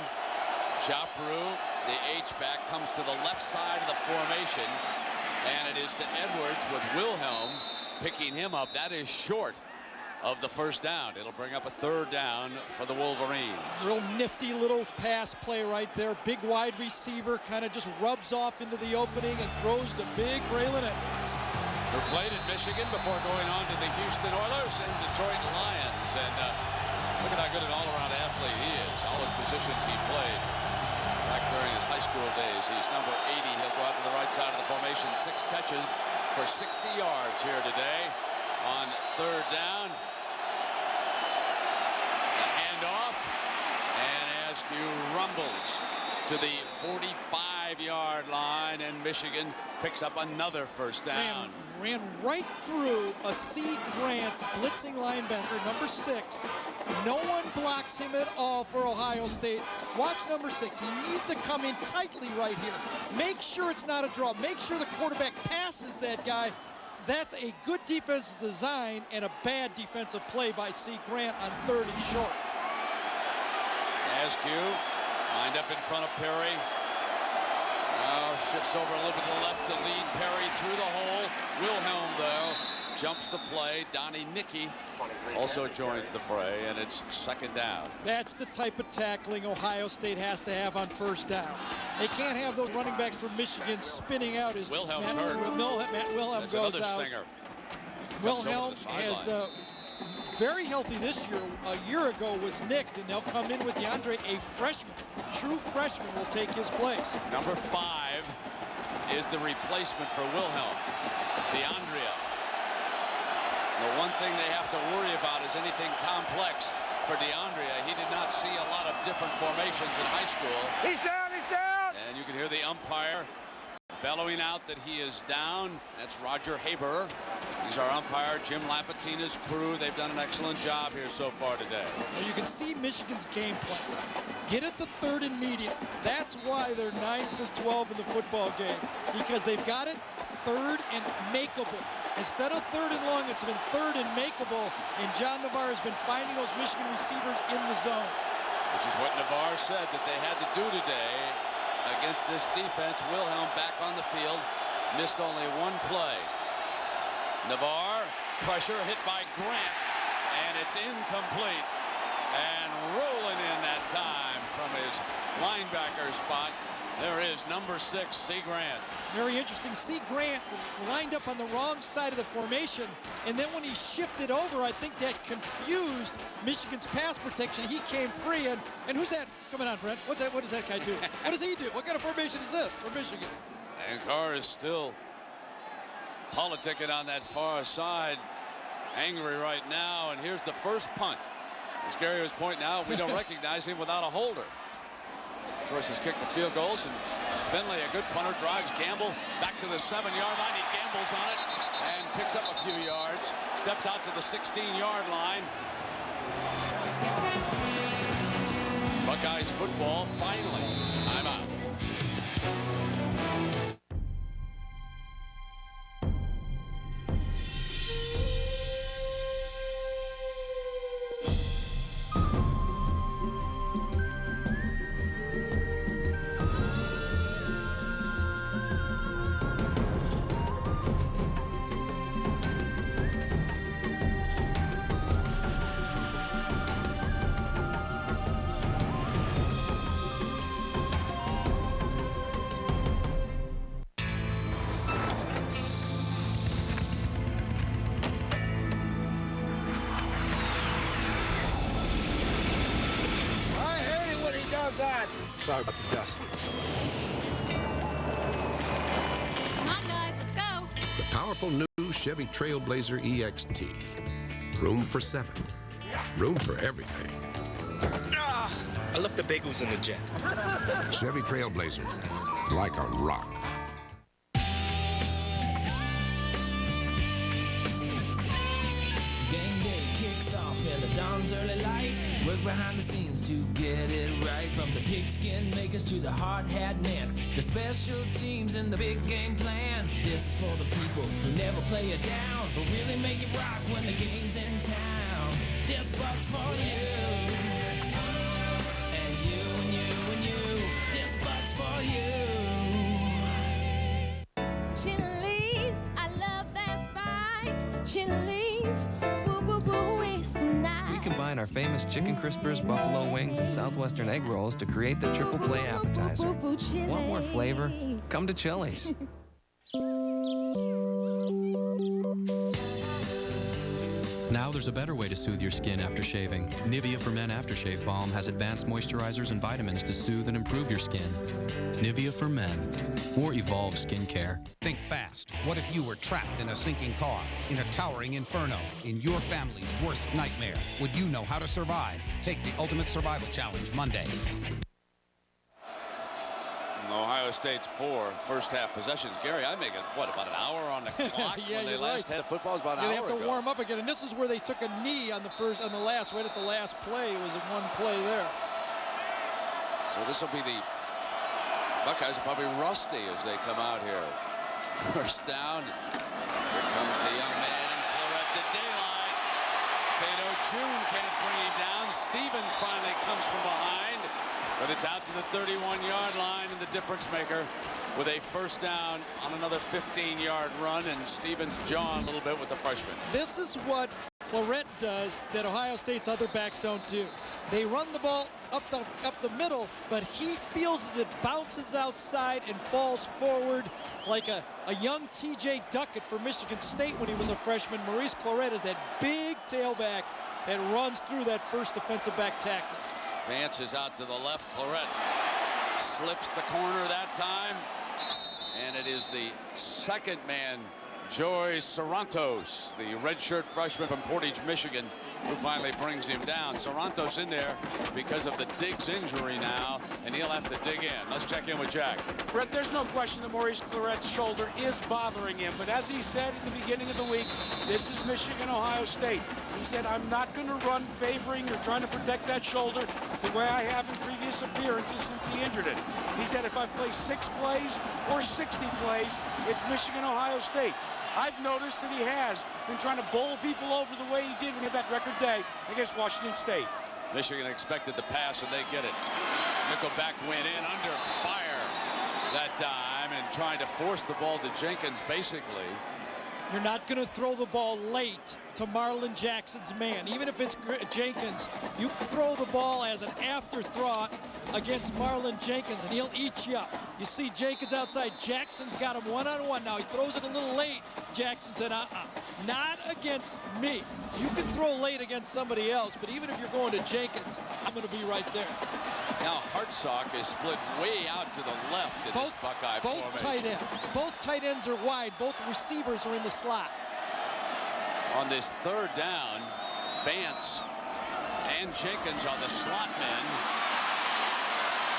S26: Chopru, the H-back, comes to the left side of the formation, and it is to Edwards with Wilhelm picking him up. That is short of the first down. It'll bring up a 3rd down for the Wolverines.
S31: Real nifty little pass play right there. Big wide receiver kind of just rubs off into the opening and throws to big Braylon Edwards.
S26: Who played in Michigan before going on to the Houston Oilers and Detroit Lions. And look at how good an all-around athlete he is. All his positions he played back during his high school days. He's number 80. He'll go out to the right side of the formation. 6 catches for 60 yards here today on 3rd down. Off, and Askew rumbles to the 45-yard line, and Michigan picks up another first down.
S31: Ran right through a C. Grant blitzing linebacker, number 6. No one blocks him at all for Ohio State. Watch number 6. He needs to come in tightly right here. Make sure it's not a draw. Make sure the quarterback passes that guy. That's a good defensive design and a bad defensive play by C. Grant on 3rd and short.
S26: Askew lined up in front of Perry. Now shifts over a little bit to the left to lead Perry through the hole. Wilhelm, though, jumps the play. Donnie Nicky also joins the fray, and it's 2nd down.
S31: That's the type of tackling Ohio State has to have on 1st down. They can't have those running backs from Michigan spinning out as
S26: Wilhelm's hurt.
S31: Matt Wilhelm
S26: That's
S31: goes
S26: another
S31: out.
S26: stinger.
S31: Wilhelm has very healthy this year. A year ago was nicked, and they'll come in with DeAndre, a freshman. True freshman will take his place.
S26: Number 5 is the replacement for Wilhelm, DeAndrea. The one thing they have to worry about is anything complex for DeAndrea. He did not see a lot of different formations in high school.
S23: He's down, he's down!
S26: And you can hear the umpire bellowing out that he is down. That's Roger Haber. He's our umpire. Jim Lapatina's crew. They've done an excellent job here so far today.
S31: Well, you can see Michigan's game plan. Get it to 3rd and medium. That's why they're 9 for 12 in the football game, because they've got it 3rd and makeable. Instead of 3rd and long, it's been 3rd and makeable, and John Navarre has been finding those Michigan receivers in the zone.
S26: Which is what Navarre said that they had to do today against this defense. Wilhelm back on the field, missed only 1 play. Navarre, pressure hit by Grant, and it's incomplete. And rolling in that time from his linebacker spot, there is number 6, C. Grant.
S31: Very interesting. C. Grant lined up on the wrong side of the formation, and then when he shifted over, I think that confused Michigan's pass protection. He came free, and who's that coming on, Brent? What does that guy do? What does he do? What kind of formation is this for Michigan?
S26: And Carr is still politicking on that far side, angry right now, and here's the first punt. As Gary was pointing out, we don't recognize him without a holder. Of course, he's kicked the field goals, and Finley, a good punter, drives Gamble back to the 7-yard line. He gambles on it and picks up a few yards, steps out to the 16-yard line. Buckeyes football finally. Timeout.
S14: outside.
S13: Sorry about the dust.
S1: Come on, guys, let's go.
S2: The powerful new Chevy Trailblazer EXT. Room for 7. Room for everything.
S14: I left the bagels in the jet.
S2: Chevy Trailblazer. Like a rock.
S3: Game day kicks off in the dawn's early light. Work behind the scenes to get it right. From the pigskin makers to the hard hat men, the special teams and the big game plan. This is for the people who never play it down, but really make it rock when the game's in town. This Bucks for you. And you and you and you. This Bucks for you.
S24: Chili's, I love that spice. Chili's, boo boo boo, it's so nice.
S4: We combine our famous chicken crispers, buffalo wings, and southwestern egg rolls to create the triple play appetizer. Want more flavor? Come to Chili's.
S5: Now there's a better way to soothe your skin after shaving. Nivea for Men Aftershave Balm has advanced moisturizers and vitamins to soothe and improve your skin. Nivea for Men. More evolved skincare.
S8: Think fast. What if you were trapped in a sinking car, in a towering inferno, in your family's worst nightmare? Would you know how to survive? Take the Ultimate Survival Challenge Monday.
S26: Ohio State's 4 first-half possessions. Gary, I make it, what, about an hour on the clock
S31: Yeah,
S26: when they
S31: you're
S26: last
S31: right.
S26: had football? It was about an
S31: They
S26: hour
S31: have to
S26: ago.
S31: warm up again, and this is where they took a knee on the last, right at the last play. It was in one play there.
S26: So this will be the Buckeyes are probably rusty as they come out here. First down. Here comes the young man. Clarett to daylight. Cato June can't bring him down. Stevens finally comes from behind. But it's out to the 31-yard line, and the difference maker with a first down on another 15-yard run, and Stevens jawing a little bit with the freshman.
S31: This is what Clarett does that Ohio State's other backs don't do. They run the ball up the middle, but he feels as it bounces outside and falls forward like a young T.J. Duckett for Michigan State when he was a freshman. Maurice Clarett is that big tailback that runs through that first defensive back tackle.
S26: Vance is out to the left. Clarett slips the corner that time. And it is the second man, Joy Sarantos, the redshirt freshman from Portage, Michigan, who finally brings him down. Sarantos in there because of the Diggs injury now, and he'll have to dig in. Let's check in with Jack.
S23: Brett, there's no question that Maurice Clarett's shoulder is bothering him, but as he said at the beginning of the week, this is Michigan, Ohio State. He said, I'm not going to run favoring or trying to protect that shoulder the way I have in previous appearances since he injured it. He said, if I play 6 plays or 60 plays, it's Michigan, Ohio State. I've noticed that he has been trying to bowl people over the way he did when he had that record day against Washington State.
S26: Michigan expected the pass, and they get it. Nickelback went in under fire that time and trying to force the ball to Jenkins, basically.
S31: You're not going to throw the ball late to Marlon Jackson's man. Even if it's Jenkins, you throw the ball as an afterthought against Marlon Jenkins, and he'll eat you up. You see Jenkins outside. Jackson's got him one-on-one. Now, he throws it a little late. Jackson said, not against me. You can throw late against somebody else, but even if you're going to Jenkins, I'm going to be right there.
S26: Now Hartsock is split way out to the left in this Buckeye formation.
S31: Both tight ends are wide. Both receivers are in the slot.
S26: On this third down, Vance and Jenkins are the slot men.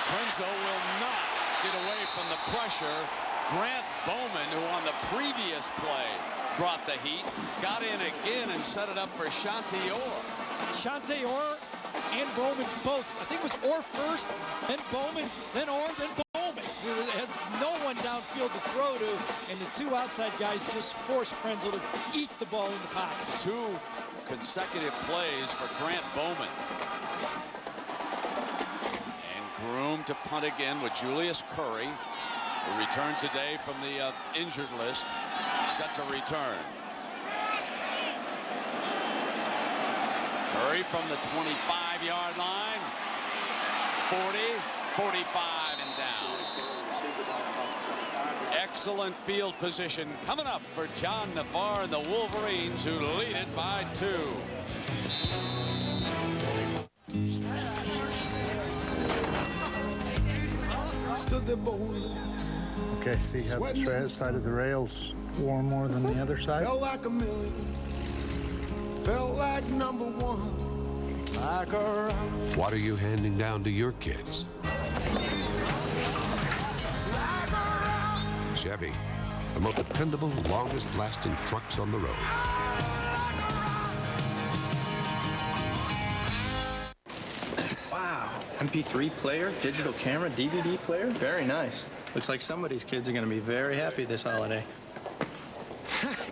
S26: Krenzel will not get away from the pressure. Grant Bowman, who on the previous play brought the heat, got in again and set it up for Shanti Orr.
S31: Shanti Orr and Bowman both. I think it was Orr first, then Bowman, then Orr, then Bowman. He has no one downfield to throw to, and the two outside guys just force Krenzel to eat the ball in the pocket.
S26: 2 consecutive plays for Grant Bowman. And Groom to punt again with Julius Curry, who returned today from the injured list, set to return. Curry from the 25-yard line, 40, 45 and down. Excellent field position coming up for John Navarre and the Wolverines, who lead it by 2.
S6: Okay, see how the side of the rails wore more than the other side?
S7: Felt like a million. Felt like number one. Like a
S2: What are you handing down to your kids? Chevy, the most dependable, longest-lasting trucks on the road.
S9: Wow, MP3 player, digital camera, DVD player, very nice. Looks like somebody's kids are going to be very happy this holiday.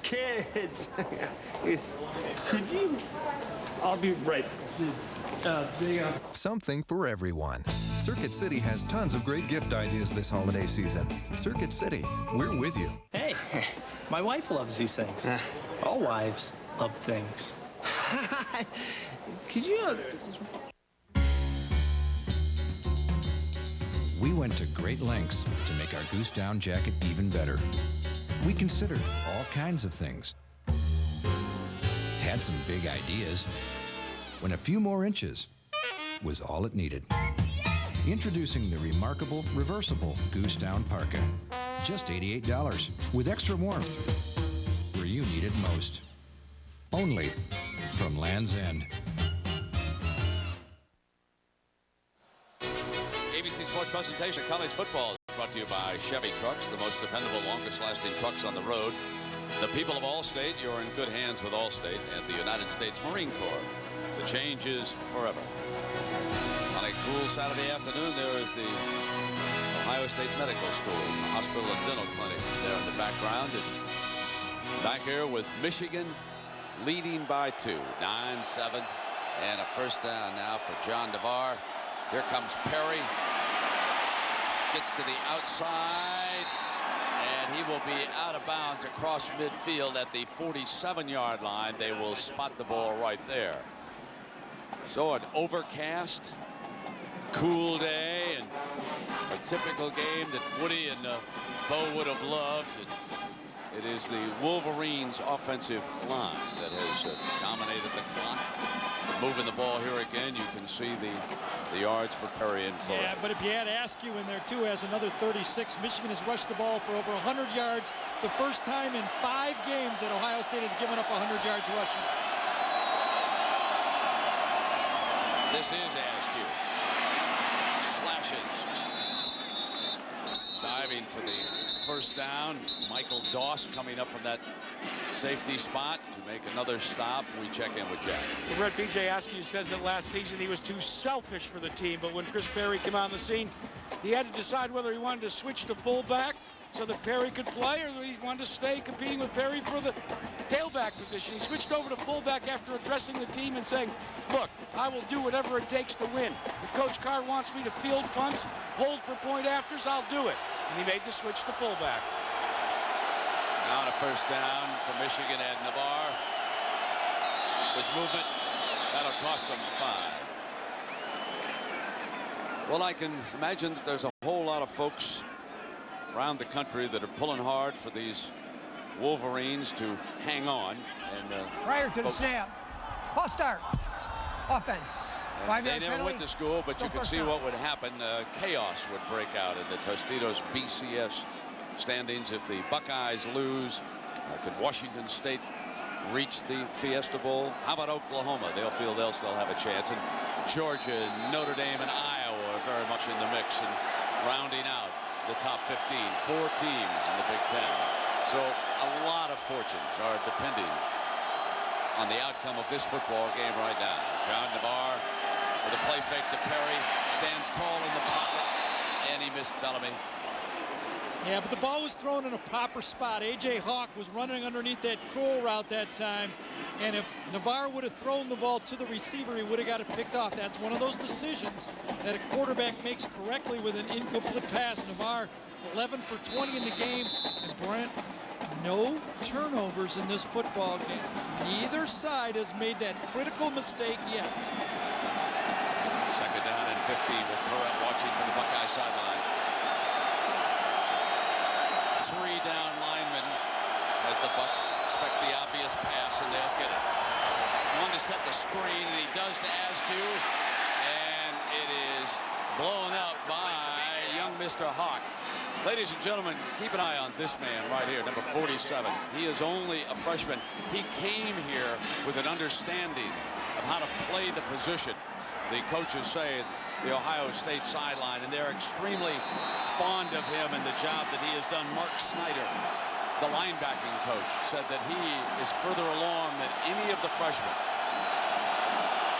S10: Kids, could you? I'll be right.
S11: Something for everyone. Circuit City has tons of great gift ideas this holiday season. Circuit City, we're with you.
S9: Hey, my wife loves these things. All wives love things.
S10: Could you?
S18: We went to great lengths to make our goose down jacket even better. We considered all kinds of things. Had some big ideas, when a few more inches was all it needed. Introducing the remarkable reversible goose down parka. Just $88 with extra warmth where you need it most. Only from Land's End.
S26: ABC Sports presentation, college football, is brought to you by Chevy Trucks, the most dependable, longest-lasting trucks on the road. The people of Allstate, you're in good hands with Allstate and the United States Marine Corps. The change is forever. On a cool Saturday afternoon, there is the Ohio State Medical School, the hospital and dental clinic there in the background. And back here with Michigan leading by 2, 9-7, and a first down now for John DeVar. Here comes Perry. Gets to the outside, and he will be out of bounds across midfield at the 47-yard line. They will spot the ball right there. So an overcast, cool day, and a typical game that Woody and Bo would have loved. And it is the Wolverines offensive line that has dominated the clock. Moving the ball here again, you can see the yards for Perry and Clarett.
S31: Yeah, but if you add Askew in there too, has another 36. Michigan has rushed the ball for over 100 yards. The first time in 5 games that Ohio State has given up 100 yards rushing.
S26: This is Askew. Slashes. Diving for the first down. Michael Doss coming up from that safety spot to make another stop. We check in with Jack.
S23: The Red B.J. Askew says that last season he was too selfish for the team, but when Chris Perry came on the scene, he had to decide whether he wanted to switch to fullback so that Perry could play, or he wanted to stay competing with Perry for the tailback position. He switched over to fullback after addressing the team and saying, look, I will do whatever it takes to win. If Coach Carr wants me to field punts, hold for point afters, I'll do it. And he made the switch to fullback.
S26: Now on a first down for Michigan and Navarre. This movement, that'll cost them 5. Well, I can imagine that there's a whole lot of folks around the country that are pulling hard for these Wolverines to hang on. And
S19: prior to the snap, false start, offense.
S26: They never went to school, but you can see what would happen. Chaos would break out in the Tostitos BCS standings if the Buckeyes lose. Could Washington State reach the Fiesta Bowl? How about Oklahoma? They'll feel they'll still have a chance. And Georgia, Notre Dame, and Iowa are very much in the mix and rounding out the top 15. 4 teams in the Big Ten. So a lot of fortunes are depending on the outcome of this football game right now. John DeVar with a play fake to Perry, stands tall in the pocket, and he missed Bellamy.
S31: Yeah, but the ball was thrown in a proper spot. A.J. Hawk was running underneath that curl route that time, and if Navarre would have thrown the ball to the receiver, he would have got it picked off. That's one of those decisions that a quarterback makes correctly with an incomplete pass. Navarre 11 for 20 in the game, and Brent, no turnovers in this football game. Neither side has made that critical mistake yet.
S26: Second down and 15 with Clarett watching from the Buckeye sideline. 3 down linemen as the Bucks expect the obvious pass, and they'll get it. One to set the screen, and he does to Askew, and it is blown up by young young Mr. Hawk. Ladies and gentlemen, keep an eye on this man right here, number 47. He is only a freshman. He came here with an understanding of how to play the position. The coaches say the Ohio State sideline, and they're extremely fond of him and the job that he has done. Mark Snyder, the linebacking coach, said that he is further along than any of the freshmen.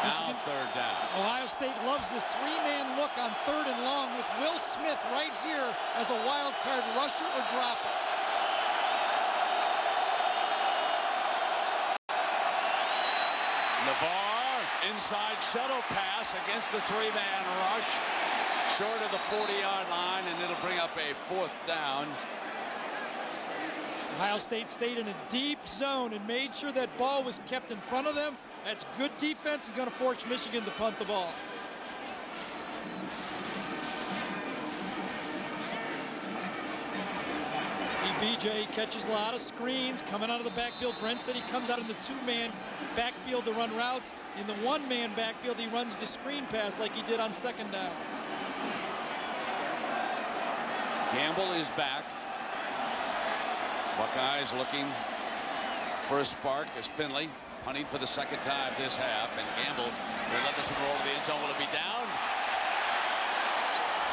S26: Now third down.
S31: Ohio State loves this three-man look on 3rd and long with Will Smith right here as a wild card rusher or dropper.
S26: Navarre, inside shuttle pass against the three-man rush. Short of the 40-yard line, and it'll bring up a 4th down.
S31: Ohio State stayed in a deep zone and made sure that ball was kept in front of them. That's good defense. Is going to force Michigan to punt the ball. CBJ catches a lot of screens coming out of the backfield. Brent said he comes out in the 2-man backfield to run routes. In the 1-man backfield, he runs the screen pass like he did on 2nd down.
S26: Gamble is back. Buckeyes looking for a spark as Finley punting for the 2nd time this half, and Gamble will let this one roll to the end zone. Will it be down?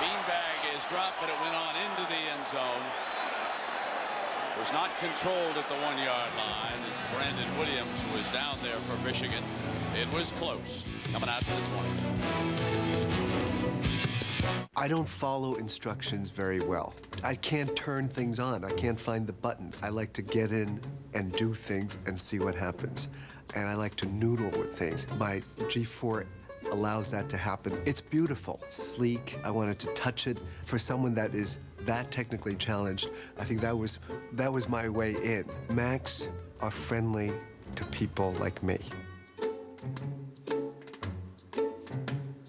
S26: Beanbag is dropped, but it went on into the end zone. Was not controlled at the 1-yard line as Brandon Williams was down there for Michigan. It was close. Coming out to the 20.
S12: I don't follow instructions very well. I can't turn things on. I can't find the buttons. I like to get in and do things and see what happens. And I like to noodle with things. My G4 allows that to happen. It's beautiful. It's sleek. I wanted to touch it. For someone that is that technically challenged, I think that was my way in. Macs are friendly to people like me.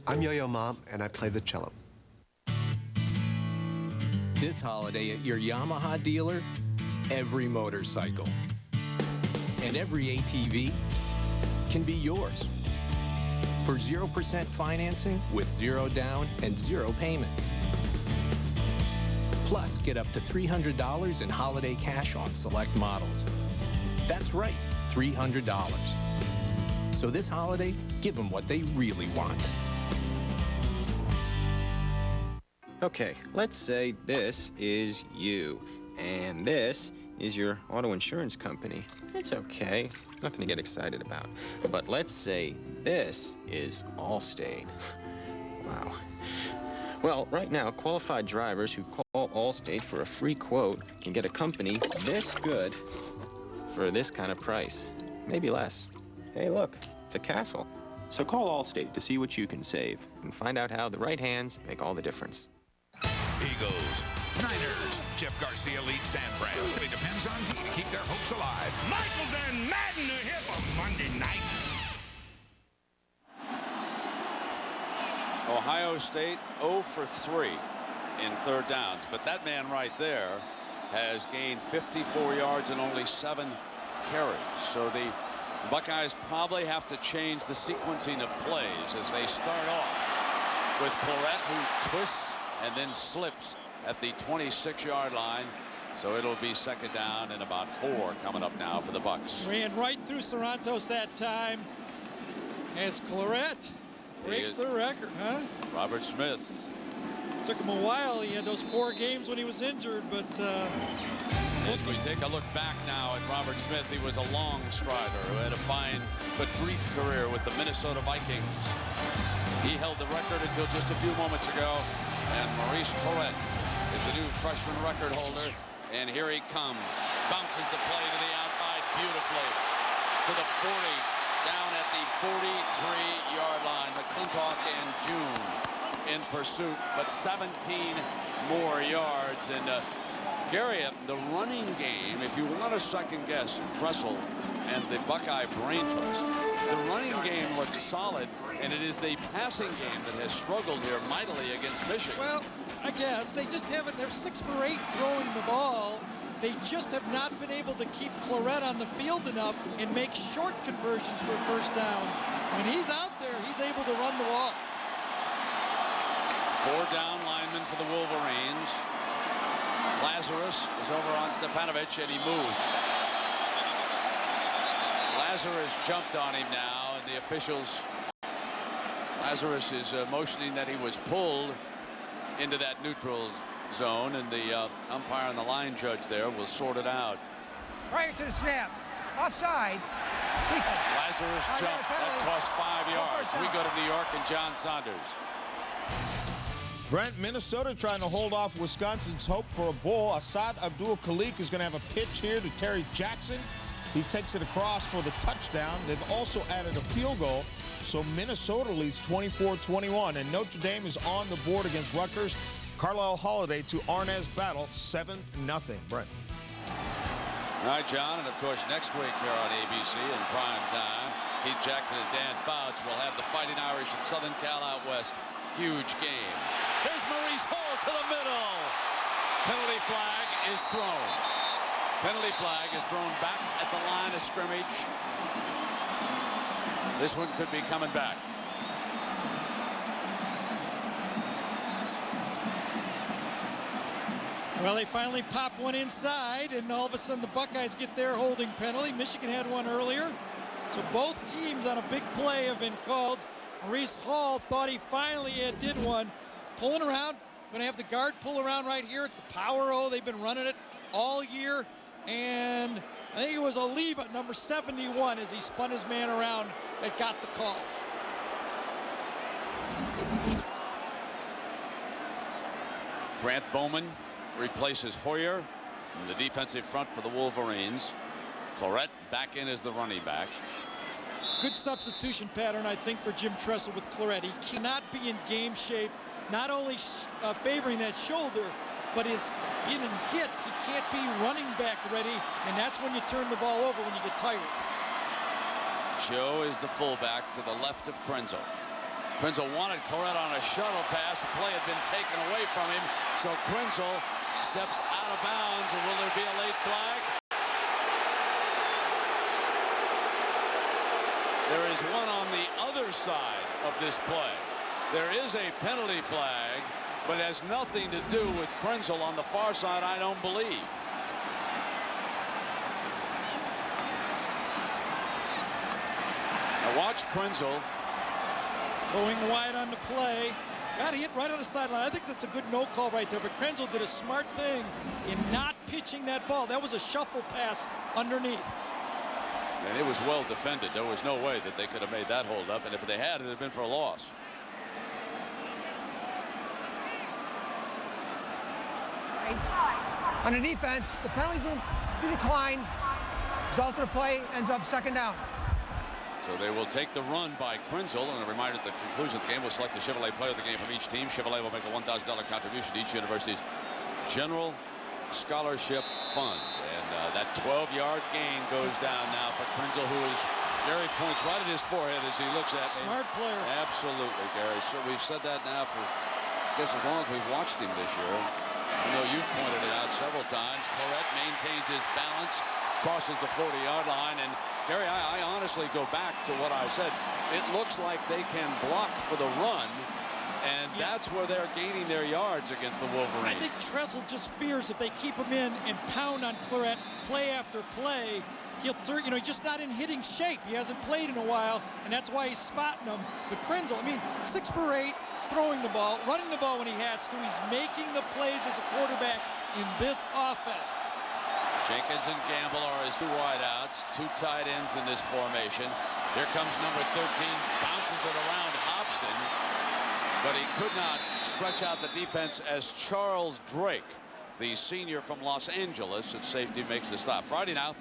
S12: I'm Yo-Yo Mom, and I play the cello.
S15: This holiday at your Yamaha dealer, every motorcycle and every ATV can be yours. For 0% financing with 0 down and 0 payments. Plus, get up to $300 in holiday cash on select models. That's right, $300. So this holiday, give them what they really want.
S16: Okay, let's say this is you, and this is your auto insurance company. It's okay, nothing to get excited about. But let's say this is Allstate. Wow. Well, right now, qualified drivers who call Allstate for a free quote can get a company this good for this kind of price, maybe less. Hey, look, it's a castle. So call Allstate to see what you can save and find out how the right hands make all the difference.
S17: Eagles, Niners, Jeff Garcia leads San Fran, but it depends on D to keep their hopes alive.
S20: Michaels and Madden are here for Monday night.
S26: Ohio State 0 for 3 in 3rd downs, but that man right there has gained 54 yards and only 7 carries. So the Buckeyes probably have to change the sequencing of plays as they start off with Clarett, who twists and then slips at the 26-yard line. So it'll be 2nd down and about 4 coming up now for the Bucks.
S31: Ran right through Sorrentos that time as Clarett breaks the record, huh?
S26: Robert Smith.
S31: Took him a while. He had those 4 games when he was injured, but
S26: as we take a look back now at Robert Smith, he was a long strider who had a fine but brief career with the Minnesota Vikings. He held the record until just a few moments ago. And Maurice Clarett is the new freshman record holder. And here he comes. Bounces the play to the outside beautifully. To the 40. Down at the 43-yard line. McClintock and June in pursuit. But 17 more yards. And Gary, the running game, if you want to second guess Tressel and the Buckeye brain trust, the running game looks solid. And it is the passing game that has struggled here mightily against Michigan.
S31: Well, I guess they just haven't. They're 6 for 8 throwing the ball. They just have not been able to keep Clarett on the field enough and make short conversions for 1st downs. When he's out there, he's able to run the ball.
S26: Four down linemen for the Wolverines. Lazarus is over on Stepanovic, and he moved. Lazarus jumped on him now, and the officials. Lazarus is motioning that he was pulled into that neutral zone, and the umpire and the line judge there will sort it out.
S19: Prior to the snap, offside. Defense.
S26: Lazarus jumped. That cost 5 yards. We go to New York and John Saunders.
S7: Brent, Minnesota trying to hold off Wisconsin's hope for a bowl. Assad Abdul-Khalik is going to have a pitch here to Terry Jackson. He takes it across for the touchdown. They've also added a field goal, so Minnesota leads 24-21, and Notre Dame is on the board against Rutgers. Carlisle Holiday to Arnaz battle, 7-0. Brent.
S26: All right, John, and of course next week here on ABC in prime time, Keith Jackson and Dan Fouts will have the Fighting Irish and Southern Cal out west. Huge game. Here's Maurice Hall to the middle. Penalty flag is thrown. Penalty flag is thrown back at the line of scrimmage. This one could be coming back.
S31: Well, they finally pop one inside, and all of a sudden the Buckeyes get their holding penalty. Michigan had one earlier. So both teams on a big play have been called. Maurice Hall thought he finally did one. Pulling around. Going to have the guard pull around right here. It's the power O. They've been running it all year. And I think it was Oliva, number 71, as he spun his man around, that got the call.
S26: Grant Bowman replaces Hoyer in the defensive front for the Wolverines. Clarett back in as the running back.
S31: Good substitution pattern, I think, for Jim Tressel with Clarett. He cannot be in game shape, not only favoring that shoulder, but is being hit. He can't be running back ready, and that's when you turn the ball over, when you get tired.
S26: Joe is the fullback to the left of Krenzel. Krenzel wanted Clarett on a shuttle pass. The play had been taken away from him, so Krenzel steps out of bounds, and will there be a late flag? There is one on the other side of this play. There is a penalty flag, but has nothing to do with Krenzel on the far side, I don't believe. Now watch Krenzel.
S31: Going wide on the play. Got hit right on the sideline. I think that's a good no call right there, but Krenzel did a smart thing in not pitching that ball. That was a shuffle pass underneath.
S26: And it was well defended. There was no way that they could have made that hold up, and if they had, it would have been for a loss.
S19: On the defense, the penalties will be declined. Result of the play ends up second down.
S26: So they will take the run by Krenzel, and a reminder at the conclusion of the game will select the Chevrolet player of the game from each team. Chevrolet will make a $1,000 contribution to each university's general scholarship fund. And that 12-yard gain goes down now for Krenzel, who is, Gary points right at his forehead as he looks at me.
S31: Smart player.
S26: Absolutely, Gary. So we've said that now for, I guess, as long as we've watched him this year. I know you've pointed it out several times. Clarett maintains his balance, crosses the 40-yard line, and Gary, I honestly go back to what I said. It looks like they can block for the run, and that's where they're gaining their yards against the Wolverines.
S31: I think Tressel just fears if they keep him in and pound on Clarett play after play, he's just not in hitting shape. He hasn't played in a while, and that's why he's spotting him. But Krenzel, 6 for 8, throwing the ball, running the ball when he has to. He's making the plays as a quarterback in this offense.
S26: Jenkins and Gamble are his 2 wideouts, 2 tight ends in this formation. Here comes number 13, bounces it around Hobson, but he could not stretch out the defense as Charles Drake, the senior from Los Angeles, at safety, makes the stop. Friday now,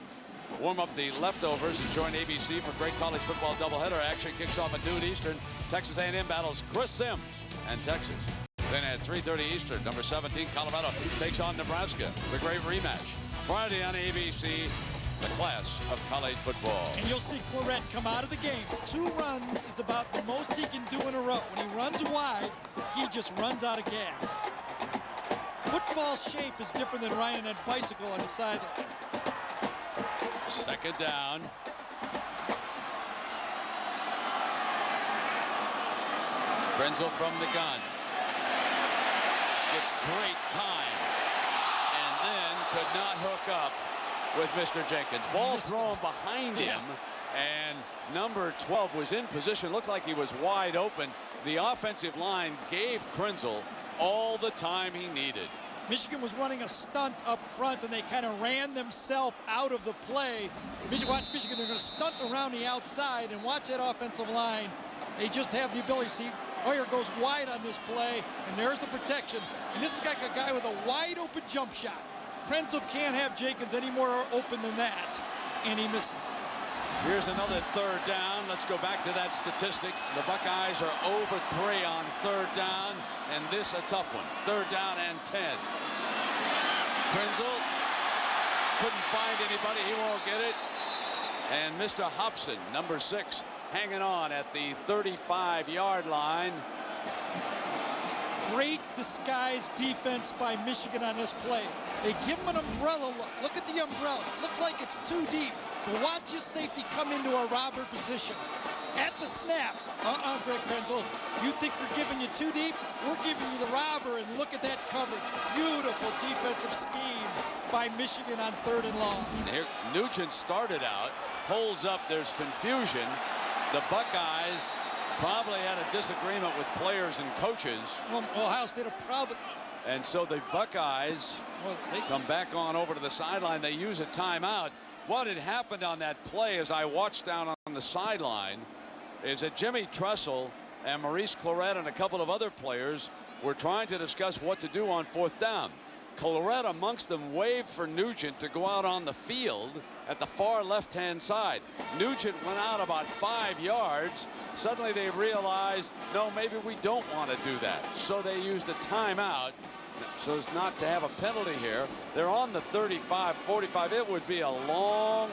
S26: warm up the leftovers and join ABC for great college football doubleheader action. Kicks off at noon Eastern. Texas A&M battles Chris Sims and Texas. Then at 3:30 Eastern, number 17, Colorado takes on Nebraska. The great rematch. Friday on ABC, the class of college football.
S31: And you'll see Clarett come out of the game. 2 runs is about the most he can do in a row. When he runs wide, he just runs out of gas. Football shape is different than riding that bicycle on the sideline.
S26: Second down. Krenzel from the gun. gets great time and then could not hook up with Mr. Jenkins. Ball thrown behind him, and number 12 was in position. Looked like he was wide open. The offensive line gave Krenzel all the time he needed.
S31: Michigan was running a stunt up front, and they kind of ran themselves out of the play. Watch Michigan, they're going to stunt around the outside, and watch that offensive line. They just have the ability. See, Hoyer goes wide on this play, and there's the protection. And this is like a guy with a wide open jump shot. Krenzel can't have Jenkins any more open than that, and he misses it.
S26: Here's another third down. Let's go back to that statistic. The Buckeyes are 0 for 3 on third down, and this a tough one. Third down and 10. Krenzel couldn't find anybody. He won't get it. And Mr. Hobson, number 6, hanging on at the 35-yard line.
S31: Great disguised defense by Michigan on this play. They give him an umbrella look. Look at the umbrella. Looks like it's too deep. But watch his safety come into a robber position. At the snap, Greg Krenzel, you think we're giving you too deep? We're giving you the robber, and look at that coverage. Beautiful defensive scheme by Michigan on 3rd and long.
S26: Here, Nugent started out, holds up, there's confusion. The Buckeyes probably had a disagreement with players and coaches.
S31: Well, Ohio State will probably...
S26: And so the Buckeyes come back on over to the sideline. They use a timeout. What had happened on that play, as I watched down on the sideline, is that Jimmy Tressel and Maurice Clarett and a couple of other players were trying to discuss what to do on 4th down. Clarett amongst them waved for Nugent to go out on the field at the far left-hand side. Nugent went out about 5 yards. Suddenly they realized, no, maybe we don't want to do that. So they used a timeout so as not to have a penalty here. They're on the 35-45. It would be a long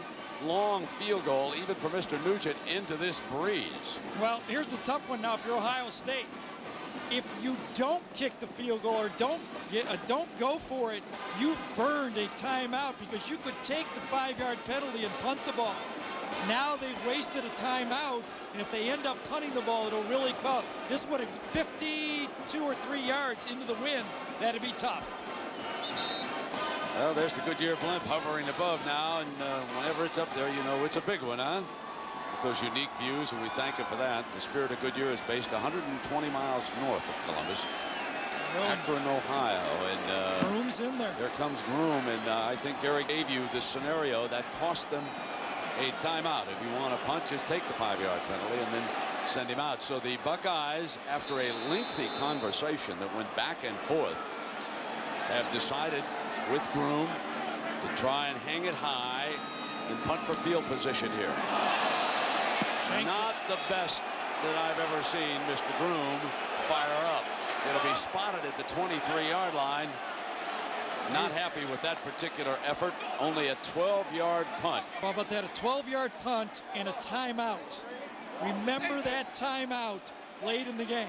S26: field goal, even for Mr. Nugent, into this breeze.
S31: Well, here's the tough one now if you're Ohio State. If you don't kick the field goal or don't go for it, you've burned a timeout, because you could take the 5-yard penalty and punt the ball. Now they've wasted a timeout, and if they end up punting the ball, it'll really cut. This would have 52 or 3 yards into the wind. That'd be tough.
S26: Well, there's the Goodyear blimp hovering above now, and whenever it's up there, you know it's a big one, huh? With those unique views, and we thank him for that. The Spirit of Goodyear is based 120 miles north of Columbus, Akron, Ohio, and
S31: Groom's in there.
S26: There comes Groom, and I think Gary gave you this scenario that cost them a timeout. If you want to punt, just take the 5-yard penalty and then send him out. So the Buckeyes, after a lengthy conversation that went back and forth, have decided with Groom to try and hang it high and punt for field position here. Not the best that I've ever seen Mr. Groom fire up. It'll be spotted at the 23-yard line. Not happy with that particular effort. Only a 12-yard punt.
S31: How about that? A 12-yard punt and a timeout. Remember that timeout late in the game.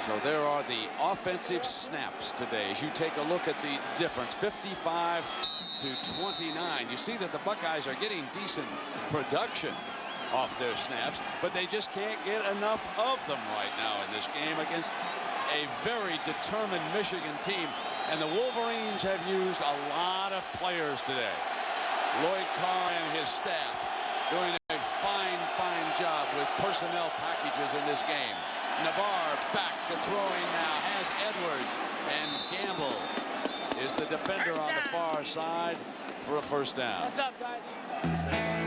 S26: So there are the offensive snaps today. As you take a look at the difference, 55 to 29. You see that the Buckeyes are getting decent production off their snaps, but they just can't get enough of them right now in this game against a very determined Michigan team. And the Wolverines have used a lot of players today. Lloyd Carr and his staff doing a fine job with personnel packages in this game. Navarre back to throwing now, has Edwards, and Gamble is the defender on the far side for a 1st down.
S24: What's up, guys?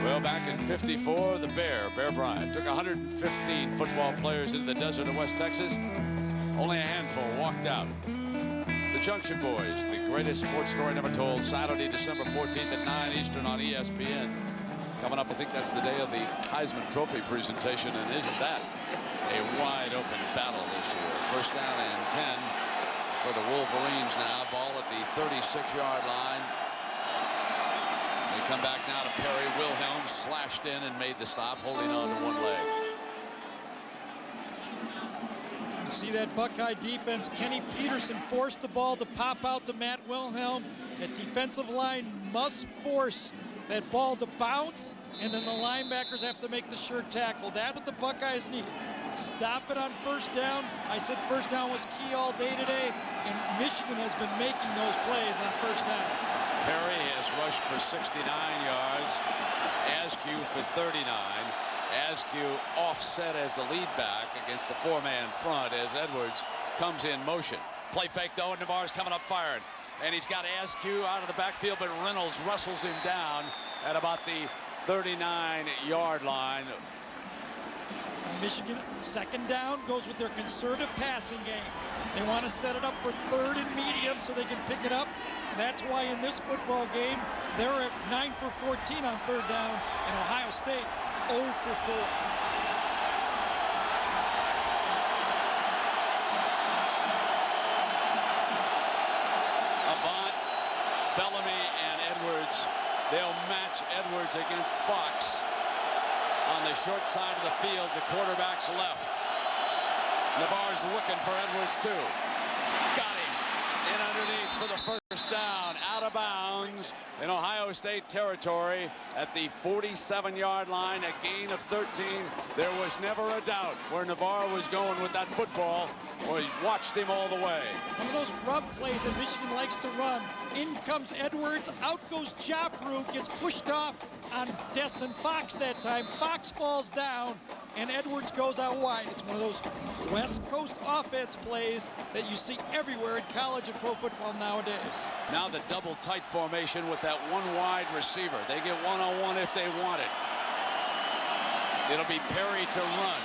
S26: Well, back in '54, the Bear Bryant, took 115 football players into the desert of West Texas. Only a handful walked out. The Junction Boys, the greatest sports story never told, Saturday, December 14th at 9 Eastern on ESPN. Coming up, I think that's the day of the Heisman Trophy presentation, and isn't that a wide open battle this year? 1st down and 10 for the Wolverines now. Ball at the 36-yard line. They come back now to Perry. Wilhelm slashed in and made the stop, holding on to one leg.
S31: You see that Buckeye defense. Kenny Peterson forced the ball to pop out to Matt Wilhelm. That defensive line must force that ball to bounce, and then the linebackers have to make the sure tackle. That's what the Buckeyes need. stop it on first down. I said first down was key all day today, and Michigan has been making those plays on first down.
S26: Perry has rushed for 69 yards. Askew for 39. Askew offset as the lead back against the four-man front as Edwards comes in motion. Play fake though, and Navarre's coming up firing. And he's got Askew out of the backfield, but Reynolds wrestles him down at about the 39-yard line.
S31: Michigan, second down, goes with their conservative passing game. They want to set it up for third and medium so they can pick it up. That's why in this football game, they're at 9 for 14 on third down, and Ohio State 0 for 4.
S26: Avant, Bellamy, and Edwards. They'll match Edwards against Fox. On the short side of the field, the quarterback's left. Navarre's looking for Edwards too. Got him in underneath for the first down, out of bounds in Ohio State territory at the 47-yard line, a gain of 13. There was never a doubt where Navarre was going with that football. We watched him all the way.
S31: One of those rub plays that Michigan likes to run. In comes Edwards, out goes Joppru, gets pushed off on Destin Fox that time. Fox falls down, and Edwards goes out wide. It's one of those West Coast offense plays that you see everywhere in college and pro football nowadays.
S26: Now the double tight formation with that one wide receiver. They get one-on-one if they want it. It'll be Perry to run.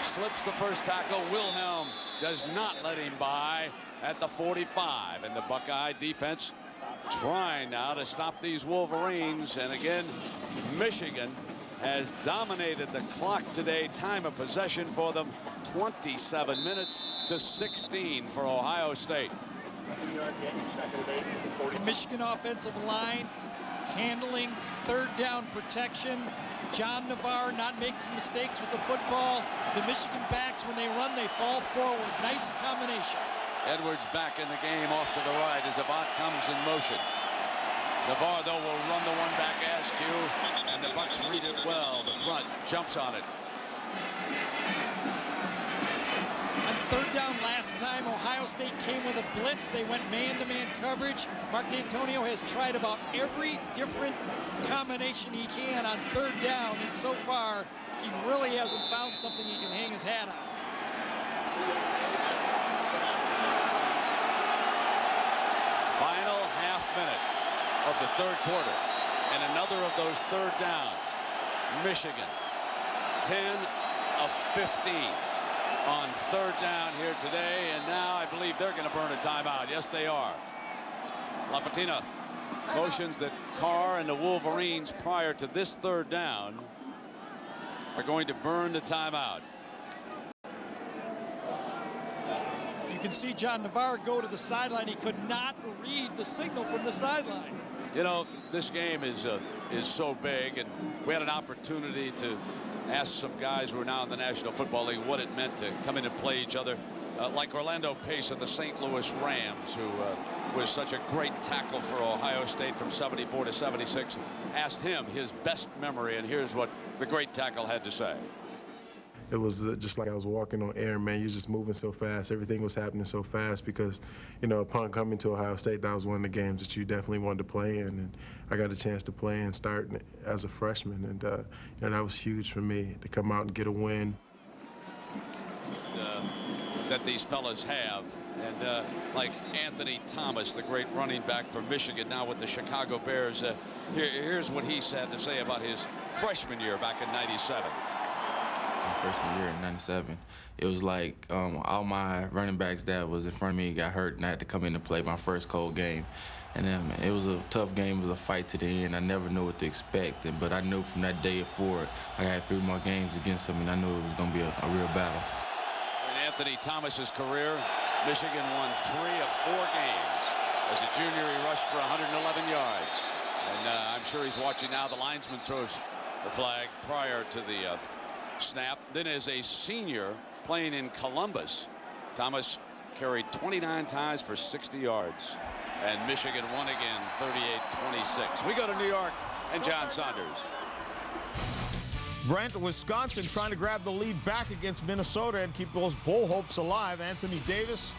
S26: Slips the first tackle. Wilhelm does not let him by at the 45. And the Buckeye defense trying now to stop these Wolverines. And again, Michigan has dominated the clock today. Time of possession for them, 27 minutes to 16 for Ohio State.
S31: The Michigan offensive line handling third down protection. John Navarre not making mistakes with the football. The Michigan backs, when they run, they fall forward. Nice combination.
S26: Edwards back in the game off to the right as Avant comes in motion. Navarre, though, will run the one back Askew, and the Bucks read it well. The front jumps on it.
S31: On third down last time, Ohio State came with a blitz. They went man-to-man coverage. Mark D'Antonio has tried about every different combination he can on third down, and so far, he really hasn't found something he can hang his hat on.
S26: Final half minute of the third quarter, and another of those third downs. Michigan, 10 of 15 on third down here today, and now I believe they're going to burn a timeout. Yes, they are. LaFatina motions that Carr and the Wolverines, prior to this third down, are going to burn the timeout.
S31: You can see John Navarre go to the sideline. He could not read the signal from the sideline.
S26: You know, this game is so big, and we had an opportunity to ask some guys who are now in the National Football League what it meant to come in and play each other. Like Orlando Pace of the St. Louis Rams, who was such a great tackle for Ohio State from 74 to 76. Asked him his best memory, and here's what the great tackle had to say.
S1: It was just like I was walking on air, man. You're just moving so fast. Everything was happening so fast because, you know, upon coming to Ohio State, that was one of the games that you definitely wanted to play in. And I got a chance to play and start as a freshman. And, you know, that was huge for me to come out and get a win.
S26: That these fellas have. And like Anthony Thomas, the great running back from Michigan, now with the Chicago Bears. Here's what he had to say about his freshman year back in '97.
S3: My freshman year in '97, it was like all my running backs that was in front of me got hurt, and I had to come in and play my first cold game. And then, it was a tough game. It was a fight to the end. I never knew what to expect, but I knew from that day forward, I had 3 more games against them, and I knew it was going to be a real battle.
S26: In Anthony Thomas's career, Michigan won 3 of 4 games. As a junior, he rushed for 111 yards. And I'm sure he's watching now. The linesman throws the flag prior to the snap. Then as a senior playing in Columbus, Thomas carried 29 ties for 60 yards. And Michigan won again, 38-26. We go to New York and John Saunders.
S7: Brent, Wisconsin trying to grab the lead back against Minnesota and keep those Bull hopes alive. Anthony Davis,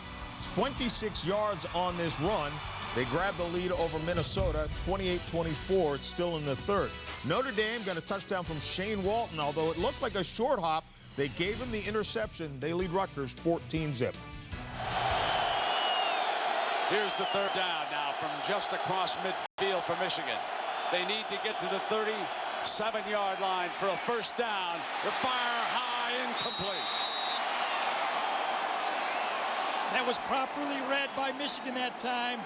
S7: 26 yards on this run. They grab the lead over Minnesota, 28-24. It's still in the third. Notre Dame got a touchdown from Shane Walton. Although it looked like a short hop, they gave him the interception. They lead Rutgers 14-0.
S26: Here's the third down now from just across midfield for Michigan. They need to get to the 37-yard line for a first down. The fire high, incomplete.
S31: That was properly read by Michigan that time.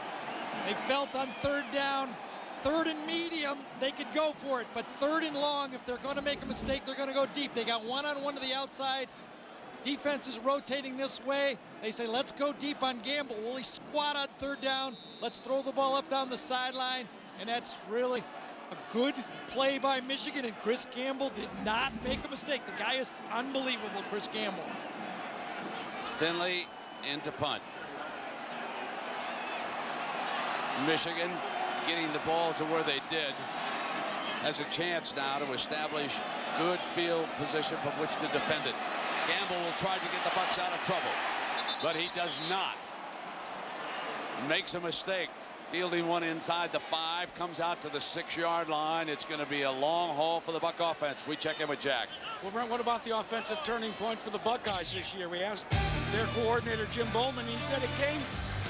S31: They felt on third down, third and medium, they could go for it. But third and long, if they're going to make a mistake, they're going to go deep. They got one-on-one to the outside. Defense is rotating this way. They say, let's go deep on Gamble. Will he squat on third down? Let's throw the ball up down the sideline. And that's really a good play by Michigan. And Chris Gamble did not make a mistake. The guy is unbelievable, Chris Gamble.
S26: Finley into punt. Michigan getting the ball to where they did has a chance now to establish good field position from which to defend it. Gamble will try to get the Bucks out of trouble, but he does not. Makes a mistake. Fielding one inside the 5, comes out to the 6-yard line. It's going to be a long haul for the Buck offense. We check in with Jack.
S23: Well, Brent, what about the offensive turning point for the Buckeyes this year? We asked their coordinator, Jim Bowman. He said it came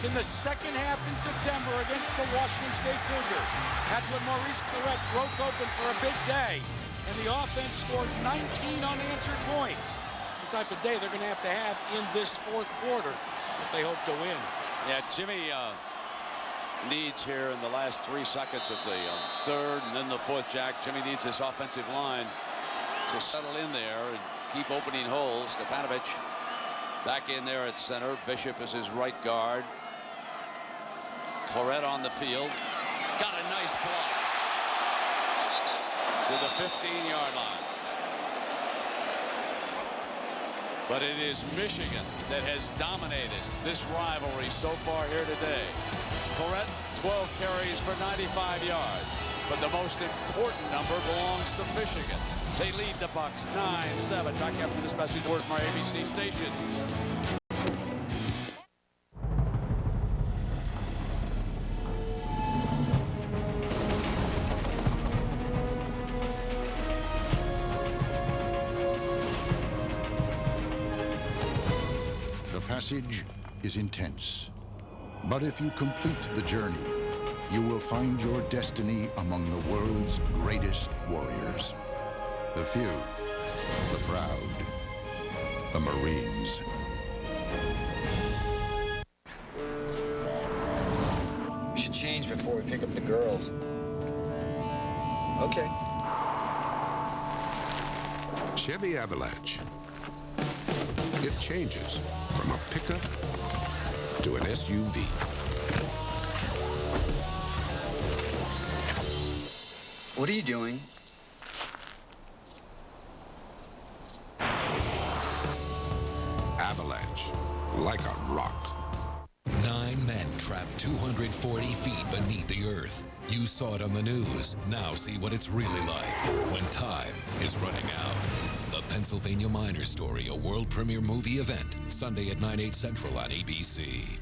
S23: in the second half in September against the Washington State Cougars. That's when Maurice Clarett broke open for a big day, and the offense scored 19 unanswered points. It's the type of day they're going to have in this fourth quarter if they hope to win.
S26: Yeah, Jimmy needs here in the last 3 seconds of the third and then the fourth, Jack. Jimmy needs this offensive line to settle in there and keep opening holes. Stepanovic back in there at center. Bishop is his right guard. Clarett on the field. Got a nice block to the 15-yard line. But it is Michigan that has dominated this rivalry so far here today. Clarett, 12 carries for 95 yards. But the most important number belongs to Michigan. They lead the Bucks 9-7. Back after this message word from our ABC stations.
S4: The passage is intense, but if you complete the journey, you will find your destiny among the world's greatest warriors. The few, the proud, the Marines.
S16: We should change before we pick up the girls. Okay.
S2: Chevy Avalanche. It changes from a pickup to an SUV.
S16: What are you doing?
S2: Avalanche, like a rock.
S5: 9 men trapped 240 feet beneath the earth. You saw it on the news. Now see what it's really like when time is running out. The Pennsylvania Miners Story, a world premiere movie event, Sunday at 9/8 Central on ABC.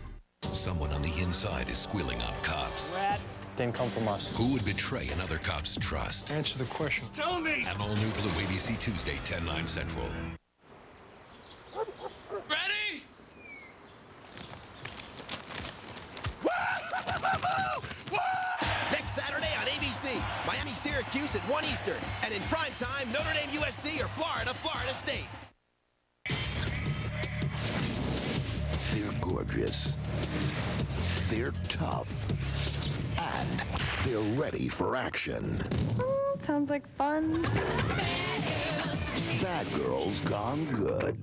S5: Someone on the inside is squealing on cops.
S6: Rats didn't come from us.
S5: Who would betray another cop's trust?
S6: Answer the question.
S5: Tell me! An all-new Blue ABC Tuesday, 10/9 Central.
S20: Ready?
S13: Next Saturday on ABC, Miami-Syracuse at 1 Eastern. And in prime time, Notre Dame USC or Florida State.
S14: They're gorgeous. They're tough. And they're ready for action.
S24: Sounds like fun.
S14: Bad Girls Gone Good.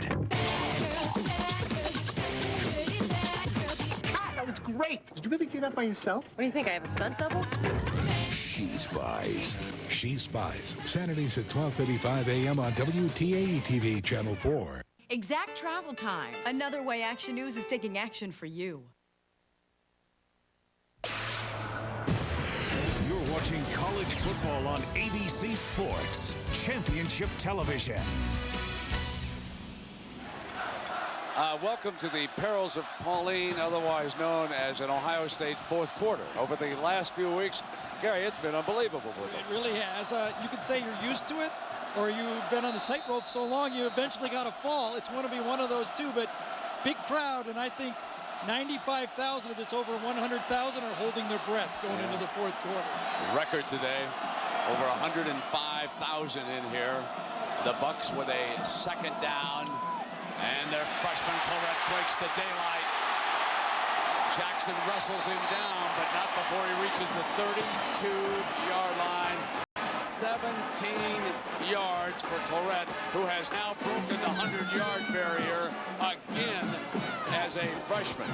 S19: That was great. Did you really do that by yourself?
S24: What do you think? I have a stunt double?
S14: She Spies.
S17: She Spies, Saturdays at 12:35 a.m. on WTAE-TV Channel 4.
S21: Exact travel times. Another way Action News is taking action for you.
S17: You're watching college football on ABC.
S20: NBC Sports Championship Television.
S26: Welcome to the perils of Pauline, otherwise known as an Ohio State fourth quarter. Over the last few weeks, Gary, it's been unbelievable with them.
S31: It really has. You could say you're used to it, or you've been on the tightrope so long you eventually got to fall. It's going to be one of those two, but big crowd, and I think 95,000 of this over 100,000 are holding their breath going into the fourth quarter.
S26: Record today, over 105,000 in here. The Bucks with a second down, and their freshman Clarett breaks the daylight. Jackson wrestles him down, but not before he reaches the 32-yard line. 17 yards for Clarett, who has now broken the 100-yard barrier again as a freshman.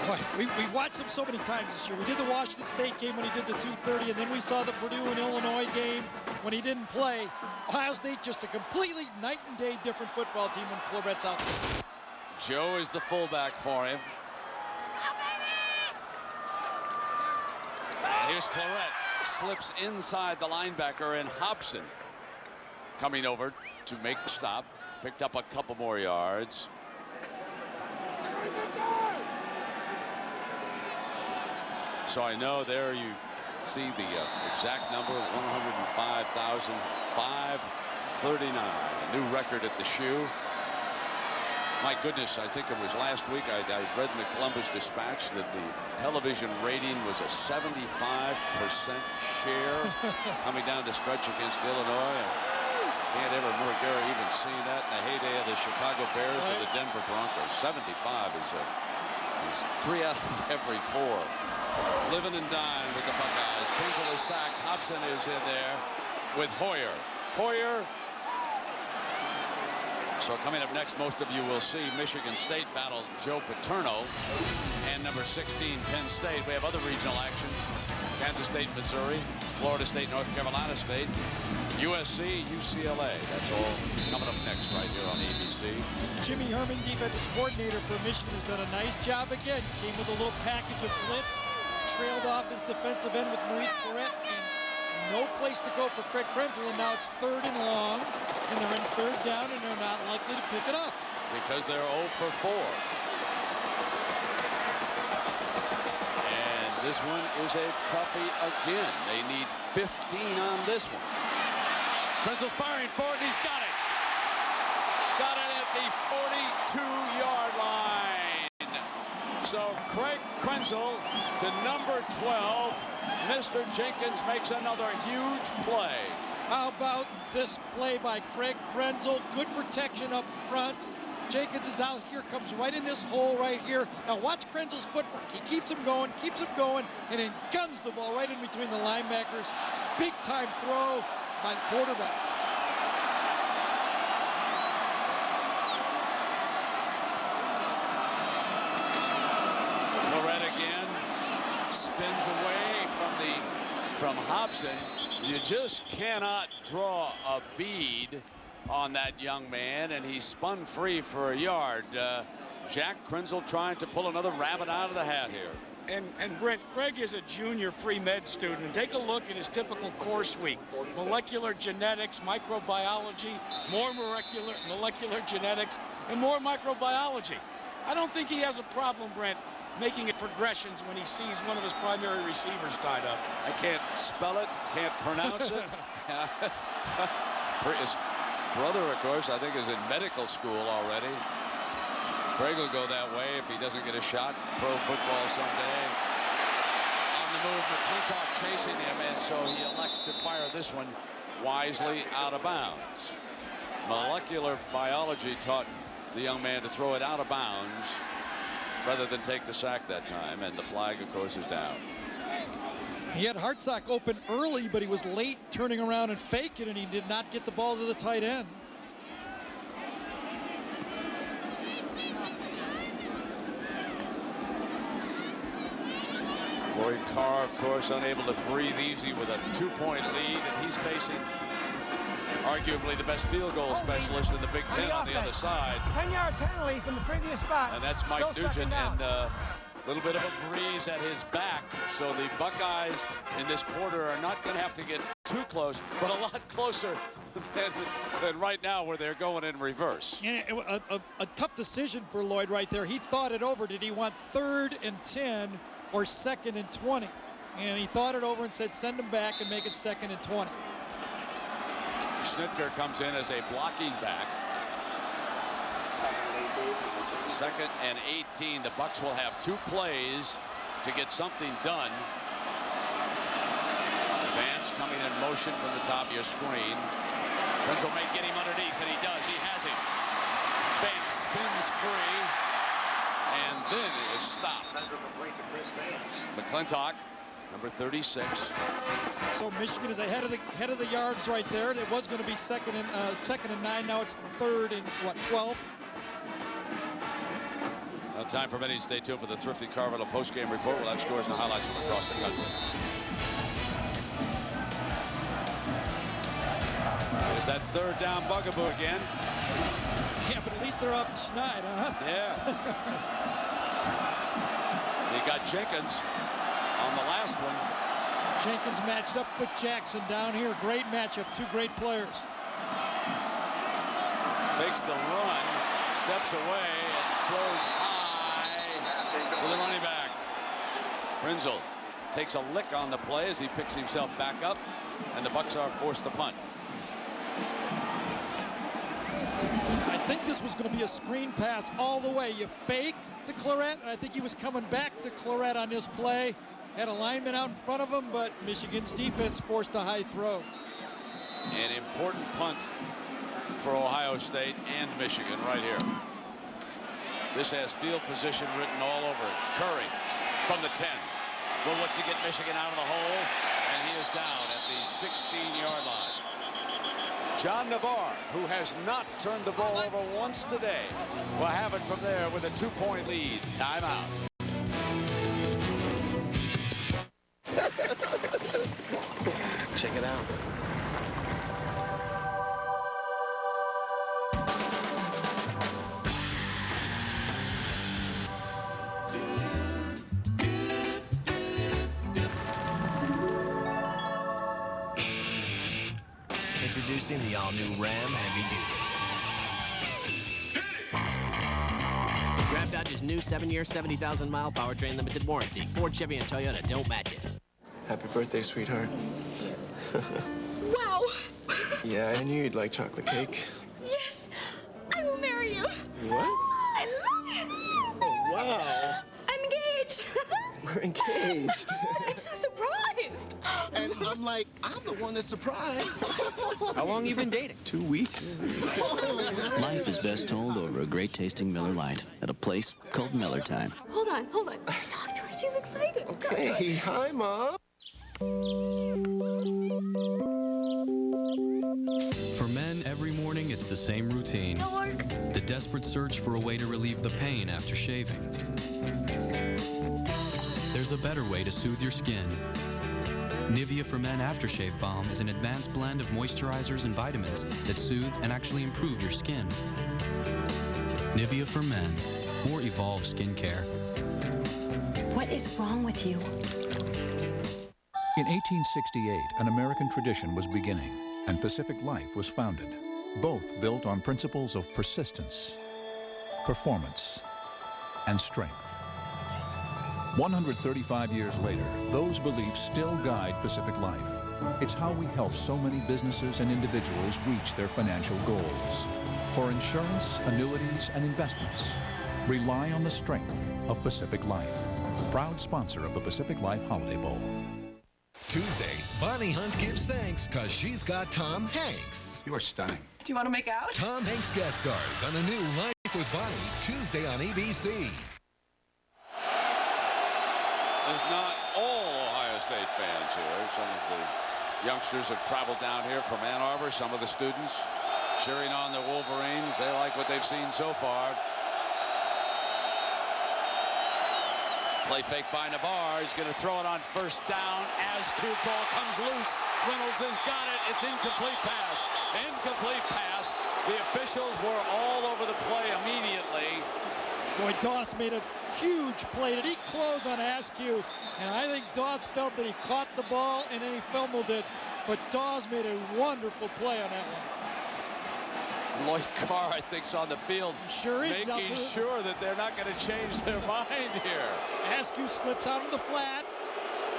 S31: Boy, we've watched him so many times this year. We did the Washington State game when he did the 230, and then we saw the Purdue and Illinois game when he didn't play. Ohio State just a completely night and day different football team when Clarett's out there.
S26: Joe is the fullback for him. And here's Clarett. Slips inside the linebacker, and Hobson coming over to make the stop. Picked up a couple more yards. So I know there you see the exact number, 105,539. A new record at the shoe. My goodness, I think it was last week I read in the Columbus Dispatch that the television rating was a 75% share coming down the stretch against Illinois. Can't ever remember Gary even seeing that in the heyday of the Chicago Bears or the Denver Broncos. 75 is 3 out of every 4. Living and dying with the Buckeyes. Krenzel is sacked. Hobson is in there with Hoyer. So coming up next, most of you will see Michigan State battle Joe Paterno and number 16, Penn State. We have other regional action. Kansas State, Missouri, Florida State, North Carolina State, USC, UCLA. That's all coming up next right here on ABC.
S31: Jimmy Herman, defensive coordinator for Michigan, has done a nice job again. Came with a little package of blitz, trailed off his defensive end with Maurice Clarett, and no place to go for Craig Krenzel, and now it's 3rd and long, and they're in 3rd down, and they're not likely to pick it up.
S26: Because they're 0 for 4. And this one is a toughie again. They need 15 on this one. Krenzel's firing for it, and he's got it. Got it at the 42-yard line. So Craig Krenzel to number 12. Mr. Jenkins makes another huge play.
S31: How about this play by Craig Krenzel? Good protection up front. Jenkins is out here, comes right in this hole right here. Now watch Krenzel's footwork. He keeps him going, and then guns the ball right in between the linebackers. Big time throw by the quarterback.
S26: Clarett again spins away from Hobson. You just cannot draw a bead on that young man, and he spun free for a yard. Jack Krenzel trying to pull another rabbit out of the hat here.
S23: And Brent, Craig is a junior pre-med student, and take a look at his typical course week. Molecular genetics, microbiology, more molecular genetics, and more microbiology. I don't think he has a problem, Brent, making it progressions when he sees one of his primary receivers tied up.
S26: I can't spell it, can't pronounce it. His brother, of course, I think is in medical school already. Craig will go that way if he doesn't get a shot. Pro football someday. On the move, McClintock chasing him, and so he elects to fire this one wisely out of bounds. Molecular biology taught the young man to throw it out of bounds rather than take the sack that time, and the flag, of course, is down.
S31: He had Hartsock open early, but he was late turning around and faking, and he did not get the ball to the tight end.
S26: Lloyd Carr, of course, unable to breathe easy with a 2-point lead, and he's facing arguably the best field goal specialist in the Big Ten on the other side.
S19: 10-yard penalty from the previous spot.
S26: And that's Mike Nugent, and A little bit of a breeze at his back, so the Buckeyes in this quarter are not going to have to get too close, but a lot closer than right now where they're going in reverse.
S31: And a tough decision for Lloyd right there. He thought it over. Did he want 3rd and 10 or 2nd and 20? And he thought it over and said send him back and make it 2nd and 20.
S26: Schnitker comes in as a blocking back. 2nd and 18. The Bucks will have 2 plays to get something done. Vance coming in motion from the top of your screen. Prinzel may get him underneath, and he does. He has him. Vance spins free, and then it is stopped. McClintock, number 36.
S31: So Michigan is ahead of the yards right there. It was going to be 2nd and 9. Now it's 3rd and what, 12.
S26: No time permitting, stay tuned for the Thrifty Carvalho post-game report. We'll have scores and highlights from across the country. There's that 3rd down bugaboo again.
S31: Yeah, but at least they're off the schneid, huh?
S26: Yeah. They got Jenkins on the last one.
S31: Jenkins matched up with Jackson down here. Great matchup, 2 great players.
S26: Fakes the run, steps away, and throws high to the running back. Prinzel takes a lick on the play as he picks himself back up, and the Bucks are forced to punt.
S31: I think this was going to be a screen pass all the way. You fake to Clarett, and I think he was coming back to Clarett on this play. Had a lineman out in front of him, but Michigan's defense forced a high throw.
S26: An important punt for Ohio State and Michigan right here. This has field position written all over it. Curry from the 10 will look to get Michigan out of the hole, and he is down at the 16-yard line. John Navarre, who has not turned the ball over once today, will have it from there with a 2-point lead. Timeout.
S16: Check it out.
S13: Introducing the all-new Ram Heavy Duty. Grab Dodge's new 7-year, 70,000-mile powertrain limited warranty. Ford, Chevy, and Toyota don't match it.
S12: Happy birthday, sweetheart.
S24: Wow!
S12: Yeah, I knew you'd like chocolate cake.
S24: Yes! I will marry you!
S12: What?
S24: I love it!
S12: Oh, wow.
S24: I'm engaged!
S12: We're engaged.
S24: I'm so surprised!
S8: And I'm like, I'm the one that's surprised.
S16: How long you been dating?
S12: 2 weeks.
S9: Life is best told over a great-tasting Miller Lite at a place called Miller Time.
S24: Hold on. Talk to her. She's excited.
S12: Okay, hi, Mom.
S10: For men, every morning it's the same routine. The desperate search for a way to relieve the pain after shaving. There's a better way to soothe your skin. Nivea for Men Aftershave Balm is an advanced blend of moisturizers and vitamins that soothe and actually improve your skin. Nivea for Men, more evolved skincare.
S24: What is wrong with you?
S11: In 1868, an American tradition was beginning, and Pacific Life was founded, both built on principles of persistence, performance, and strength. 135 years later, those beliefs still guide Pacific Life. It's how we help so many businesses and individuals reach their financial goals. For insurance, annuities, and investments, rely on the strength of Pacific Life. Proud sponsor of the Pacific Life Holiday Bowl.
S18: Tuesday, Bonnie Hunt gives thanks because she's got Tom Hanks.
S14: You are stunning.
S22: Do you want to make out?
S18: Tom Hanks guest stars on a new Life with Bonnie, Tuesday on ABC.
S26: There's not all Ohio State fans here. Some of the youngsters have traveled down here from Ann Arbor. Some of the students cheering on the Wolverines. They like what they've seen so far. Play fake by Navarre. He's going to throw it on first down as cute ball comes loose. Reynolds has got it. It's incomplete pass. Incomplete pass. The officials were all over the play immediately.
S31: Boy, Doss made a huge play. Did he close on Askew? And I think Doss felt that he caught the ball and then he fumbled it. But Dawes made a wonderful play on that one.
S26: Lloyd Carr, I think, is on the field.
S31: Sure is.
S26: Making sure that they're not going to change their mind here.
S31: Askew slips out of the flat.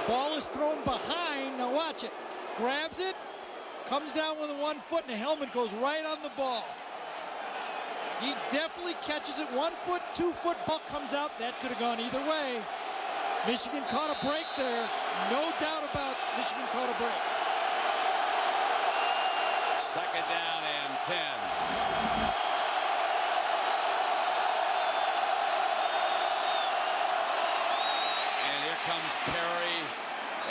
S31: Ball is thrown behind. Now watch it. Grabs it. Comes down with 1 foot, and the helmet goes right on the ball. He definitely catches it. 1 foot, 2 foot. Buck comes out. That could have gone either way. Michigan caught a break there. No doubt about Michigan caught a break.
S26: Second down and 10. And here comes Perry,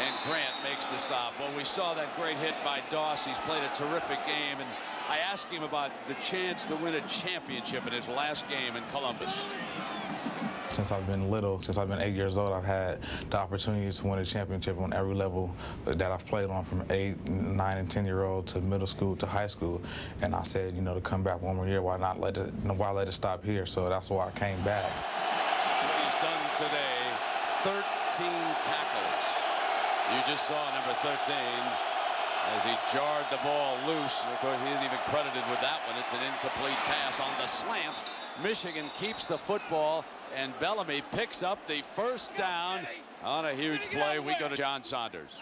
S26: and Grant makes the stop. Well, we saw that great hit by Doss. He's played a terrific game, and I asked him about the chance to win a championship in his last game in Columbus.
S1: Since I've been little, since I've been 8 years old, I've had the opportunity to win a championship on every level that I've played on, from 8, 9, and 10-year-old to middle school to high school. And I said, you know, to come back one more year, why let it stop here? So that's why I came back.
S26: That's what he's done today. 13 tackles. You just saw number 13 as he jarred the ball loose. And of course, he isn't even credited with that one. It's an incomplete pass on the slant. Michigan keeps the football, and Bellamy picks up the first down on a huge play. We go to John Saunders.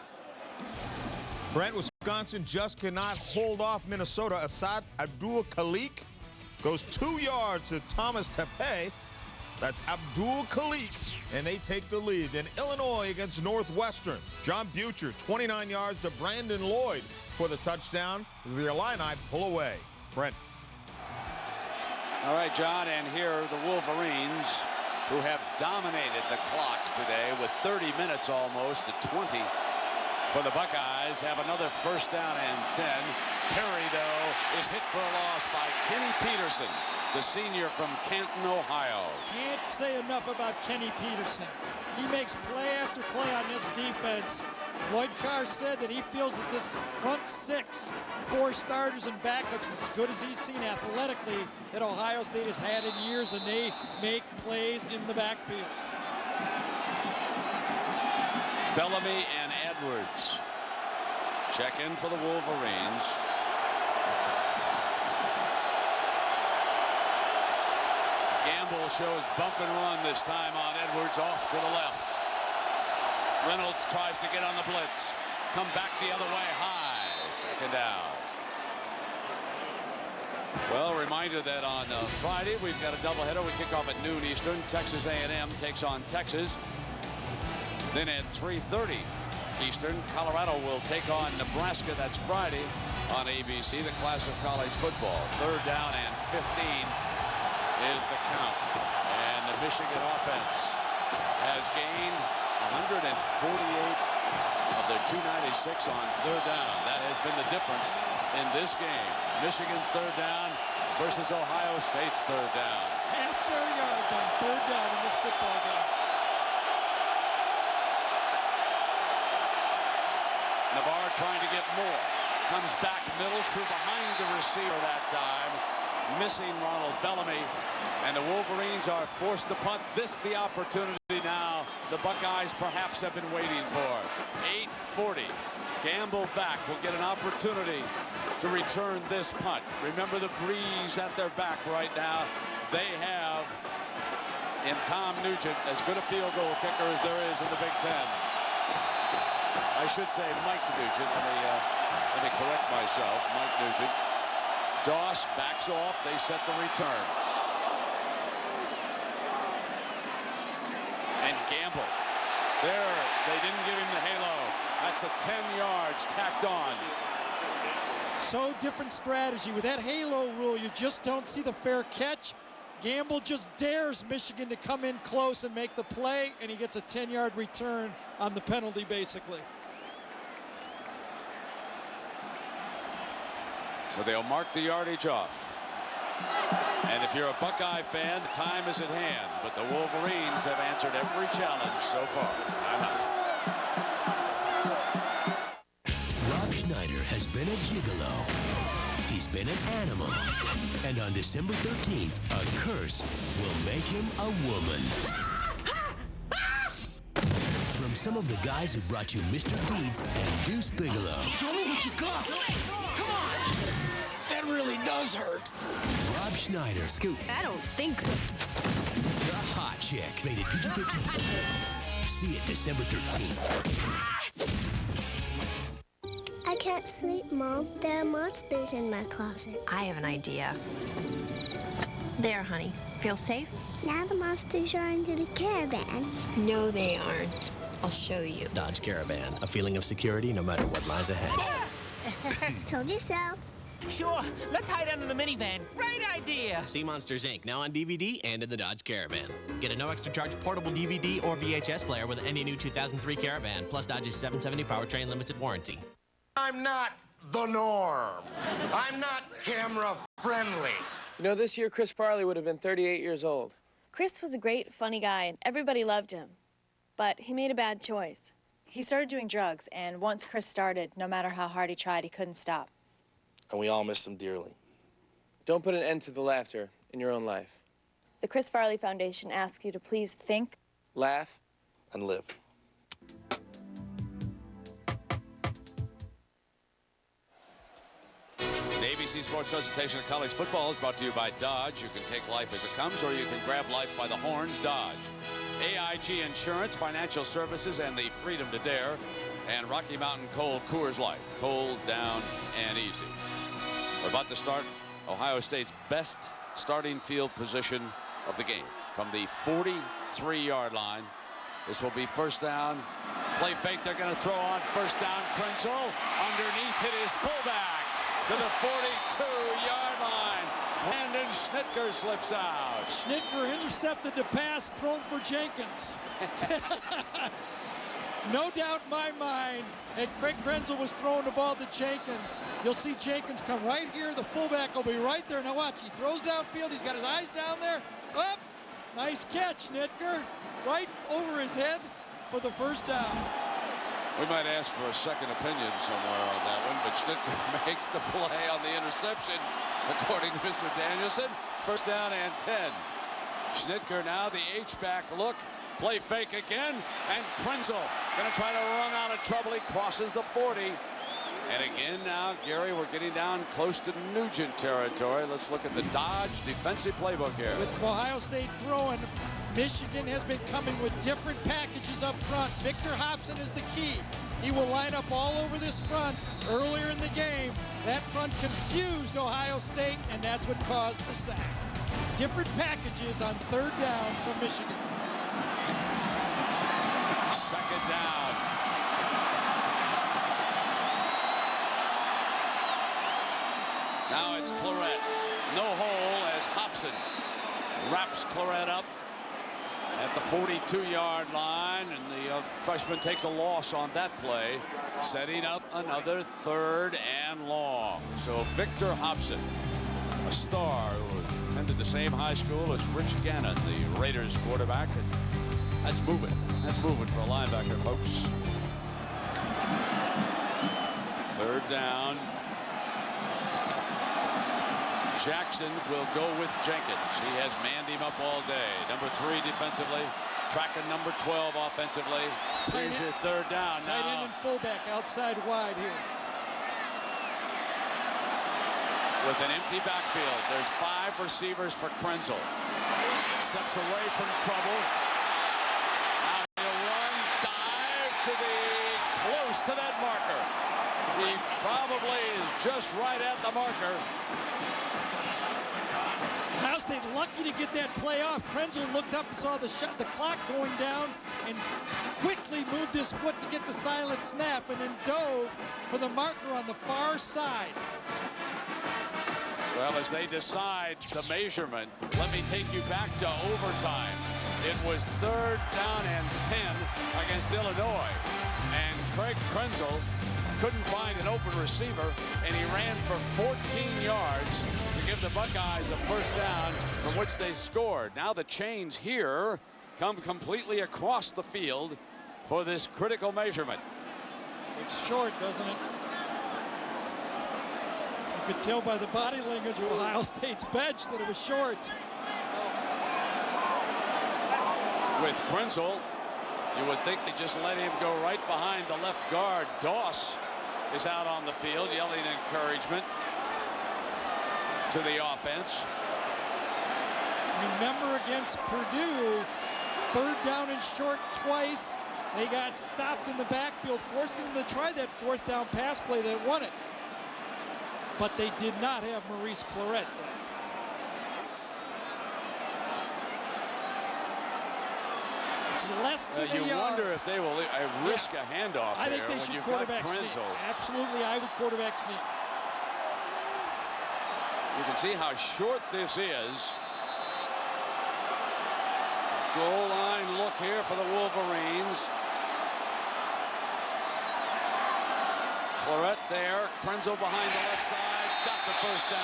S3: Brent, Wisconsin just cannot hold off Minnesota. Asad Abdul-Khalik goes 2 yards to Thomas Tepe. That's Abdul-Khalik, and they take the lead. Then Illinois against Northwestern. John Butcher, 29 yards to Brandon Lloyd for the touchdown as the Illini pull away. Brent.
S26: All right, John, and here are the Wolverines, who have dominated the clock today with 30 minutes almost at 20 for the Buckeyes. Have another first down and 10. Perry, though, is hit for a loss by Kenny Peterson, the senior from Canton, Ohio.
S31: Can't say enough about Kenny Peterson. He makes play after play on this defense. Lloyd Carr said that he feels that this front six, 4 starters and backups, is as good as he's seen athletically that Ohio State has had in years, and they make plays in the backfield.
S26: Bellamy and Edwards check in for the Wolverines. Gamble shows bump and run this time on Edwards, off to the left. Reynolds tries to get on the blitz. Come back the other way, high. Second down. Well, reminder that on Friday we've got a doubleheader. We kick off at noon Eastern. Texas A&M takes on Texas. Then at 3:30 Eastern, Colorado will take on Nebraska. That's Friday on ABC, the class of college football. Third down and 15 is the count. And the Michigan offense has gained 148 of their 296 on third down. That has been the difference in this game. Michigan's third down versus Ohio State's third down.
S31: Half their yards on third down in this football game.
S26: Navarre trying to get more. Comes back middle through behind the receiver that time. Missing Ronald Bellamy. And the Wolverines are forced to punt. This the opportunity now the Buckeyes perhaps have been waiting for. 8:40. Gamble back will get an opportunity to return this punt. Remember the breeze at their back right now. They have in Tom Nugent as good a field goal kicker as there is in the Big Ten. I should say Mike Nugent. Let me correct myself. Mike Nugent. Doss backs off. They set the return. And Gamble. There, they didn't give him the halo. That's a 10 yards tacked on.
S31: So different strategy. With that halo rule, you just don't see the fair catch. Gamble just dares Michigan to come in close and make the play, and he gets a 10-yard return on the penalty, basically.
S26: So they'll mark the yardage off. And if you're a Buckeye fan, the time is at hand. But the Wolverines have answered every challenge so far. Timeout.
S4: Rob Schneider has been a gigolo.
S2: He's been an animal. And on December 13th, a curse will make him a woman. From some of the guys who brought you Mr. Deeds and Deuce Bigelow.
S31: Show me what you got. Come on. That really does hurt.
S2: Rob Schneider.
S31: Scoop.
S24: I don't think so.
S2: The Hot Chick. Rated PG-13. See it December 13th.
S4: I can't sleep, Mom. There are monsters in my closet.
S6: I have an idea. There, honey. Feel safe?
S4: Now the monsters are into the caravan.
S6: No, they aren't. I'll show you.
S7: Dodge Caravan. A feeling of security no matter what lies ahead.
S4: Told you so.
S7: Sure. Let's hide under the minivan. Great idea. See Monsters, Inc. now on DVD and in the Dodge Caravan. Get a no extra charge portable DVD or VHS player with any new 2003 Caravan, plus Dodge's 770 powertrain limited warranty.
S15: I'm not the norm. I'm not camera friendly.
S22: You know, this year Chris Farley would have been 38 years old.
S25: Chris was a great, funny guy, and everybody loved him. But he made a bad choice.
S21: He started doing drugs, and once Chris started, no matter how hard he tried, he couldn't stop.
S22: And we all missed him dearly. Don't put an end to the laughter in your own life.
S25: The Chris Farley Foundation asks you to please think,
S22: laugh, and live.
S26: The ABC Sports presentation of college football is brought to you by Dodge. You can take life as it comes, or you can grab life by the horns. Dodge. AIG Insurance, Financial Services, and the Freedom to Dare. And Rocky Mountain Cold Coors Light. Cold, down, and easy. We're about to start Ohio State's best starting field position of the game. From the 43-yard line. This will be first down. Play fake, they're going to throw on first down. Krenzel underneath it is pullback to the 42-yard line. Landon Schnitker slips out.
S31: Schnitker intercepted the pass thrown for Jenkins. No doubt in my mind that Craig Krenzel was throwing the ball to Jenkins. You'll see Jenkins come right here. The fullback will be right there. Now watch, he throws downfield. He's got his eyes down there. Up, nice catch, Schnitker. Right over his head for the first down.
S26: We might ask for a second opinion somewhere on that one, but Schnitker makes the play on the interception, according to Mr. Danielson. First down and 10. Schnitker now the H-back look. Play fake again, and Krenzel going to try to run out of trouble. He crosses the 40. And again now, Gary, we're getting down close to Nugent territory. Let's look at the Dodge defensive playbook here.
S31: With Ohio State throwing, Michigan has been coming with different packages up front. Victor Hobson is the key. He will line up all over this front earlier in the game. That front confused Ohio State, and that's what caused the sack. Different packages on third down from Michigan.
S26: Second down. Now it's Clarett. No hole as Hobson wraps Clarett up at the 42-yard line, and the freshman takes a loss on that play, setting up another third and long. So Victor Hobson, a star who attended the same high school as Rich Gannon, the Raiders quarterback. And that's moving. That's moving for a linebacker, folks. Third down. Jackson will go with Jenkins. He has manned him up all day. Number 3 defensively, tracking number 12 offensively. Here's your third down.
S31: Tight end and fullback outside wide here.
S26: With an empty backfield, there's 5 receivers for Krenzel. Steps away from trouble. Now he'll run, dive to the close to that marker. He probably is just right at the marker.
S31: Ohio State lucky to get that play off. Krenzel looked up and saw the clock going down and quickly moved his foot to get the silent snap and then dove for the marker on the far side.
S26: Well, as they decide the measurement, let me take you back to overtime. It was third down and 10 against Illinois. And Craig Krenzel couldn't find an open receiver, and he ran for 14 yards to give the Buckeyes a first down from which they scored. Now the chains here come completely across the field for this critical measurement.
S31: It's short, doesn't it? You could tell by the body language of Ohio State's bench that it was short.
S26: With Krenzel, you would think they just let him go right behind the left guard. Doss is out on the field yelling encouragement to the offense.
S31: Remember against Purdue, 3rd down and short twice. They got stopped in the backfield, forcing them to try that 4th down pass play that won it. But they did not have Maurice Clarett there. It's less than a yard.
S26: You wonder if they will risk a handoff.
S31: I think they should quarterback sneak. Absolutely, I would quarterback sneak.
S26: You can see how short this is. Goal line look here for the Wolverines. Clarett there, Krenzel behind the left side, got the first down.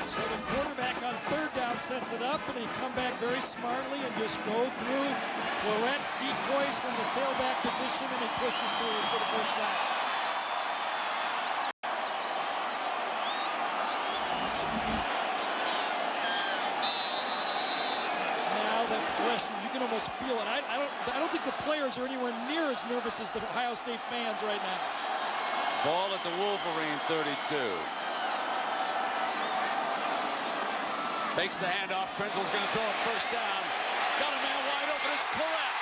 S31: So the quarterback on 3rd down sets it up, and they come back very smartly and just go through. Clarett decoys from the tailback position, and he pushes through for the first down. You can almost feel it. I don't think the players are anywhere near as nervous as the Ohio State fans right now.
S26: Ball at the Wolverine 32. Fakes the handoff. Krenzel's going to throw it first down. Got a man wide open. It's Clarett.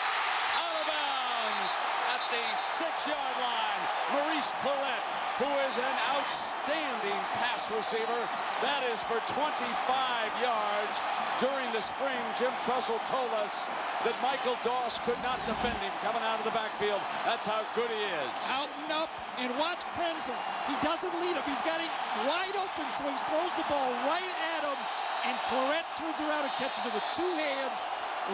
S26: Out of bounds at the 6-yard line. Maurice Clarett, who is an outstanding pass receiver. That is for 25 yards. During the spring, Jim Trussell told us that Michael Doss could not defend him coming out of the backfield. That's how good he is.
S31: Out and up, and watch Krenzel. He doesn't lead him. He's wide open, so he throws the ball right at him, and Clarett turns around and catches it with 2 hands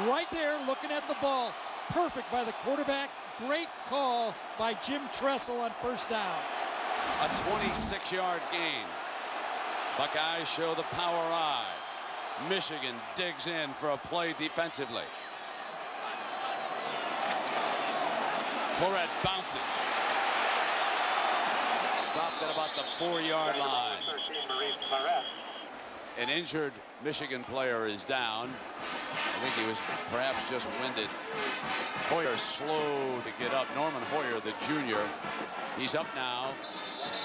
S31: right there looking at the ball. Perfect by the quarterback. Great call by Jim Trussell on first down.
S26: A 26-yard gain. Buckeyes show the power eye. Michigan digs in for a play defensively. Clarett bounces. Stopped at about the 4-yard line. An injured Michigan player is down. I think he was perhaps just winded. Hoyer slow to get up. Norman Hoyer, the junior. He's up now,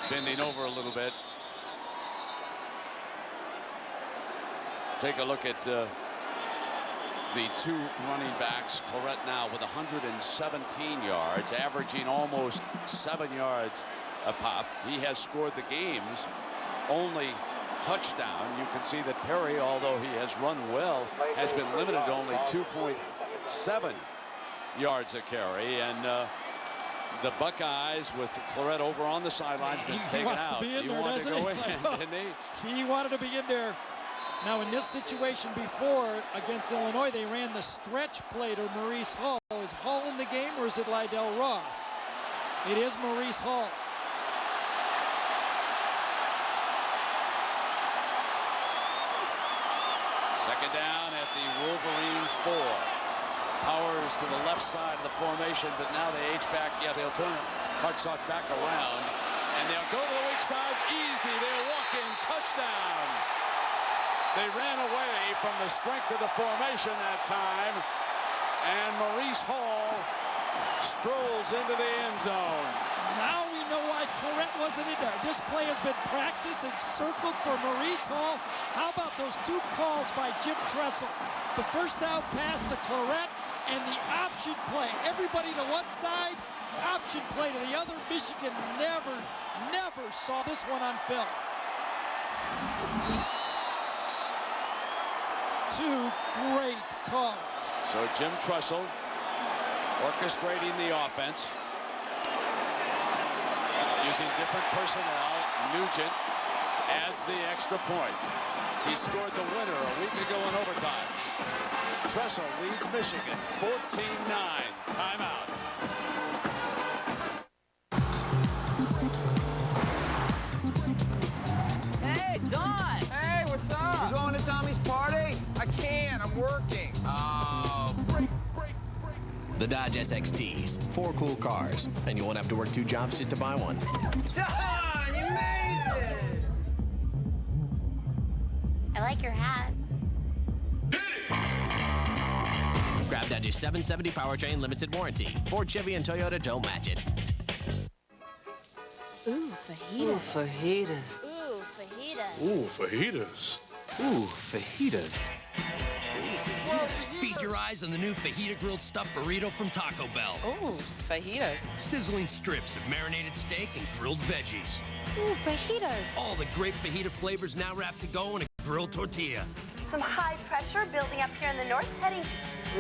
S26: bending over a little bit. Take a look at the 2 running backs. Clarett now with 117 yards, averaging almost 7 yards a pop. He has scored the game's only touchdown. You can see that Perry, although he has run well, has been limited to only 2.7 yards a carry. And the Buckeyes with Clarett over on the sidelines been taken out.
S31: He wants to be in there, doesn't he? He wanted to be in there. Now, in this situation before against Illinois, they ran the stretch play to Maurice Hall. Is Hall in the game, or is it Lydell Ross? It is Maurice Hall.
S26: Second down at the Wolverine 4. Powers to the left side of the formation, but now they H-back. Yeah, they'll turn Hartsock back around, and they'll go to the weak side. Easy. They'll walk in. Touchdown. They ran away from the strength of the formation that time, and Maurice Hall strolls into the end zone.
S31: Now we know why Clarett wasn't in there. This play has been practiced and circled for Maurice Hall. How about those 2 calls by Jim Trussell? The first down pass to Clarett and the option play. Everybody to one side, option play to the other. Michigan never saw this one on film. 2 great calls.
S26: So Jim Trussell orchestrating the offense. Using different personnel. Nugent adds the extra point. He scored the winner a week ago in overtime. Trussell leads Michigan 14-9. Timeout.
S5: Hey, Don! Hey, what's up? You going to Tommy's party? I can't. working. Oh, break.
S7: The Dodge SXTs. 4 cool cars. And you won't have to work 2 jobs just to buy one.
S5: Don, you made it!
S4: I like your hat.
S7: Grab Dodge's 770 powertrain limited warranty. Ford, Chevy, and Toyota don't match it.
S24: Ooh, fajitas.
S5: Ooh, fajitas.
S24: Ooh, fajitas.
S5: Ooh, fajitas.
S8: Feast your eyes on the new fajita grilled stuffed burrito from Taco Bell.
S5: Ooh, fajitas.
S8: Sizzling strips of marinated steak and grilled veggies.
S24: Ooh, fajitas.
S8: All the great fajita flavors now wrapped to go in a grilled tortilla.
S25: Some high pressure building up here in the north, heading to...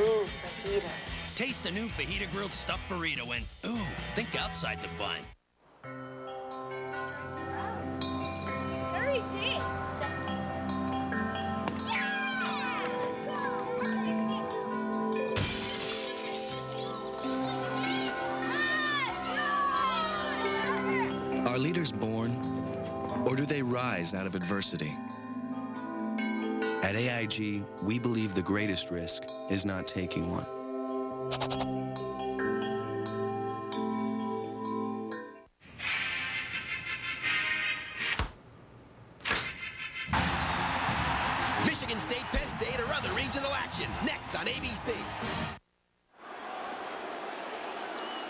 S25: Ooh, fajitas.
S8: Taste the new fajita grilled stuffed burrito and, ooh, think outside the bun.
S24: Hurry, G.
S13: Are leaders born, or do they rise out of adversity? At AIG, we believe the greatest risk is not taking one.
S2: Michigan State, Penn State, or other regional action. Next on ABC.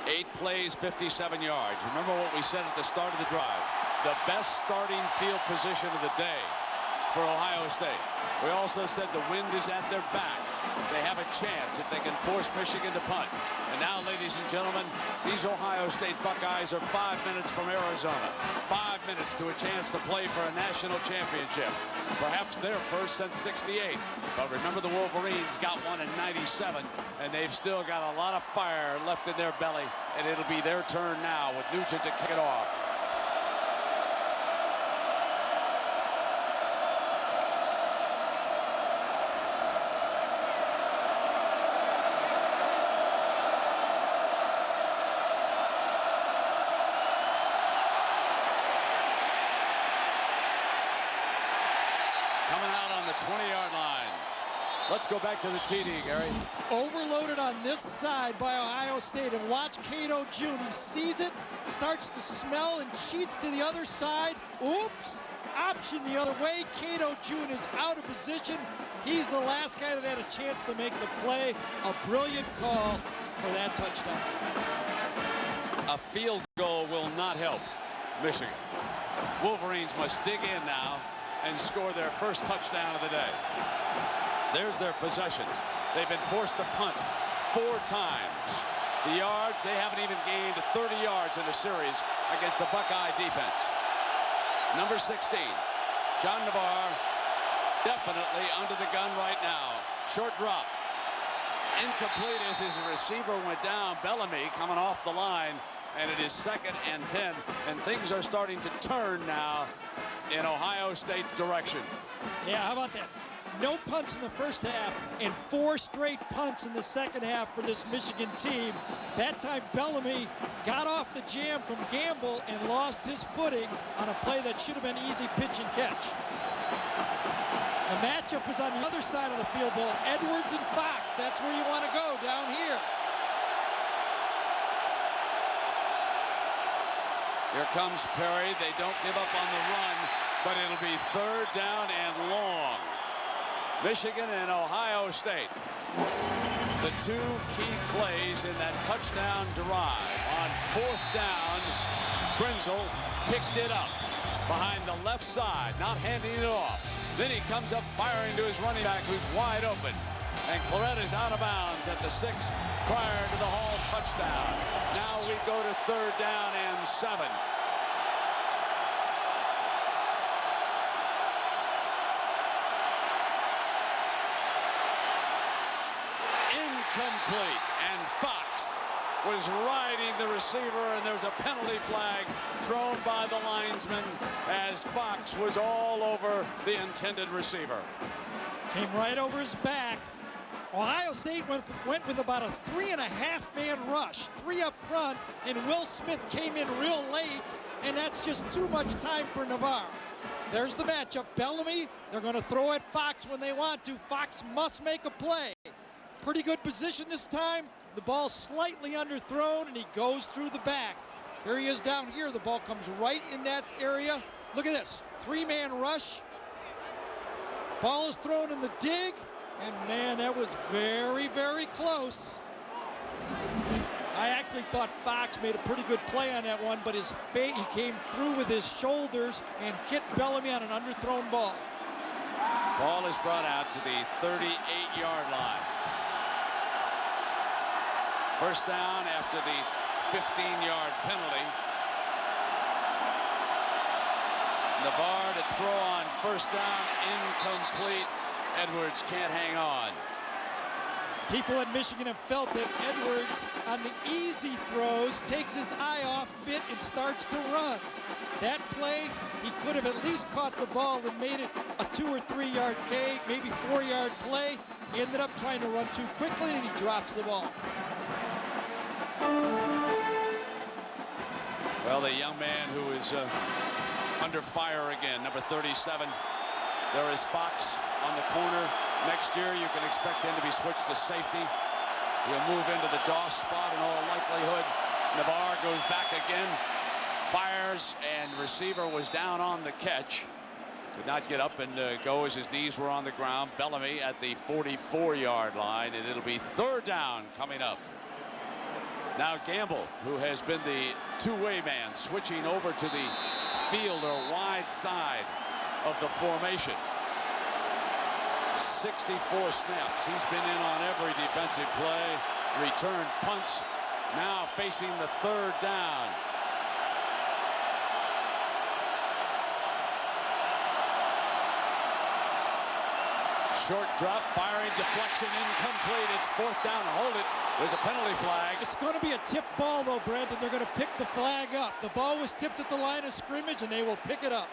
S26: 8 plays, 57 yards. Remember what we said at the start of the drive. The best starting field position of the day for Ohio State. We also said the wind is at their back. They have a chance if they can force Michigan to punt. And now, ladies and gentlemen, these Ohio State Buckeyes are 5 minutes from Arizona. 5 minutes to a chance to play for a national championship. Perhaps their first since '68. But remember, the Wolverines got one in '97, and they've still got a lot of fire left in their belly. And it'll be their turn now with Nugent to kick it off. Coming out on the 20-yard line. Let's go back to the TD, Gary.
S31: Overloaded on this side by Ohio State, and watch Cato June. He sees it, starts to smell, and cheats to the other side. Oops! Option the other way. Cato June is out of position. He's the last guy that had a chance to make the play. A brilliant call for that touchdown.
S26: A field goal will not help Michigan. Wolverines must dig in now and score their first touchdown of the day. There's their possessions. They've been forced to punt 4 times. The yards, they haven't even gained 30 yards in a series against the Buckeye defense. Number 16, John Navarre, definitely under the gun right now. Short drop. Incomplete as his receiver went down. Bellamy coming off the line, and it is 2nd and 10, and things are starting to turn now in Ohio State's direction.
S31: Yeah, how about that? No punts in the first half and 4 straight punts in the second half for this Michigan team. That time Bellamy got off the jam from Gamble and lost his footing on a play that should have been easy pitch and catch. The matchup is on the other side of the field, though. Edwards and Fox, that's where you want to go, down here.
S26: Here comes Perry. They don't give up on the run, but it'll be 3rd down and long. Michigan and Ohio State. The 2 key plays in that touchdown drive. On 4th down, Krenzel picked it up behind the left side, not handing it off. Then he comes up firing to his running back, who's wide open. And Clarett is out of bounds at the 6 prior to the Hall touchdown. Now we go to 3rd down and 7. Incomplete, and Fox was riding the receiver, and there's a penalty flag thrown by the linesman as Fox was all over the intended receiver.
S31: Came right over his back. Ohio State went with about a 3.5-man rush, 3 up front, and Will Smith came in real late, and that's just too much time for Navarre. There's the matchup. Bellamy, they're going to throw at Fox when they want to. Fox must make a play. Pretty good position this time. The ball slightly underthrown, and he goes through the back. Here he is down here. The ball comes right in that area. Look at this. 3-man rush. Ball is thrown in the dig. And, man, that was very, very close. I actually thought Fox made a pretty good play on that one, but he came through with his shoulders and hit Bellamy on an underthrown ball.
S26: Ball is brought out to the 38-yard line. First down after the 15-yard penalty. Navarre to throw on first down, incomplete. Edwards can't hang on.
S31: People at Michigan have felt that Edwards, on the easy throws, takes his eye off it and starts to run. That play, he could have at least caught the ball and made it a 2 or 3 yard K, maybe 4 yard play. He ended up trying to run too quickly and he drops the ball.
S26: Well, the young man who is under fire again, number 37. There is Fox on the corner. Next year, you can expect him to be switched to safety. He'll move into the DOS spot in all likelihood. Navarre goes back again, fires, and receiver was down on the catch. Could not get up and go as his knees were on the ground. Bellamy at the 44-yard line, and it'll be third down coming up. Now Gamble, who has been the two-way man, switching over to the field or wide side of the formation. 64 snaps. He's been in on every defensive play, returned punts, now facing the third down. Short drop, firing, deflection, incomplete. It's fourth down. Hold it. There's a penalty flag.
S31: It's going to be a tip ball, though, Brent, and they're going to pick the flag up. The ball was tipped at the line of scrimmage, and they will pick it up.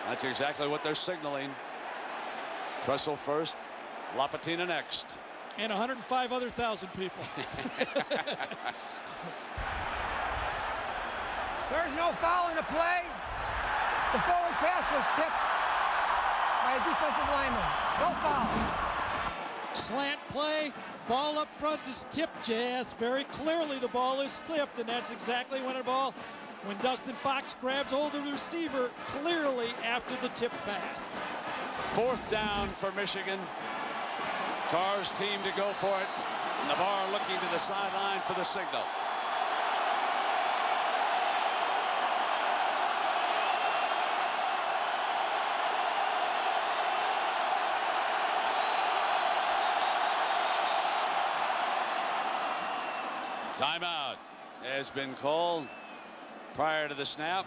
S26: That's exactly what they're signaling. Tressel first, Lapatina next.
S31: And 105 other thousand people.
S9: There's no foul in the play. The forward pass was tipped by a defensive lineman. No foul.
S31: Slant play. Ball up front is tipped, Jazz. Very clearly the ball is tipped, and that's exactly when Dustin Fox grabs hold of the receiver, clearly after the tip pass.
S26: Fourth down for Michigan. Carr's team to go for it. Navarre looking to the sideline for the signal. Timeout has been called prior to the snap.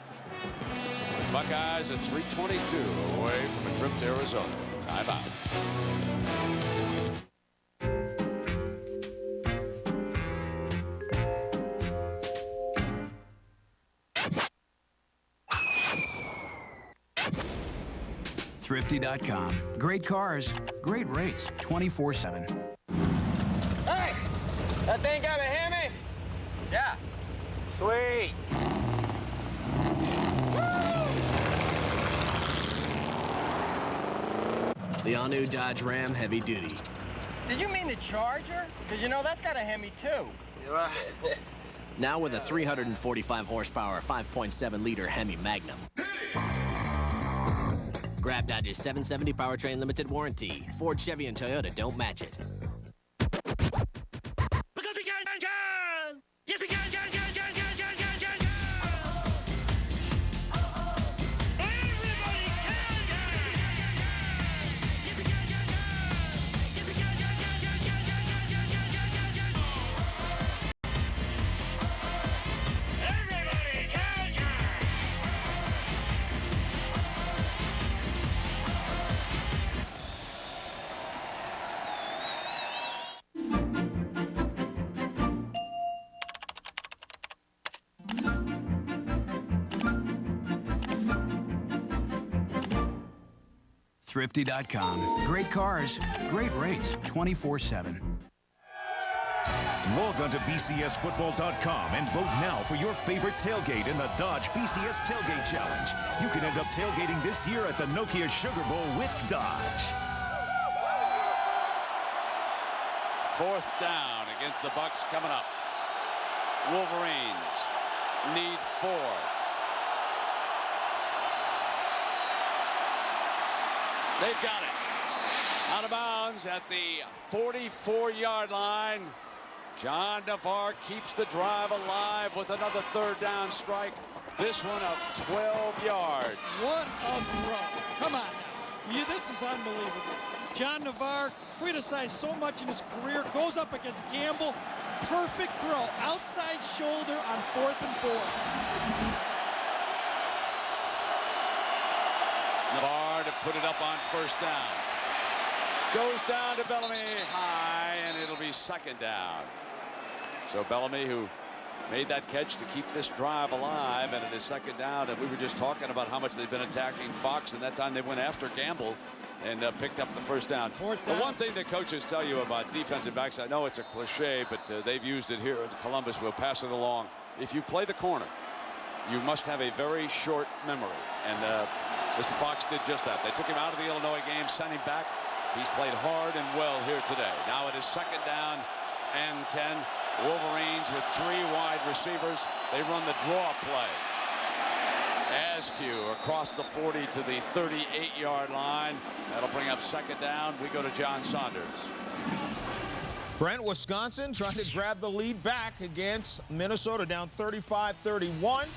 S26: Buckeyes are 3:22 away from a trip to Arizona. Timeout.
S12: Thrifty.com. Great cars, great rates, 24/7.
S5: Hey, that thing got a Hemi? Yeah. Sweet.
S7: The all-new Dodge Ram Heavy Duty.
S5: Did you mean the Charger? Because you know that's got a Hemi too.
S7: Now with a 345 horsepower, 5.7-liter Hemi Magnum. Grab Dodge's 770 powertrain limited warranty. Ford, Chevy, and Toyota don't match it.
S5: Because we can! Yes, we can!
S12: Thrifty.com. Great cars, great rates, 24/7.
S10: Log on to bcsfootball.com and vote now for your favorite tailgate in the Dodge BCS Tailgate Challenge. You can end up tailgating this year at the Nokia Sugar Bowl with Dodge.
S26: 4th down against the Bucks coming up. Wolverines need 4. They've got it. Out of bounds at the 44-yard line. John Navarre keeps the drive alive with another 3rd down strike. This one of 12 yards.
S31: What a throw. Come on now. This is unbelievable. John Navarre, criticized so much in his career, goes up against Gamble. Perfect throw. Outside shoulder on 4th and 4.
S26: Navarre to put it up on 1st down. Goes down to Bellamy high, and it'll be 2nd down. So Bellamy, who made that catch to keep this drive alive, and it is 2nd down. And we were just talking about how much they've been attacking Fox, and that time they went after Gamble and picked up the 1st down.
S31: 4th down.
S26: The one thing that coaches tell you about defensive backs, I know it's a cliche, but they've used it here at Columbus. We'll pass it along. If you play the corner, you must have a very short memory. And Mr. Fox did just that. They took him out of the Illinois game, sent him back. He's played hard and well here today. Now it is 2nd down and 10. Wolverines with 3 wide receivers. They run the draw play. Askew across the 40 to the 38-yard line. That'll bring up 2nd down. We go to John Saunders.
S3: Brent, Wisconsin trying to grab the lead back against Minnesota, down 35-31.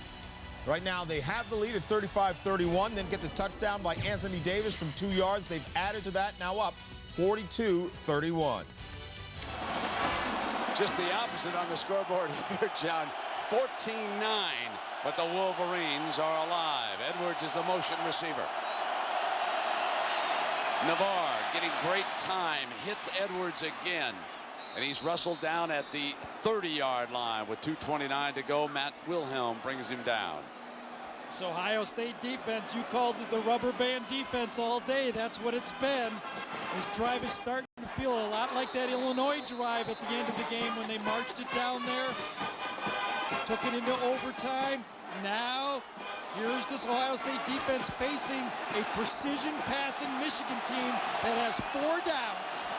S3: Right now they have the lead at 35-31, then get the touchdown by Anthony Davis from 2 yards. They've added to that, now up 42-31.
S26: Just the opposite on the scoreboard here, John. 14-9, but the Wolverines are alive. Edwards is the motion receiver. Navarre getting great time, hits Edwards again. And he's wrestled down at the 30-yard line with 2:29 to go. Matt Wilhelm brings him down.
S31: This Ohio State defense, you called it the rubber band defense all day. That's what it's been. This drive is starting to feel a lot like that Illinois drive at the end of the game when they marched it down there, took it into overtime. Now, here's this Ohio State defense facing a precision passing Michigan team that has 4 downs.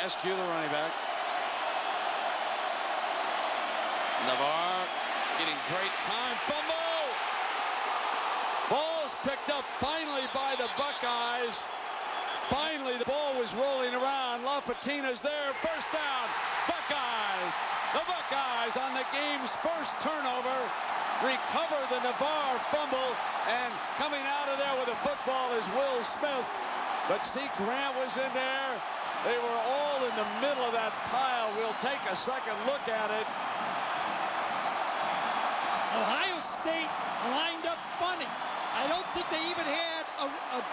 S26: Askew, the running back. Navarre getting great time. Fumble! Ball's picked up finally by the Buckeyes. Finally, the ball was rolling around. LaFatina's there. 1st down. Buckeyes. The Buckeyes on the game's 1st turnover recover the Navarre fumble, and coming out of there with the football is Will Smith. But see, Grant was in there. They were all in the middle of that pile. We'll take a second look at it.
S31: Ohio State lined up funny. I don't think they even had a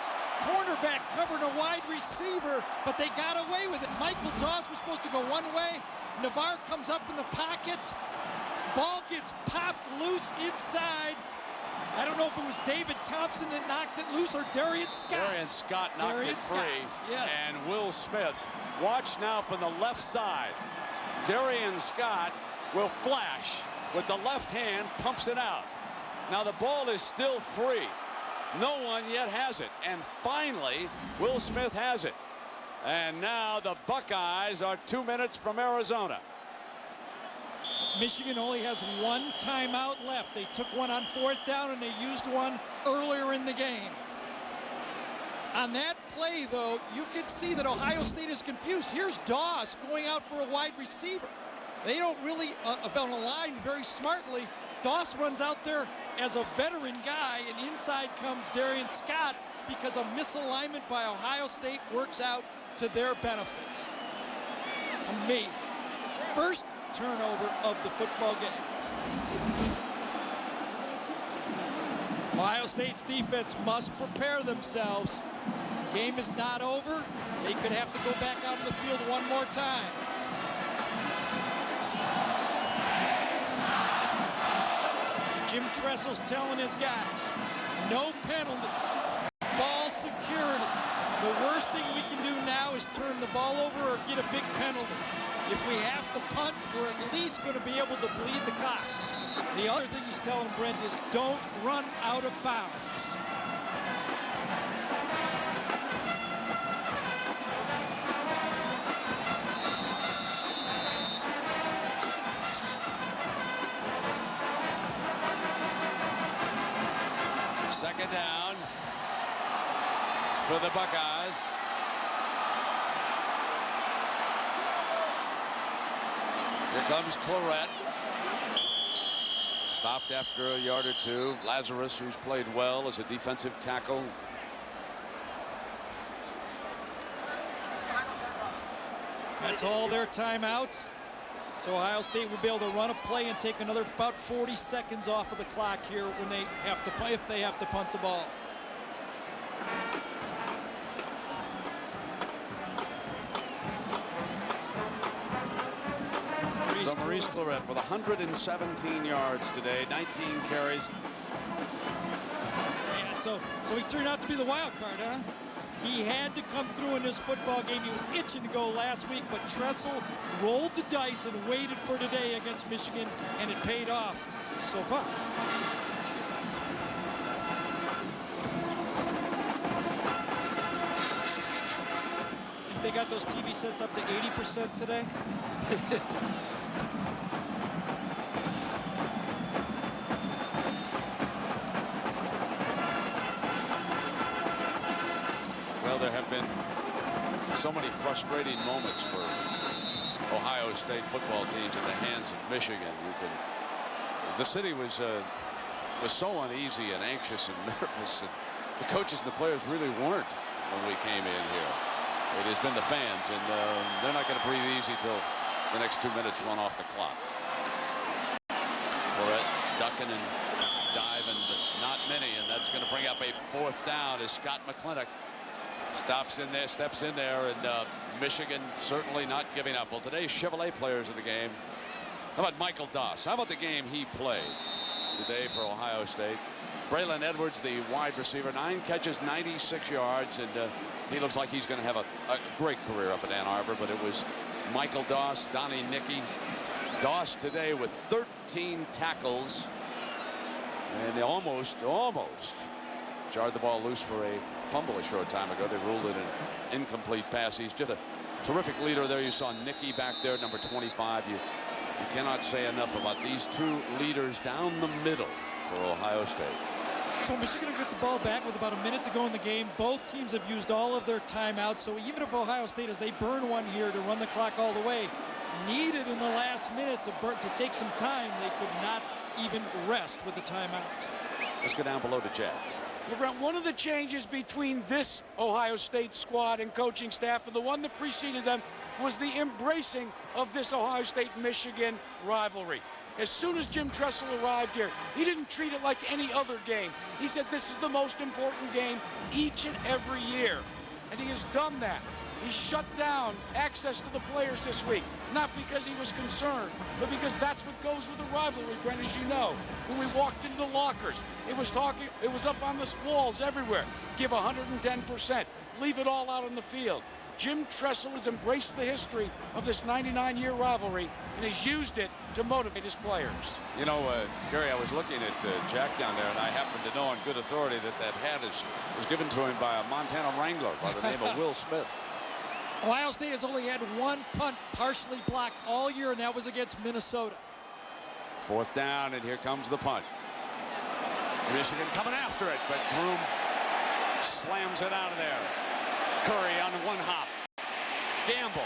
S31: cornerback covering a wide receiver, but they got away with it. Michael Doss was supposed to go one way. Navarre comes up in the pocket. Ball gets popped loose inside. I don't know if it was David Thompson that knocked it loose or Darian Scott.
S26: Darian Scott knocked it free.
S31: Yes.
S26: And Will Smith, watch now from the left side. Darian Scott will flash with the left hand, pumps it out. Now the ball is still free. No one yet has it. And finally, Will Smith has it. And now the Buckeyes are 2 minutes from Arizona.
S31: Michigan only has 1 timeout left. They took one on 4th down, and they used one earlier in the game. On that play, though, you could see that Ohio State is confused. Here's Doss going out for a wide receiver. They don't really on a line very smartly. Doss runs out there as a veteran guy, and inside comes Darian Scott because a misalignment by Ohio State works out to their benefit. Amazing. First turnover of the football game. Ohio State's defense must prepare themselves. Game is not over. They could have to go back out on the field one more time. Jim Tressel's telling his guys, no penalties, ball security. The worst thing we can do now is turn turn the ball over or get a big penalty. If we have to punt, we're at least going to be able to bleed the clock. The other thing he's telling Brent is don't run out of bounds.
S26: Second down for the Buckeyes. Here comes Clarett. Stopped after a yard or two. Lazarus, who's played well as a defensive tackle.
S31: That's all their timeouts. So Ohio State will be able to run a play and take another about 40 seconds off of the clock here when they have to if they have to punt the ball.
S26: So Maurice Clarett with 117 yards today, 19 carries.
S31: And so he turned out to be the wild card, huh? He had to come through in this football game. He was itching to go last week, but Tressel rolled the dice and waited for today against Michigan, and it paid off so far. Think they got those TV sets up to 80% today?
S26: There have been so many frustrating moments for Ohio State football teams in the hands of Michigan. The city was so uneasy and anxious and nervous, and the coaches and the players really weren't when we came in here. It has been the fans, and they're not going to breathe easy till the next 2 minutes run off the clock. Clarett ducking and diving, but not many, and that's going to bring up a fourth down as Scott McClintock stops in there, steps in there, and Michigan certainly not giving up. Well, today's Chevrolet players of the game. How about Michael Doss? How about the game he played today for Ohio State? Braylon Edwards, the wide receiver, 9 catches, 96 yards, and he looks like he's going to have a great career up in Ann Arbor, but it was Michael Doss, Donnie Nicky. Doss today with 13 tackles, and they almost jarred the ball loose for a fumble a short time ago. They ruled it an incomplete pass. He's just a terrific leader there. You saw Nicky back there, number 25. You cannot say enough about these two leaders down the middle for Ohio State.
S31: So Michigan will get the ball back with about a minute to go in the game. Both teams have used all of their timeouts. So even if Ohio State, as they burn one here to run the clock all the way, needed in the last minute to take some time, they could not even rest with the timeout.
S26: Let's go down below to Chad.
S11: Brent, one of the changes between this Ohio State squad and coaching staff and the one that preceded them was the embracing of this Ohio State-Michigan rivalry. As soon as Jim Tressel arrived here, he didn't treat it like any other game. He said this is the most important game each and every year. And he has done that. He shut down access to the players this week, not because he was concerned, but because that's what goes with a rivalry, Brent, as you know. When we walked into the lockers, it was up on the walls everywhere. Give 110%. Leave it all out on the field. Jim Tressel has embraced the history of this 99-year rivalry and has used it to motivate his players.
S26: You know, Gary, I was looking at Jack down there, and I happen to know on good authority that hat was given to him by a Montana Wrangler by the name of Will Smith.
S31: Ohio State has only had one punt partially blocked all year, and that was against Minnesota.
S26: Fourth down, and here comes the punt. Michigan coming after it, but Groom slams it out of there. Curry on one hop. Gamble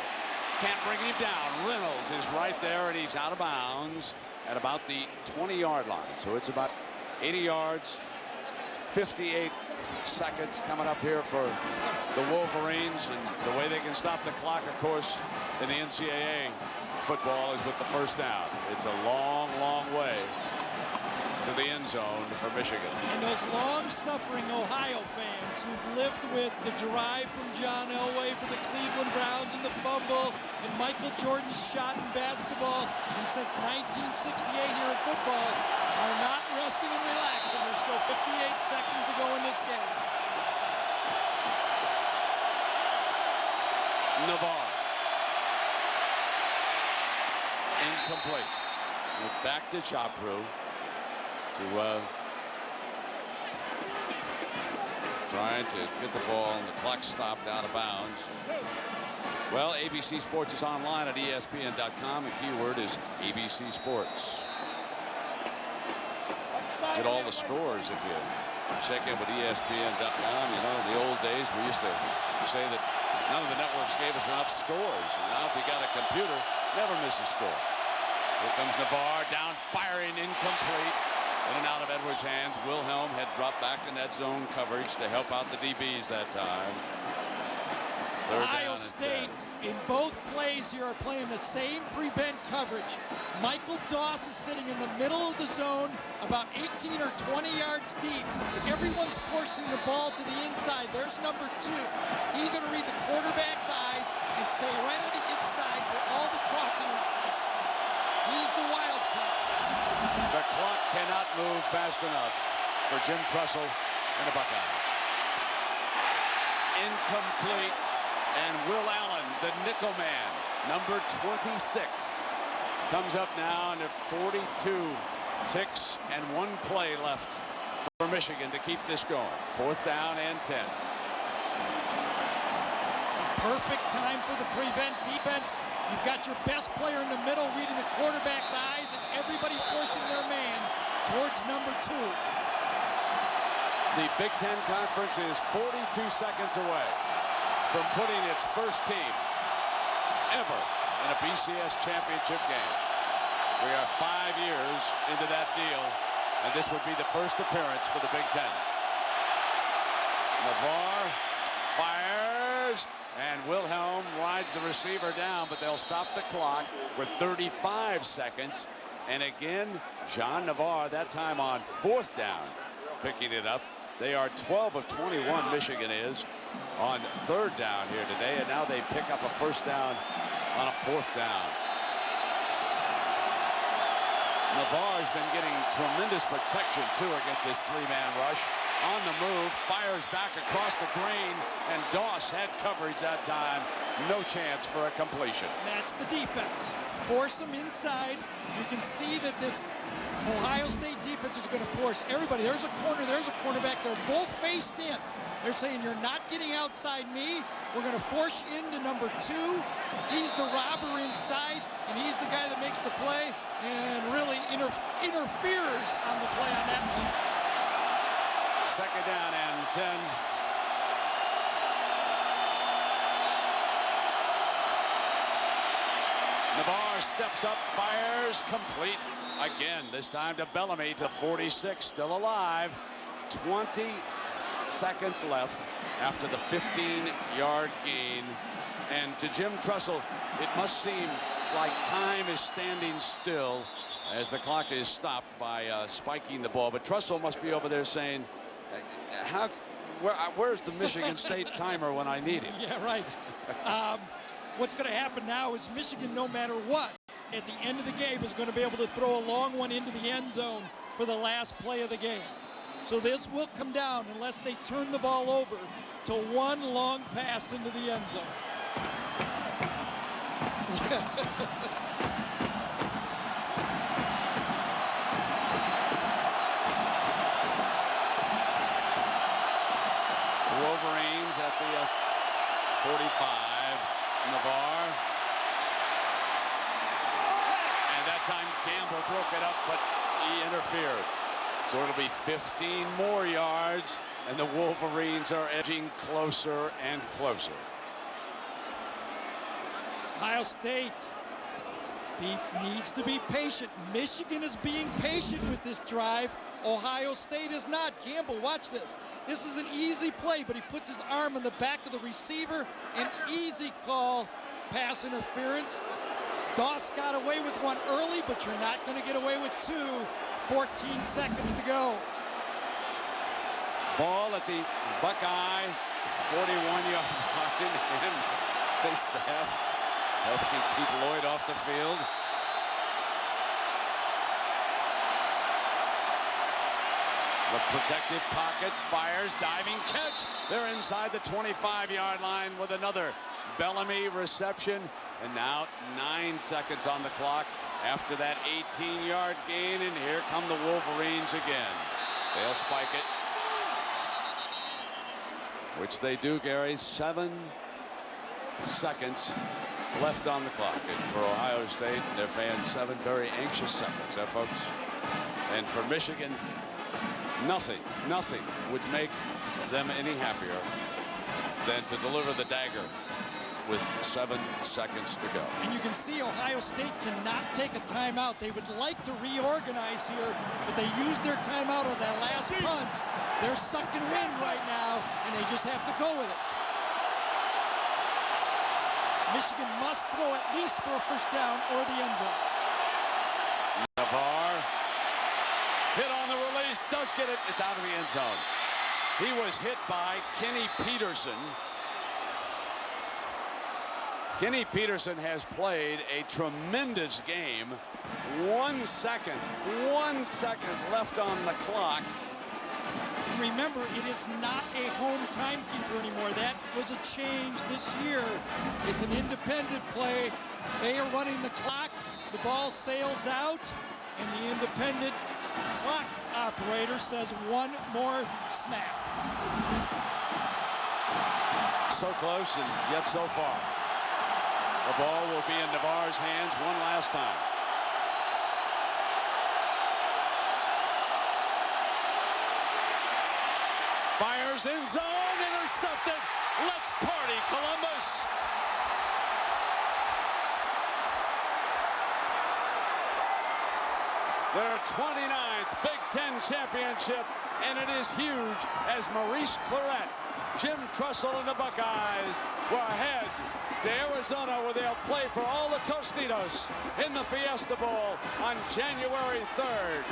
S26: can't bring him down. Reynolds is right there, and he's out of bounds at about the 20-yard line. So it's about 80 yards, 58 seconds coming up here for the Wolverines, and the way they can stop the clock, of course, in the NCAA football is with the first down. It's a long, long way to the end zone for Michigan.
S31: And those long-suffering Ohio fans who've lived with the drive from John Elway for the Cleveland Browns and the fumble and Michael Jordan's shot in basketball, and since 1968 here in football, are not resting and relaxing. There's still 58 seconds to go in this game.
S26: Navarre. Incomplete. We're back to Chopru to trying to get the ball, and the clock stopped out of bounds. Well, ABC Sports is online at ESPN.com. The keyword is ABC Sports. Get all the scores if you check in with ESPN.com. You know, in the old days, we used to say that none of the networks gave us enough scores. And now if you got a computer, never miss a score. Here comes Navarre, down, firing, incomplete. In and out of Edwards' hands. Wilhelm had dropped back in that zone coverage to help out the DBs that time.
S31: Ohio State, in both plays here, are playing the same prevent coverage. Michael Doss is sitting in the middle of the zone, about 18 or 20 yards deep. Everyone's forcing the ball to the inside. There's number 2. He's going to read the quarterback's eyes and stay right on the inside for all the crossing routes. He's the wild card.
S26: The clock cannot move fast enough for Jim Tressel and the Buckeyes. Incomplete. And Will Allen, the nickel man, number 26, comes up now into 42 ticks and 1 play left for Michigan to keep this going. 4th down and 10.
S31: Perfect time for the prevent defense. You've got your best player in the middle reading the quarterback's eyes, and everybody forcing their man towards number 2.
S26: The Big Ten Conference is 42 seconds away from putting its first team ever in a BCS championship game. We are 5 years into that deal, and this would be the first appearance for the Big Ten. Navarre fires, and Wilhelm rides the receiver down, but they'll stop the clock with 35 seconds. And again, John Navarre, that time on 4th down, picking it up. They are 12 of 21, Michigan is, on 3rd down here today, and now they pick up a 1st down on a 4th down. Navarre's been getting tremendous protection, too, against this 3-man rush. On the move, fires back across the grain, and Doss had coverage that time. No chance for a completion.
S31: That's the defense. Force them inside. You can see that this Ohio State defense is going to force everybody. There's a corner, there's a cornerback. They're both faced in. They're saying, you're not getting outside me. We're going to force you into number 2. He's the robber inside, and he's the guy that makes the play and really interferes on the play on that one.
S26: 2nd down and 10. Navarre steps up, fires, complete. Again, this time to Bellamy, to 46, still alive. 20 seconds left after the 15-yard gain. And to Jim Tressel, it must seem like time is standing still as the clock is stopped by spiking the ball. But Tressel must be over there saying, where's the Michigan State timer when I need him?
S31: Yeah, right. What's going to happen now is Michigan, no matter what, at the end of the game is going to be able to throw a long one into the end zone for the last play of the game. So this will come down unless they turn the ball over to 1 long pass into the end zone.
S26: Wolverines at the 45. Navarre. And that time Gamble broke it up, but he interfered. So it'll be 15 more yards, and the Wolverines are edging closer and closer.
S31: Ohio State needs to be patient. Michigan is being patient with this drive. Ohio State is not. Gamble, watch this. This is an easy play, but he puts his arm on the back of the receiver. An easy call, pass interference. Doss got away with one early, but you're not going to get away with 2. 14 seconds to go.
S26: Ball at the Buckeye 41-yard line, and they staff helping keep Lloyd off the field. The protective pocket, fires, diving catch. They're inside the 25-yard line with another Bellamy reception, and now 9 seconds on the clock after that 18-yard gain, and here come the Wolverines again. They'll spike it, which they do, Gary. 7 seconds left on the clock, and for Ohio State and their fans, 7 very anxious seconds, folks. And for Michigan, nothing would make them any happier than to deliver the dagger with 7 seconds to go.
S31: And you can see Ohio State cannot take a timeout. They would like to reorganize here, but they used their timeout on that last punt. They're sucking wind right now, and they just have to go with it. Michigan must throw at least for a first down or the end zone.
S26: Navarre hit on the release, does get it. It's out of the end zone. He was hit by Kenny Peterson. Kenny Peterson has played a tremendous game. 1 second left on the clock.
S31: Remember, it is not a home timekeeper anymore. That was a change this year. It's an independent play. They are running the clock. The ball sails out, and the independent clock operator says 1 more snap.
S26: So close and yet so far. The ball will be in Navarre's hands one last time. Fires in zone, intercepted. Let's party, Columbus. Their 29th Big Ten championship, and it is huge as Maurice Clarett, Jim Tressel, and the Buckeyes were ahead to Arizona, where they'll play for all the Tostitos in the Fiesta Bowl on January 3rd.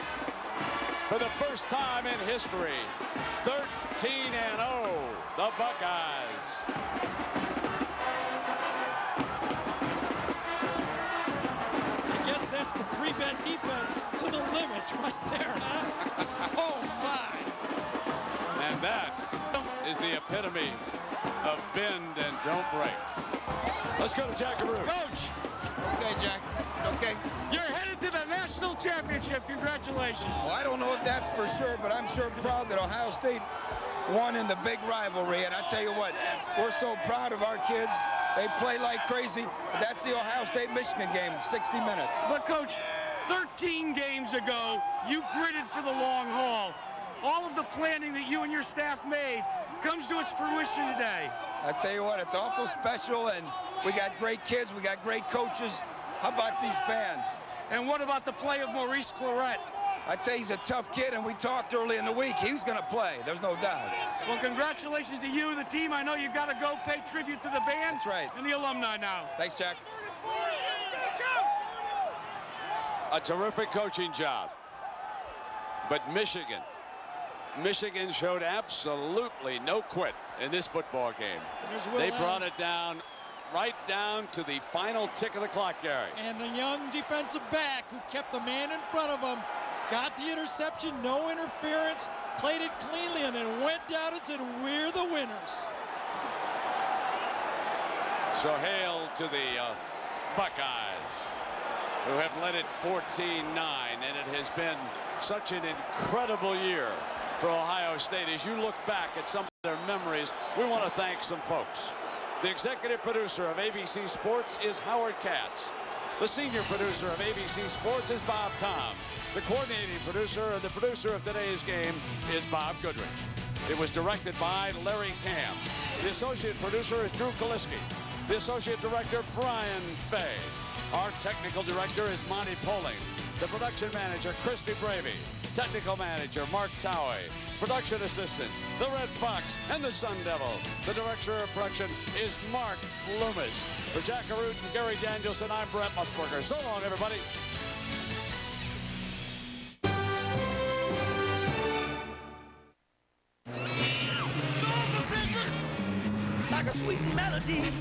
S26: For the first time in history, 13-0, the Buckeyes.
S31: I guess that's the prevent defense to the limit right there, huh? Oh, my.
S26: And that is the epitome of bend and don't break. Let's go to Jackaroo.
S11: Coach.
S14: Okay, Jack. Okay.
S11: You're headed to the national championship. Congratulations.
S14: Well, I don't know if that's for sure, but I'm sure proud that Ohio State won in the big rivalry. And I tell you what, we're so proud of our kids. They play like crazy. That's the Ohio State-Michigan game, 60 minutes.
S11: But, Coach, 13 games ago, you gritted for the long haul. All of the planning that you and your staff made comes to its fruition today.
S14: I tell you what, it's awful special, and we got great kids, we got great coaches. How about these fans?
S11: And what about the play of Maurice Clarett?
S14: I tell you, he's a tough kid, and we talked early in the week. He was going to play. There's no doubt.
S11: Well, congratulations to you, the team. I know you've got to go pay tribute to the band.
S14: That's right.
S11: And the alumni now.
S14: Thanks, Jack.
S26: A terrific coaching job. But Michigan showed absolutely no quit in this football game. They brought it down, right down to the final tick of the clock, Gary.
S31: And the young defensive back who kept the man in front of him, got the interception, no interference, played it cleanly, and then went down and said, "We're the winners."
S26: So hail to the Buckeyes, who have led it 14-9, and it has been such an incredible year for Ohio State. As you look back at some of their memories, we want to thank some folks. The executive producer of ABC Sports is Howard Katz. The senior producer of ABC Sports is Bob Toms. The coordinating producer and the producer of today's game is Bob Goodrich. It was directed by Larry Camp. The associate producer is Drew Kaliski. The associate director, Brian Fay. Our technical director is Monty Poling. The production manager, Christy Bravey. Technical manager, Mark Towey. Production assistants, the Red Fox and the Sun Devil. The director of production is Mark Loomis. For Jack Arute and Gary Danielson, I'm Brett Musburger. So long, everybody.
S16: Like a sweet melody,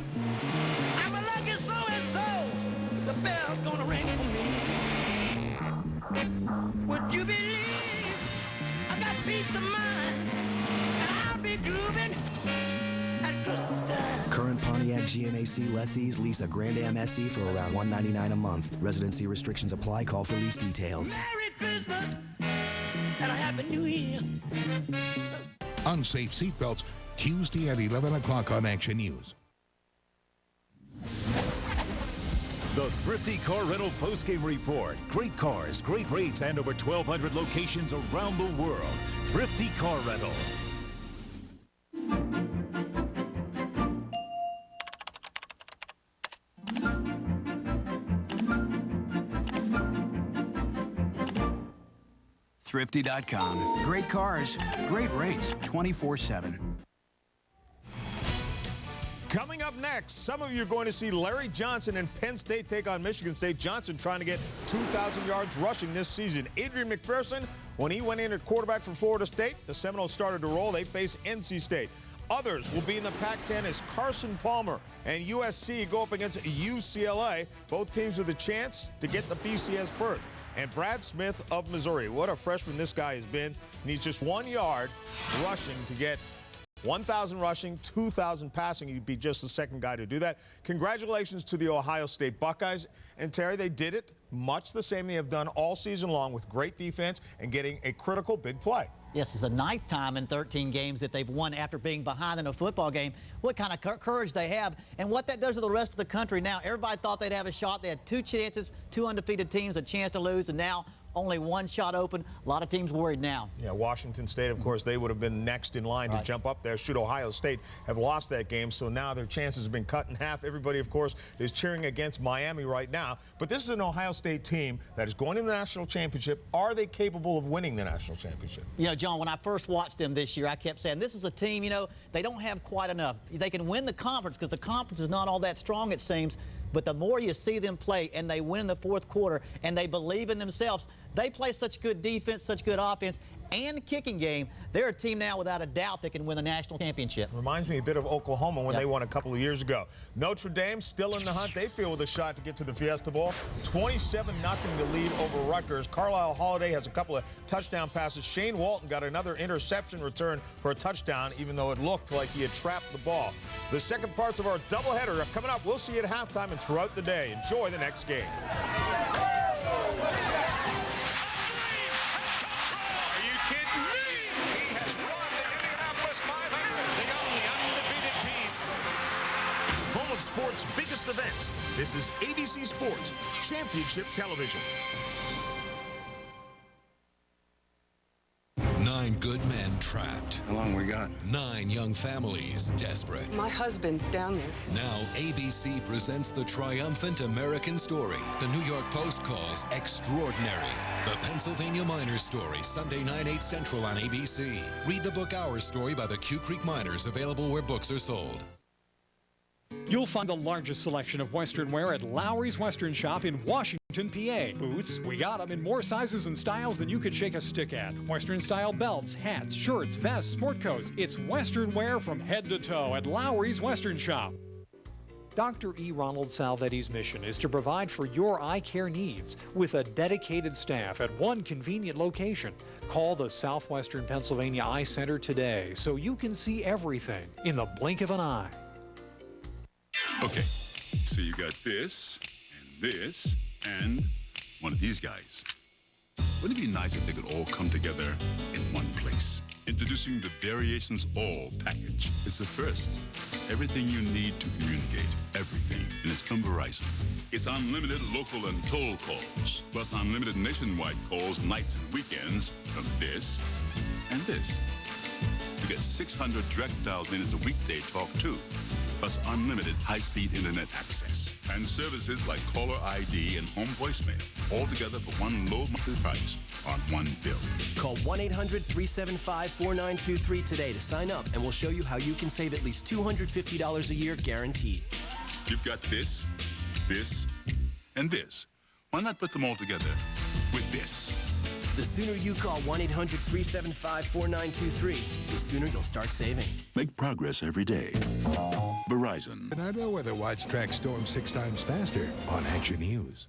S16: I'm a lucky so-and-so. The bell's gonna ring for me. Would you believe I got peace of mind, and I'll be grooving at Christmas time.
S17: Current Pontiac
S1: GMAC lessees lease a Grand Am SE for around $199 a month. Residency restrictions apply. Call for lease details.
S16: Merry Christmas and a Happy New Year.
S6: Unsafe seatbelts, Tuesday at 11 o'clock on Action News.
S10: The Thrifty Car Rental Postgame Report. Great cars, great rates, and over 1,200 locations around the world. Thrifty Car Rental.
S12: Thrifty.com. Great cars, great rates, 24/7.
S3: Coming up next, some of you are going to see Larry Johnson and Penn State take on Michigan State. Johnson trying to get 2,000 yards rushing this season. Adrian McPherson, when he went in at quarterback for Florida State, the Seminoles started to roll. They face NC State. Others will be in the Pac-10 as Carson Palmer and USC go up against UCLA. Both teams with a chance to get the BCS berth. And Brad Smith of Missouri. What a freshman this guy has been. Needs just 1 yard rushing to get 1,000 rushing, 2,000 passing. He'd be just the second guy to do that. Congratulations to the Ohio State Buckeyes. And Terry, they did it much the same they have done all season long with great defense and getting a critical big play.
S17: Yes, it's the 9th time in 13 games that they've won after being behind in a football game. What kind of courage they have and what that does to the rest of the country now. Everybody thought they'd have a shot. They had 2 chances, 2 undefeated teams, a chance to lose, and now only 1 shot open. A lot of teams worried now.
S3: Yeah, Washington State, of course, they would have been next in line to jump up there should Ohio State have lost that game. So now their chances have been cut in half. Everybody, of course, is cheering against Miami right now. But this is an Ohio State team that is going to the national championship. Are they capable of winning the national championship?
S17: You know, John, when I first watched them this year, I kept saying, this is a team, you know, they don't have quite enough. They can win the conference because the conference is not all that strong, it seems. But the more you see them play and they win in the 4th quarter and they believe in themselves, they play such good defense, such good offense, and kicking game. They're a team now without a doubt that can win the national championship.
S3: Reminds me a bit of Oklahoma when they won a couple of years ago. Notre Dame still in the hunt. They feel with a shot to get to the Fiesta Bowl. 27-0 the lead over Rutgers. Carlisle Holiday has a couple of touchdown passes. Shane Walton got another interception return for a touchdown, even though it looked like he had trapped the ball. The second parts of our doubleheader are coming up. We'll see you at halftime and throughout the day. Enjoy the next game.
S10: Sports' biggest events. This is ABC Sports Championship Television.
S18: 9 good men trapped.
S19: How long we got?
S18: 9 young families desperate.
S20: My husband's down there.
S18: Now ABC presents the triumphant American story. The New York Post calls extraordinary. The Pennsylvania Miners story, Sunday 9/8 Central on ABC. Read the book Our Story by the Q Creek Miners, available where books are sold.
S23: You'll find the largest selection of Western wear at Lowry's Western Shop in Washington, PA. Boots, we got them in more sizes and styles than you could shake a stick at. Western style belts, hats, shirts, vests, sport coats. It's Western wear from head to toe at Lowry's Western Shop. Dr. E. Ronald Salvetti's mission is to provide for your eye care needs with a dedicated staff at one convenient location. Call the Southwestern Pennsylvania Eye Center today so you can see everything in the blink of an eye.
S27: Okay, so you got this, and one of these guys. Wouldn't it be nice if they could all come together in one place? Introducing the Variations All package. It's the first. It's everything you need to communicate. Everything. And it's from Verizon. It's unlimited local and toll calls, plus unlimited nationwide calls, nights and weekends from this and this. You get 600 direct dial minutes a weekday talk too, plus unlimited high-speed internet access. And services like caller ID and home voicemail, all together for one low monthly price on one bill.
S28: Call 1-800-375-4923 today to sign up, and we'll show you how you can save at least $250 a year guaranteed.
S27: You've got this, and this. Why not put them all together with this?
S28: The sooner you call 1-800-375-4923, the sooner you'll start saving.
S27: Make progress every day. Verizon.
S6: And I know whether watch track storm 6 times faster on Action News.